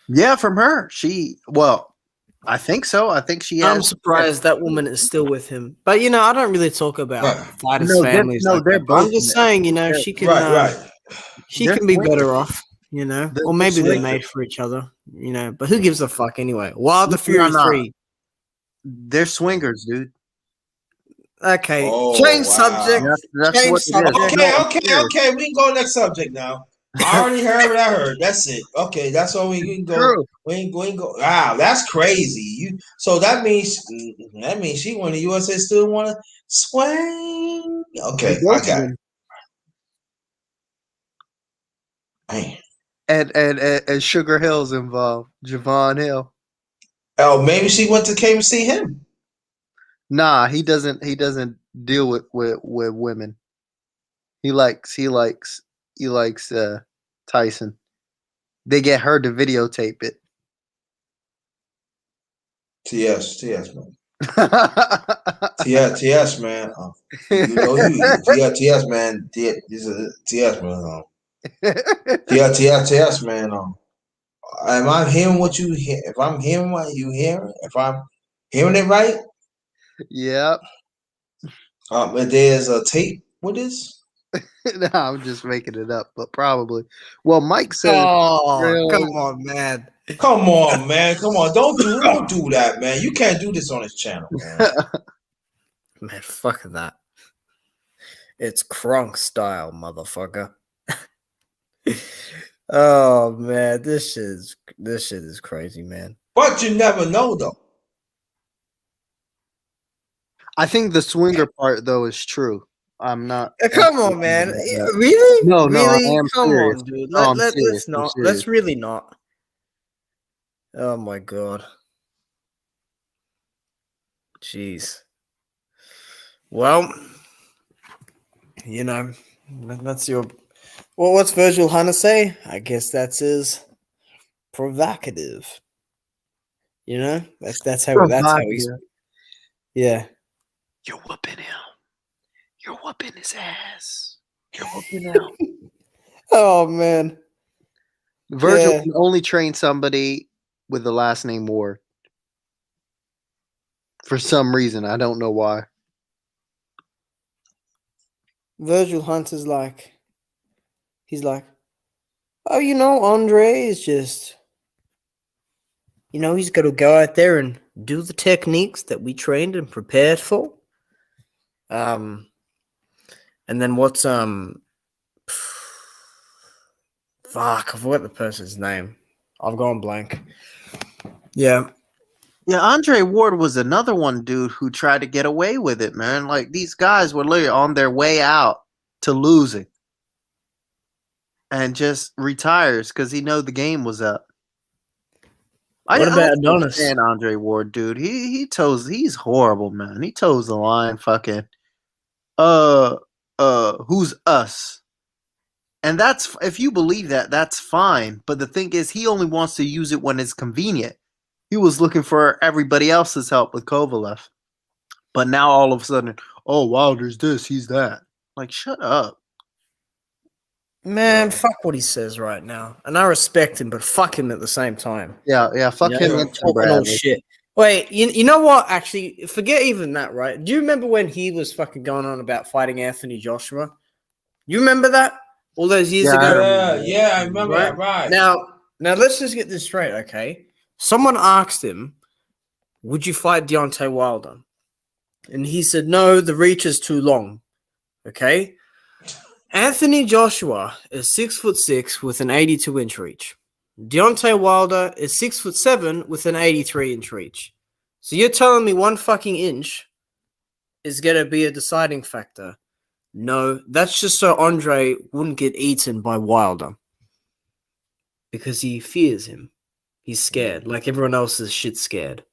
Yeah, from her. I think so. I think she has. I'm surprised that woman is still with him. But, I don't really talk about fighters' families. I'm just saying, she can she can be better off, or maybe they're made for each other, But who gives a fuck anyway? Wilder Fury 3. They're swingers, dude. Okay. Change subject. That's what Okay. We can go next subject now. I already heard what I heard. That's it. Okay, that's all we can go. True. We ain't go. Wow, that's crazy. So that means she won the USA still want to swing. Okay, I got it. Man. And Sugar Hill's involved. Javon Hill. Oh, maybe she went to came to see him. Nah, he doesn't deal with women. He likes Tyson. They get her to videotape it. TS, man. TS, man. You know TS, man. TS, man. TS, man. Am I hearing what you hear? If I'm hearing what you hearing, if I'm hearing it right, yep. But there's a tape with this. No, I'm just making it up, but probably. Well, Mike says. Oh, come on, man. Come on, man. Come on. Don't do that, man. You can't do this on this channel, man. Man, fuck that. It's crunk style, motherfucker. Oh man, this shit is crazy, man. But you never know, though. I think the swinger part though is true. I'm not. Come on, man. Really? No, really? I am Come serious. on, dude. No, Let's not. Let's really not. Oh my god. Jeez. Well, you know, that's your. Well, what's Virgil Hunter say? I guess that's his provocative. You know, that's how he's. Yeah. You're whooping him. You're whooping his ass. You're whooping him. Oh man. Virgil can only train somebody with the last name Ward. For some reason, I don't know why. Virgil Hunter's like, he's like, oh, you know, Andre is just, you know, he's got to go out there and do the techniques that we trained and prepared for. And then what's fuck, I forgot the person's name. I've gone blank. Yeah. Yeah, Andre Ward was another one, dude, who tried to get away with it, man. Like, these guys were literally on their way out to losing. And just retires because he knew the game was up. What about Adonis? And Andre Ward, dude. He's horrible, man. He toes the line fucking who's us? And that's, if you believe that, that's fine. But the thing is, he only wants to use it when it's convenient. He was looking for everybody else's help with Kovalev. But now all of a sudden, oh, Wilder's this, he's that. Like, shut up. Man, fuck what he says right now. And I respect him, but fuck him at the same time. Yeah, fuck him. Talking all shit. Wait, you know what? Actually, forget even that, right? Do you remember when he was fucking going on about fighting Anthony Joshua? You remember that? All those years ago? Yeah, I remember that, right. Now let's just get this straight, okay? Someone asked him, would you fight Deontay Wilder? And he said, no, the reach is too long. Okay? Anthony Joshua is 6'6" with an 82-inch reach. Deontay Wilder is 6'7" with an 83-inch reach. So you're telling me 1 fucking inch is going to be a deciding factor? No, that's just so Andre wouldn't get eaten by Wilder. Because he fears him. He's scared. Like everyone else is shit scared.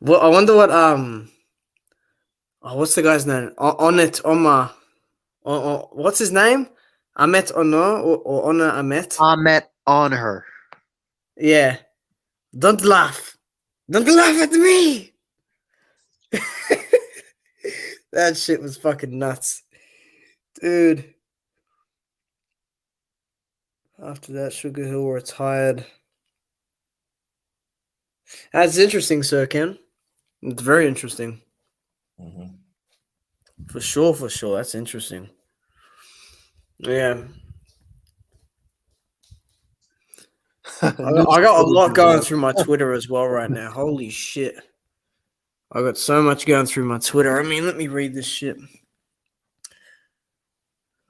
Well, I wonder what what's the guy's name? What's his name? Ahmet Ono or Ona Ahmet? Ahmet on her. Yeah. Don't laugh. Don't laugh at me. That shit was fucking nuts. Dude. After that, Sugar Hill retired. That's interesting, Sir Ken. It's very interesting. Mm-hmm. For sure. That's interesting. Yeah. I got a lot going through my Twitter as well right now. Holy shit. I got so much going through my Twitter. I mean, let me read this shit.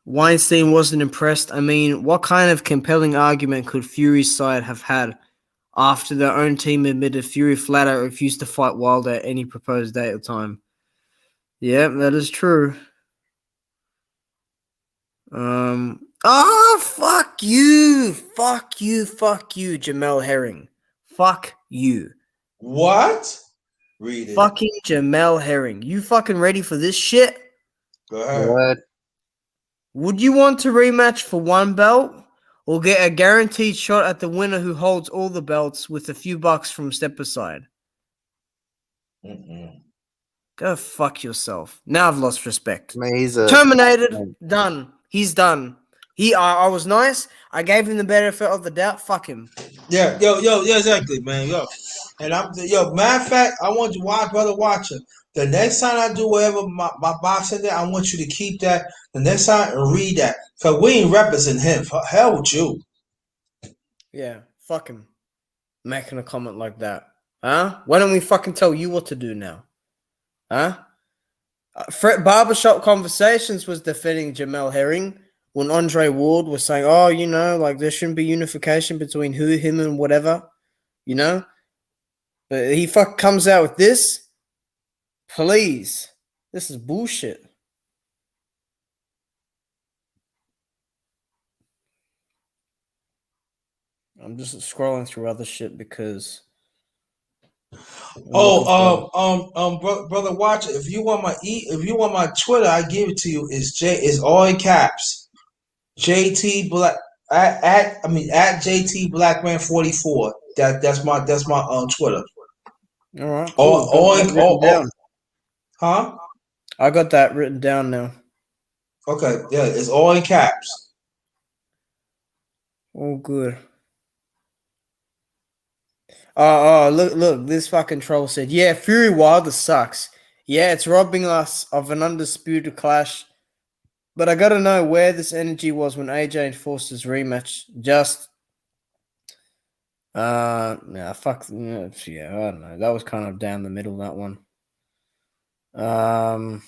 Weinstein wasn't impressed. I mean, what kind of compelling argument could Fury's side have had after their own team admitted Fury flat out refused to fight Wilder at any proposed date or time? Yeah, that is true. Fuck you. fuck you, Jamel Herring. Fuck you. What? Read it. Fucking Jamel Herring. You fucking ready for this shit? Go ahead. What? Would you want to rematch for one belt or get a guaranteed shot at the winner who holds all the belts with a few bucks from Step Aside? Go fuck yourself. Now I've lost respect. Man, he's terminated. Done. He's done. I was nice. I gave him the benefit of the doubt. Fuck him. Yeah, exactly, man. And matter of fact, I want you, brother watcher. The next time I do whatever my boxing there, I want you to keep that the next time and read that. Because we ain't representing him. Hell with you. Yeah, fuck him. Making a comment like that. Huh? Why don't we fucking tell you what to do now? Huh? Fred Barbershop Conversations was defending Jamel Herring when Andre Ward was saying, oh, you know, like there shouldn't be unification between him and whatever, you know? But he comes out with this. Please. This is bullshit. I'm just scrolling through other shit because. Brother Watcher, if you want my Twitter, I give it to you. It's all in caps. JT Black at JT Blackman 44. That's my Twitter. All right. Cool. Huh? I got that written down now. Okay, yeah, it's all in caps. Oh, good. Look, this fucking troll said, yeah, Fury Wilder sucks. Yeah, it's robbing us of an undisputed clash. But I gotta know where this energy was when AJ enforced his rematch. I don't know. That was kind of down the middle, that one. Let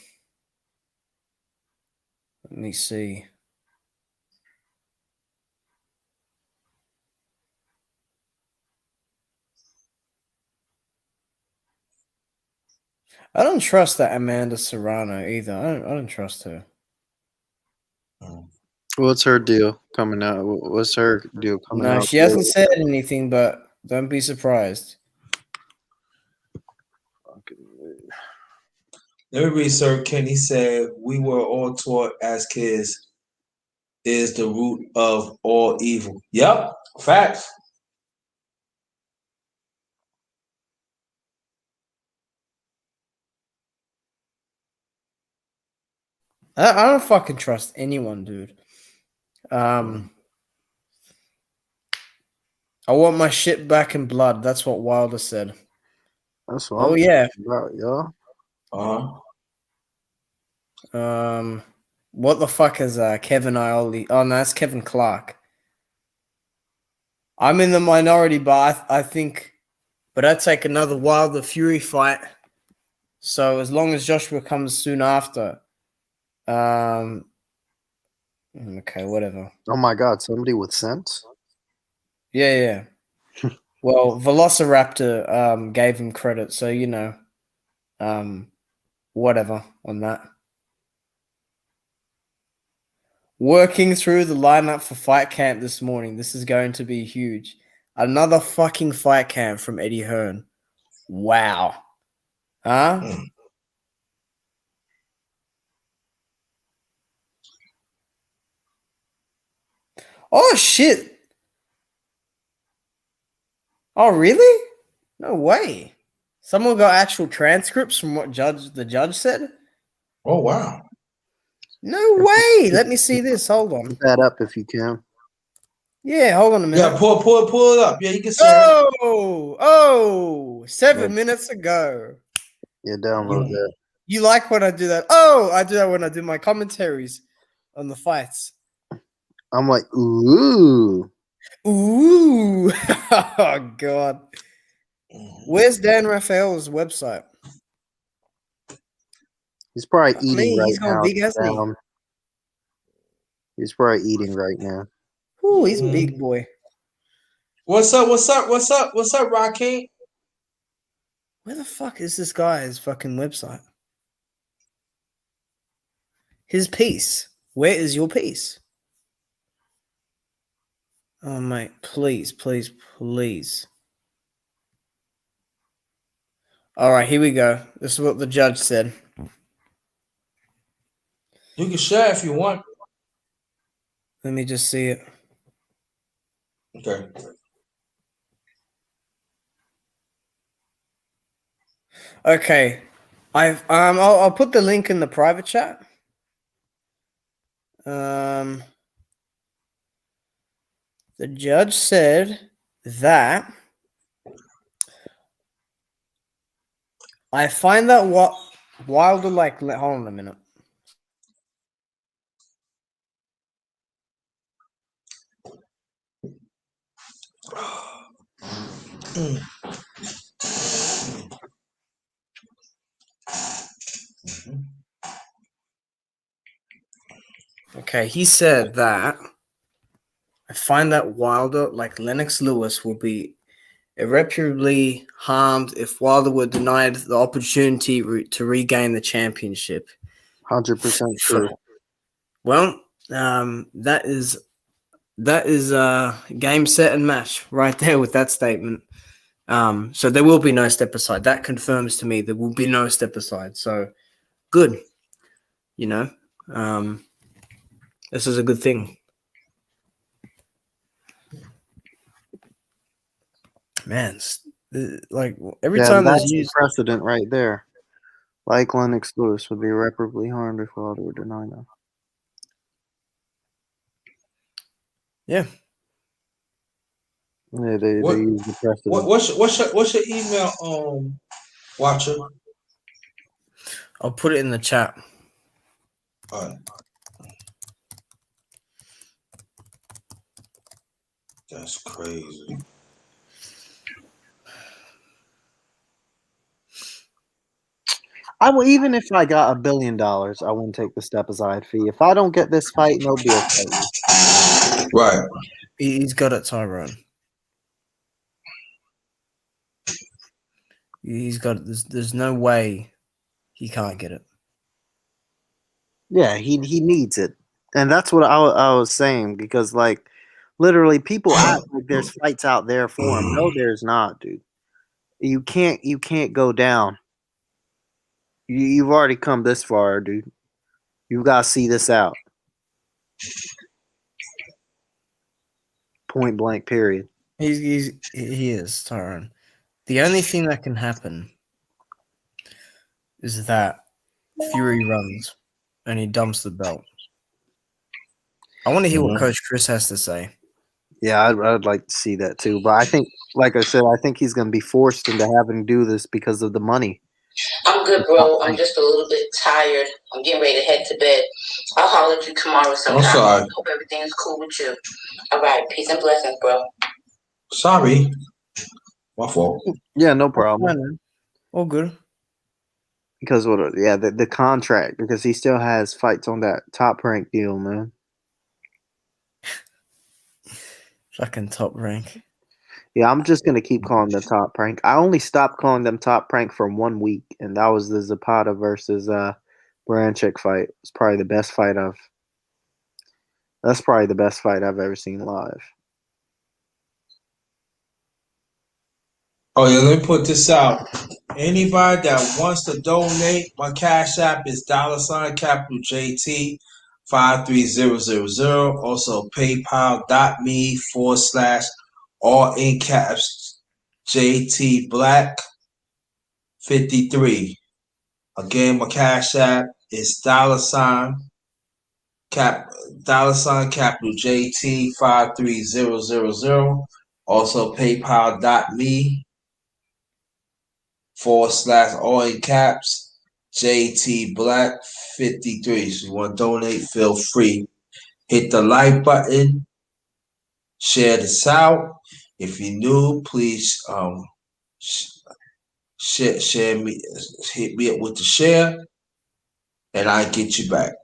me see. I don't trust that Amanda Serrano either. I don't trust her. What's her deal coming out? What's her deal coming out? No, she hasn't said anything, but don't be surprised. Let me read Sir Kenny said, we were all taught as kids is the root of all evil. Yep, facts. I don't fucking trust anyone, dude. I want my shit back in blood. That's what Wilder said. That's what I'm about, y'all. What the fuck is Kevin Ioli? Oh, no, that's Kevin Clark. I'm in the minority, but I think, but I'd take another Wilder Fury fight. So as long as Joshua comes soon after, okay, whatever. Oh my God, somebody with sense? Yeah. Well, Velociraptor gave him credit, so you know, whatever on that. Working through the lineup for Fight Camp this morning. This is going to be huge. Another fucking Fight Camp from Eddie Hearn. Wow. Huh? Oh, shit. Oh, really? No way. Someone got actual transcripts from what the judge said? Oh, wow. No way. Let me see this. Hold on. Put that up if you can. Yeah, hold on a minute. Yeah, pull it up. Yeah, you can see it. 7 minutes ago. Yeah, download that. You like when I do that? Oh, I do that when I do my commentaries on the fights. I'm like, ooh. Oh, God. Where's Dan Rafael's website? He's probably eating right he's now. Big, hasn't he? He's probably eating right now. Ooh, he's a big boy. What's up, Raheem? Where the fuck is this guy's fucking website? His piece. Where is your piece? Oh, mate, please, please, please. All right, here we go. This is what the judge said. You can share if you want. Let me just see it. Okay. Okay, I'll put the link in the private chat. The judge said that I find that Wilder like. Hold on a minute. Okay, he said that I find that Wilder, like Lennox Lewis, will be irreparably harmed if Wilder were denied the opportunity to regain the championship. 100% true. Well, that is game, set, and match right there with that statement. So there will be no step aside. That confirms to me there will be no step aside. So good. You know, this is a good thing. Man, like every time there's that's the precedent right there. Like Lennox Lewis would be irreparably harmed if Wilder were denied that. Yeah. Yeah, they use the precedent. What's your email, Watcher? I'll put it in the chat. All right. That's crazy. I will, even if I got $1 billion, I wouldn't take the step aside fee. If I don't get this fight, no deal. Right. He's got it, Tyrone. He's got it. There's no way he can't get it. Yeah, he needs it, and that's what I was saying, because like literally people act like there's fights out there for him. No, there's not, dude. You can't go down. You've already come this far, dude. You gotta see this out. Point blank. Period. He is Tyrone. The only thing that can happen is that Fury runs and he dumps the belt. I want to hear what Coach Chris has to say. Yeah, I'd like to see that too. But I think, like I said, I think he's going to be forced into having to do this because of the money. I'm good, bro. I'm just a little bit tired. I'm getting ready to head to bed. I'll holler at you tomorrow sometime. I'm sorry. Hope everything's cool with you. All right. Peace and blessings, bro. Sorry. My fault. Yeah, no problem. All good. Because the contract, because he still has fights on that Top Rank deal, man. Fucking Top Rank. Yeah, I'm just gonna keep calling them Top Rank. I only stopped calling them Top Rank for 1 week, and that was the Zapata versus Baranchik fight. It's probably the best fight I've ever seen live. Oh yeah, let me put this out. Anybody that wants to donate, my cash app is $capital JT 53000. Also PayPal.me / all in caps JT Black 53. Again, my cash app is $capital JT 53000. Also PayPal.me / all in caps JT Black 53. So you want to donate, feel free. Hit the like button. Share this out. If you're new, please share me, hit me up with the share, and I get you back.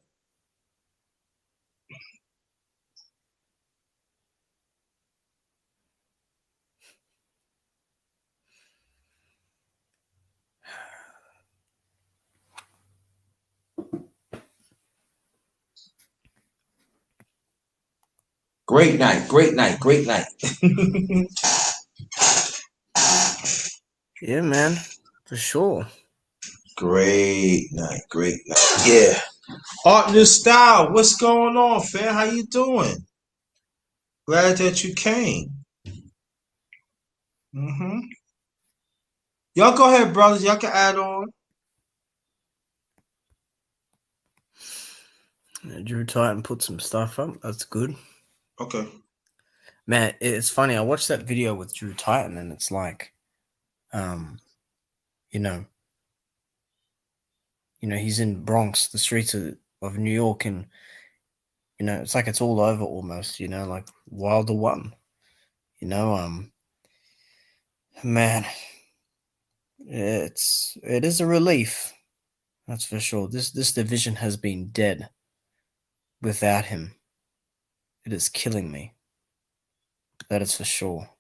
Great night. Yeah, man, for sure. Great night. Yeah. Art New Style, what's going on, fam? How you doing? Glad that you came. Y'all go ahead, brothers. Y'all can add on. Drew Titan put some stuff up. That's good. Okay. Man, it's funny. I watched that video with Drew Titan, and it's like, you know, he's in Bronx, the streets of New York, and it's like it's all over almost. Like Wilder won. Man, it is a relief. That's for sure. This division has been dead without him. It is killing me. That is for sure.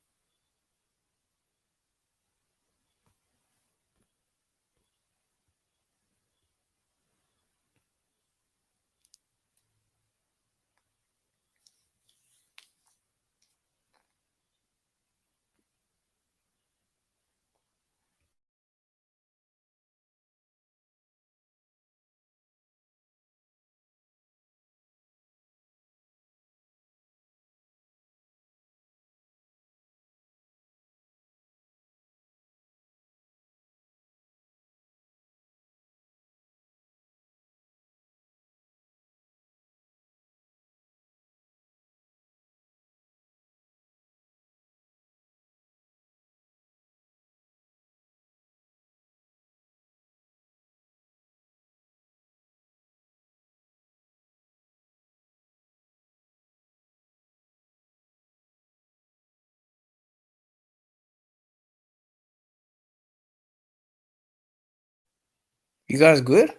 You guys good?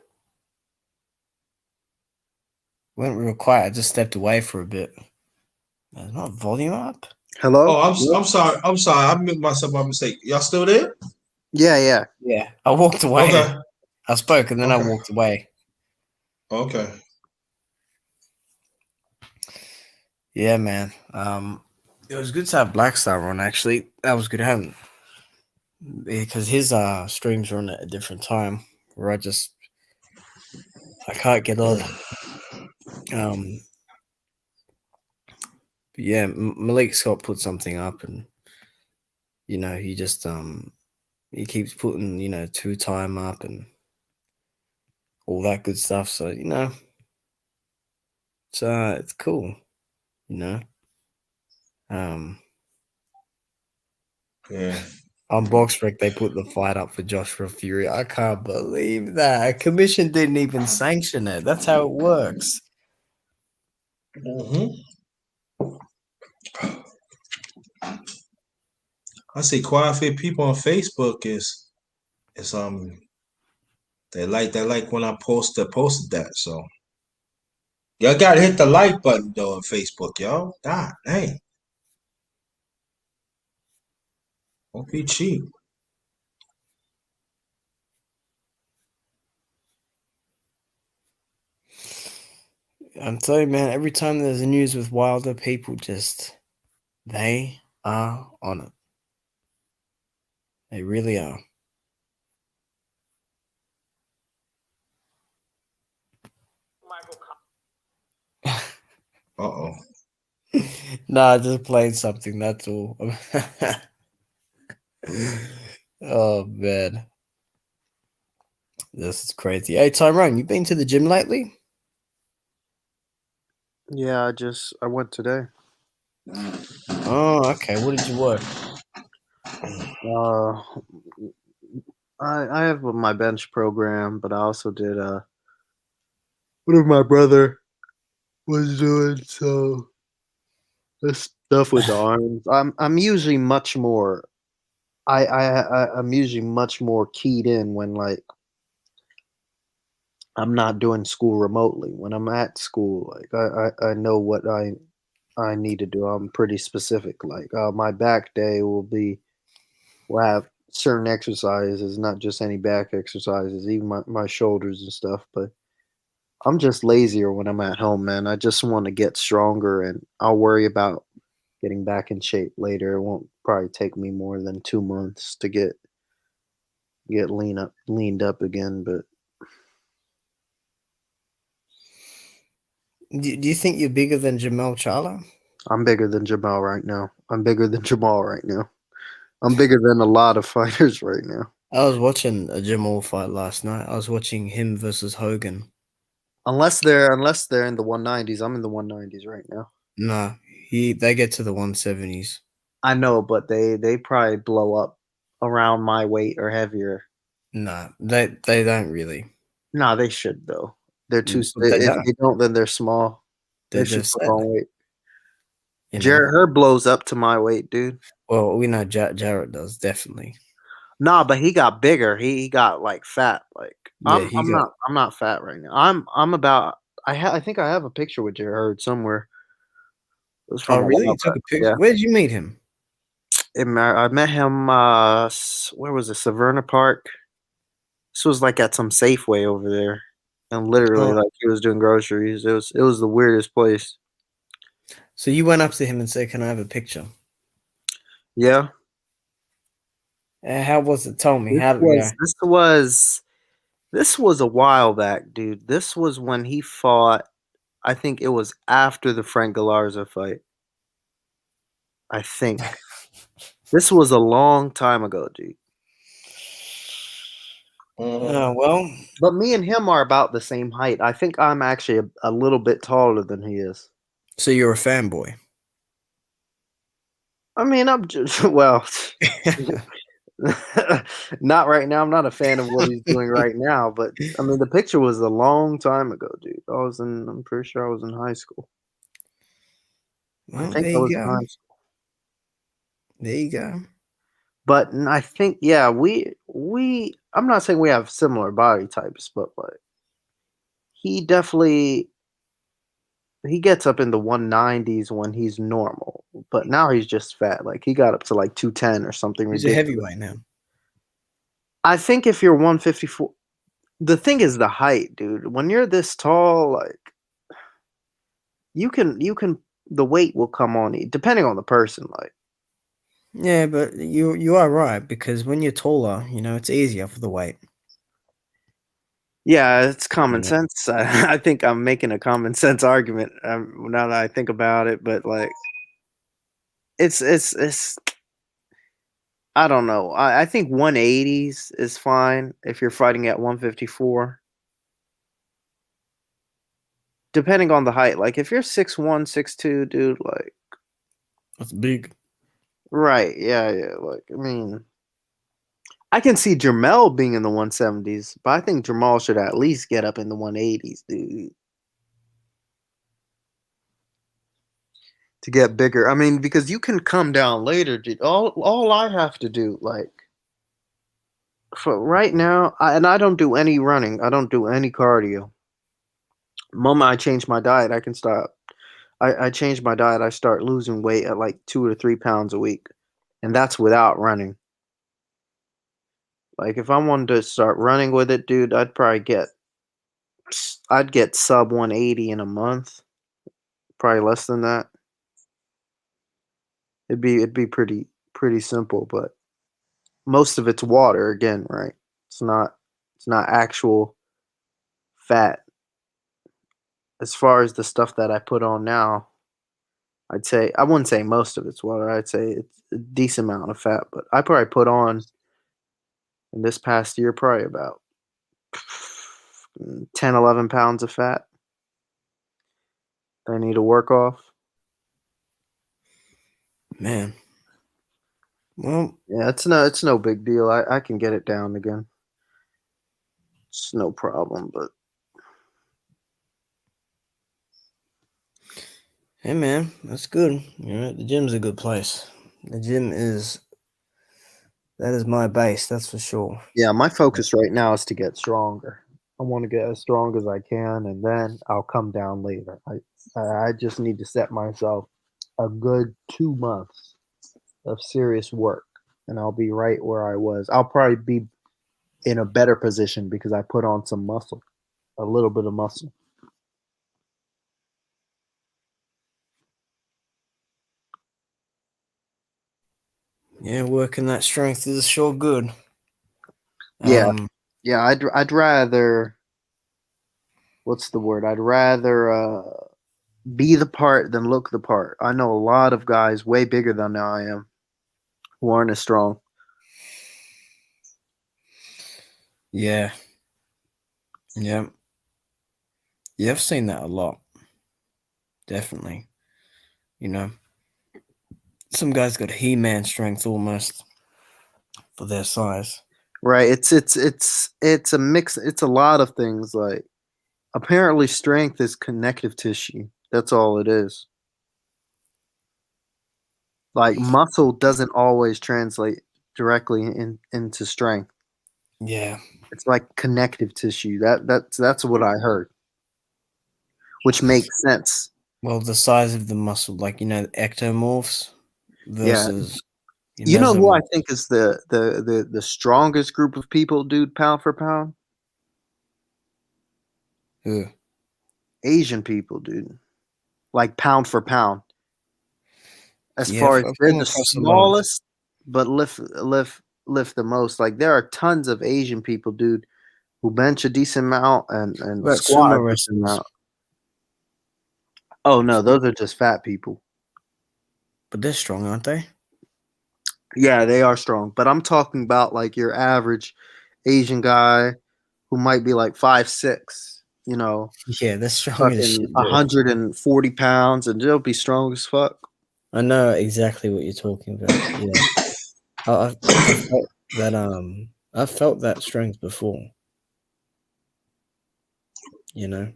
Went real quiet. I just stepped away for a bit. There's not volume up. Hello. Oh, I'm sorry. I made myself my mistake. Y'all still there? Yeah. Yeah. I walked away. Okay. I spoke and then I walked away. Okay. Yeah, man. It was good to have Black Star on. Actually, that was good having because his streams are on at a different time where I can't get on. But yeah, Malik Scott put something up, and he just he keeps putting 2 time up and all that good stuff. So it's cool. Yeah. On BoxRec, they put the fight up for Joshua Fury. I can't believe that. A commission didn't even sanction it. That's how it works. I see quite a few people on Facebook is they like when I posted that. So y'all gotta hit the like button though on Facebook, y'all. God dang. Don't be cheap. I'm telling you, man, every time there's a news with Wilder, people they are on it. They really are. Uh-oh. Nah, I just played something, that's all. Oh, man. This is crazy. Hey, Tyrone, you been to the gym lately? Yeah, I went today. Oh, okay. What did you work? I have my bench program, but I also did whatever my brother was doing. So this stuff with the arms. I'm usually much more. I'm usually much more keyed in when like I'm not doing school remotely. When I'm at school, like I know what I need to do. I'm pretty specific. Like my back day will have certain exercises, not just any back exercises, even my shoulders and stuff. But I'm just lazier when I'm at home, man. I just want to get stronger, and I'll worry about getting back in shape later. It won't probably take me more than 2 months to get leaned up again. But Do you think you're bigger than Jamal Charlo? I'm bigger than Jamal right now. I'm bigger than Jamal right now. I'm bigger than a lot of fighters right now. I was watching a Jamal fight last night. I was watching him versus Hogan. Unless they're in the 190s. I'm in the 190s right now. Nah, they get to the 170s. I know, but they probably blow up around my weight or heavier. Nah, they don't really. Nah, they should though. They're too. But they If don't. they don't, then they're small. They should They've put said, on weight. you know. Jarrett Herb blows up to my weight, dude. Well, we know Jarrett does, definitely. Nah, but he got bigger. He got like fat. Like Yeah, I'm not fat right now. I'm about. I think I have a picture with Jarrett Herb somewhere. It was from Oh, a really? while You took back. a picture? Yeah. Where did you meet him? I met him. Where was it? Severna Park. This was like at some Safeway over there, and literally, Oh. like he was doing groceries. It was the weirdest place. So you went up to him and said, "Can I have a picture?" Yeah. How was it? Tell me. How did it go? This was a while back, dude. This was when he fought. I think it was after the Frank Galarza fight. I think this was a long time ago, dude. Well, But me and him are about the same height. I think I'm actually a little bit taller than he is. so you're a fanboy. I mean, I'm just well, not right now. I'm not a fan of what he's doing right now, but I mean, the picture was a long time ago, dude. I'm pretty sure I was in high school. Well, I think there I you was in go. high school. There you go. But I think, yeah, I'm not saying we have similar body types, but like he definitely he gets up in the 190s when he's normal, but now he's just fat. Like he got up to like 210 or something He's a ridiculous. heavyweight now. I think if you're 154, the thing is the height, dude. When you're this tall, like you can the weight will come on you depending on the person. Like Yeah, but you are right, because when you're taller, it's easier for the weight. yeah, it's common Yeah. sense. I think I'm making a common sense argument now that I think about it, but like it's I don't know. I think 180s is fine if you're fighting at 154. Depending on the height. Like if you're 6'1", 6'2", dude, like That's big. right, yeah. Like I mean I can see Jermell being in the 170s, but I think Jamal should at least get up in the 180s, dude. To get bigger. I mean, because you can come down later, dude. All I have to do, like for right now, I don't do any running. I don't do any cardio. The moment I change my diet, I can stop. I change my diet, I start losing weight at like 2 to 3 pounds a week. And that's without running. Like if I wanted to start running with it, dude, I'd get sub 180 in a month. Probably less than that. It'd be pretty simple, but most of it's water again, right? It's not actual fat. As far as the stuff that I put on now, I wouldn't say most of it's water. I'd say it's a decent amount of fat, but I probably put on in this past year probably about 10, 11 pounds of fat that I need to work off. Man. Well, yeah, it's no big deal. I can get it down again. It's no problem, but hey man, that's good. The gym's a good place. The gym that is my base, that's for sure. yeah, my focus right now is to get stronger. I want to get as strong as I can, and then I'll come down later. I just need to set myself a good 2 months of serious work, and I'll be right where I was. I'll probably be in a better position because I put on some muscle, a little bit of muscle. Yeah, working that strength is sure good. Yeah, I'd rather. What's the word? I'd rather be the part than look the part. I know a lot of guys way bigger than I am who aren't as strong. Yeah. Yeah. Yeah, I've seen that a lot. Definitely. You know, some guys got He-Man strength almost for their size. Right. It's a mix. It's a lot of things. Like apparently, strength is connective tissue. That's all it is. Like muscle doesn't always translate directly into strength. Yeah. It's like connective tissue. That's what I heard, which makes sense. Well, the size of the muscle, like, you know, ectomorphs versus You know who I think is the strongest group of people, dude, pound for pound? Who? Asian people, dude. Like pound for pound. As Yeah, far as I've they're come the across a lot of. smallest, but lift the most. Like there are tons of Asian people, dude, who bench a decent amount and But squat a sumo decent wrestlers. amount. Oh no, those are just fat people. But they're strong, aren't they? Yeah, they are strong. But I'm talking about like your average Asian guy who might be like 5'6", you know, Yeah, they're strong as fucking shit, dude. 140 pounds, and they'll be strong as fuck. I know exactly what you're talking about. Yeah, I felt that. I felt that strength before. You know.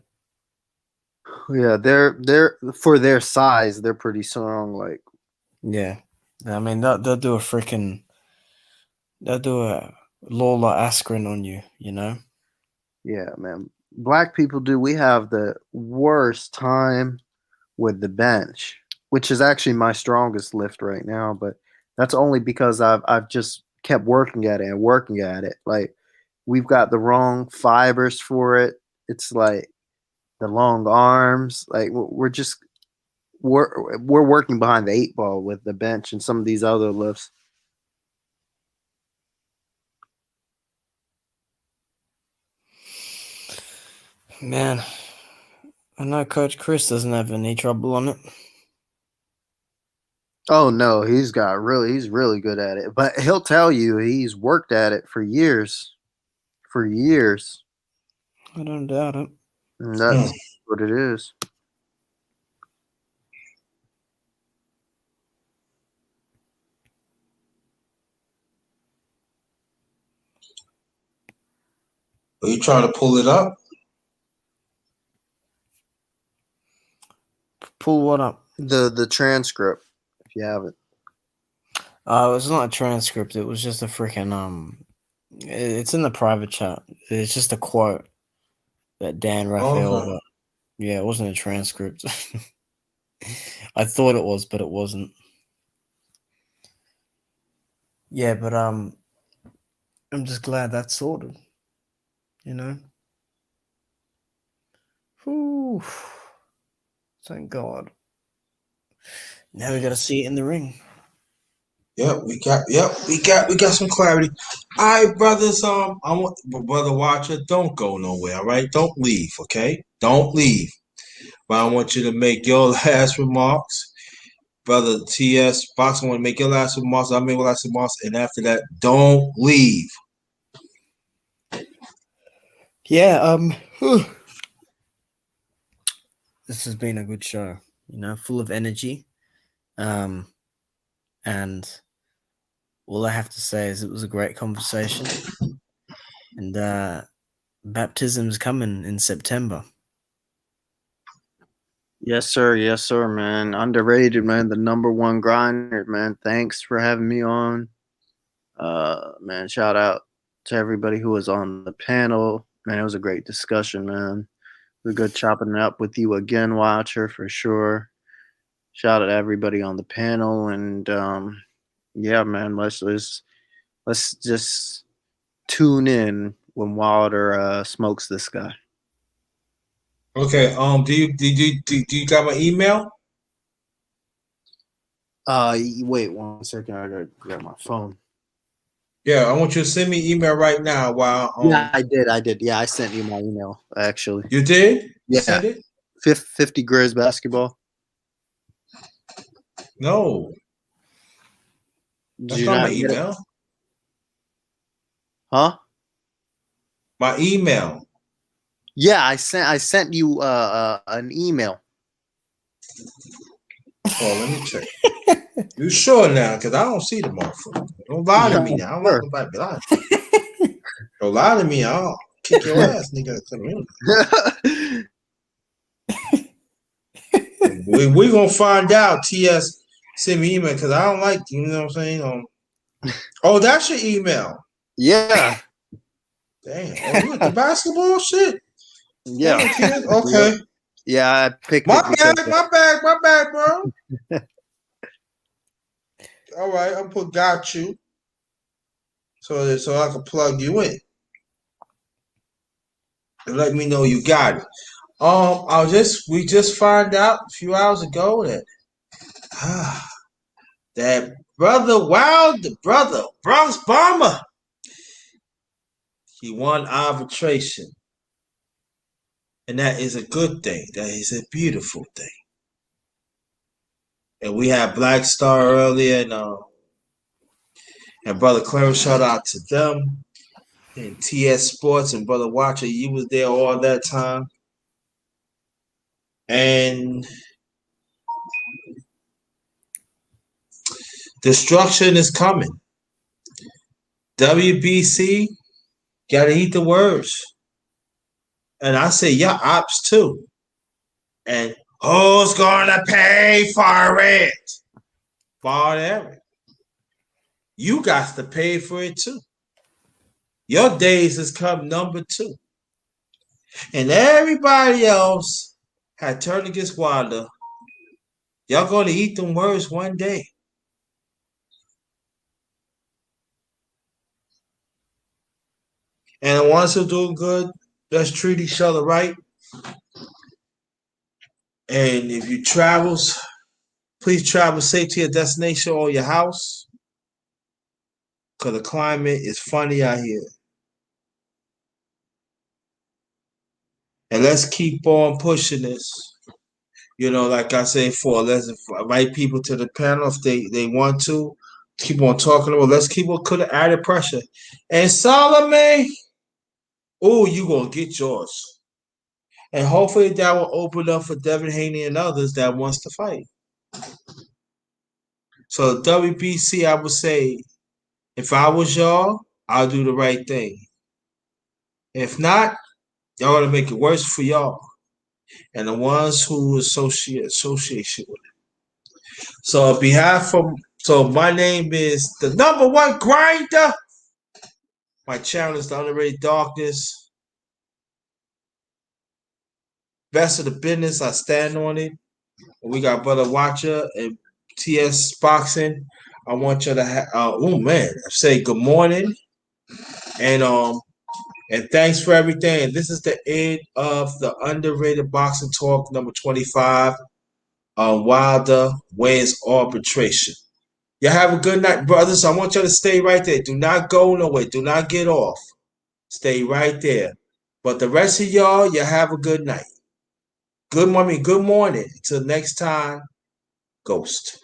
Yeah, they're for their size, they're pretty strong. Like, Yeah, I mean they'll do a freaking. They'll do a Lola Askren on you. You know. yeah, man. Black people do. We have the worst time with the bench, which is actually my strongest lift right now. But that's only because I've just kept working at it and working at it. Like, we've got the wrong fibers for it. It's like the long arms. Like we're working behind the eight ball with the bench and some of these other lifts. Man, I know Coach Chris doesn't have any trouble on it. Oh no, he's really good at it. But he'll tell you he's worked at it for years. For years. I don't doubt it. And that's what it is. Are you trying to pull it up? Pull what up? The transcript, if you have it. It was not a transcript. It was just a freaking It's in the private chat. It's just a quote that Dan Raphael got. Yeah, it wasn't a transcript. I thought it was, but it wasn't. Yeah, but I'm just glad that's sorted. You know. Whew. Thank God. Now we got to see it in the ring. We got some clarity. All right, brothers. Brother Watcher, don't go nowhere. All right, don't leave. Okay, don't leave. But I want you to make your last remarks, brother TS Box. I want to make your last remarks. I make my last remarks, and after that, don't leave. Yeah. This has been a good show. You know, full of energy. And all I have to say is it was a great conversation. And baptism's coming in September. Yes, sir, man. Underrated, man. The #1 grinder, man. Thanks for having me on. Man, shout out to everybody who was on the panel. Man, it was a great discussion, man. It was good chopping it up with you again, Watcher, for sure. Shout out to everybody on the panel, and yeah, man. Let's just tune in when Wilder smokes this guy. Okay. Do you got my email? Wait 1 second. I gotta grab my phone. Yeah, I want you to send me an email right now while Yeah, I did. Yeah, I sent you my email actually. You did? You Yeah. sent it? 50 Grizz basketball. No. That's not my email. Huh? My email. Yeah, I sent you an email. Oh, let me check. You sure now? Because I don't see the motherfucker. Don't lie to me now. I don't like nobody be lying. Don't lie to me. I'll kick your ass, nigga. we gonna find out. TS send me email because I don't like you know what I'm saying. Oh, that's your email. Yeah. Damn. Oh, you at the basketball shit? Yeah. Damn, TS. Okay. Yeah, I picked my it. My bad, bro. All right, I'm put got you. So I can plug you in. And let me know you got it. We just found out a few hours ago that that brother Wild, the brother Bronx Bomber, he won arbitration, and that is a good thing. That is a beautiful thing. And we had Black Star earlier, and brother Clarence, shout out to them, and TS Sports and brother Watcher, you was there all that time, and destruction is coming. WBC gotta eat the words. And I say, yeah, ops too. And who's gonna pay for it? Whatever. You got to pay for it too. Your days has come number 2. And everybody else had turned against Wilder. Y'all gonna eat them words one day. And the ones who do good, let's treat each other right. And if you travels, please travel safe to your destination or your house. Because the climate is funny out here. And let's keep on pushing this. You know, like I say before, let's invite people to the panel if they want to. Keep on talking about. Let's keep on putting added pressure. And Salome, oh, you gonna get yours. And hopefully that will open up for Devin Haney and others that wants to fight. So WBC, I would say, if I was y'all, I'll do the right thing. If not, y'all gonna make it worse for y'all and the ones who association with it. So on behalf of my name is the #1 grinder. My channel is the Underrated Darkness. Best of the business, I stand on it. We got Brother Watcher and TS Boxing. I want you to say good morning and thanks for everything. And this is the end of the Underrated Boxing Talk number 25. Wilder wins arbitration. Y'all have a good night, brothers. I want y'all to stay right there. Do not go nowhere. Do not get off. Stay right there. But the rest of y'all have a good night. Good morning. Until next time, Ghost.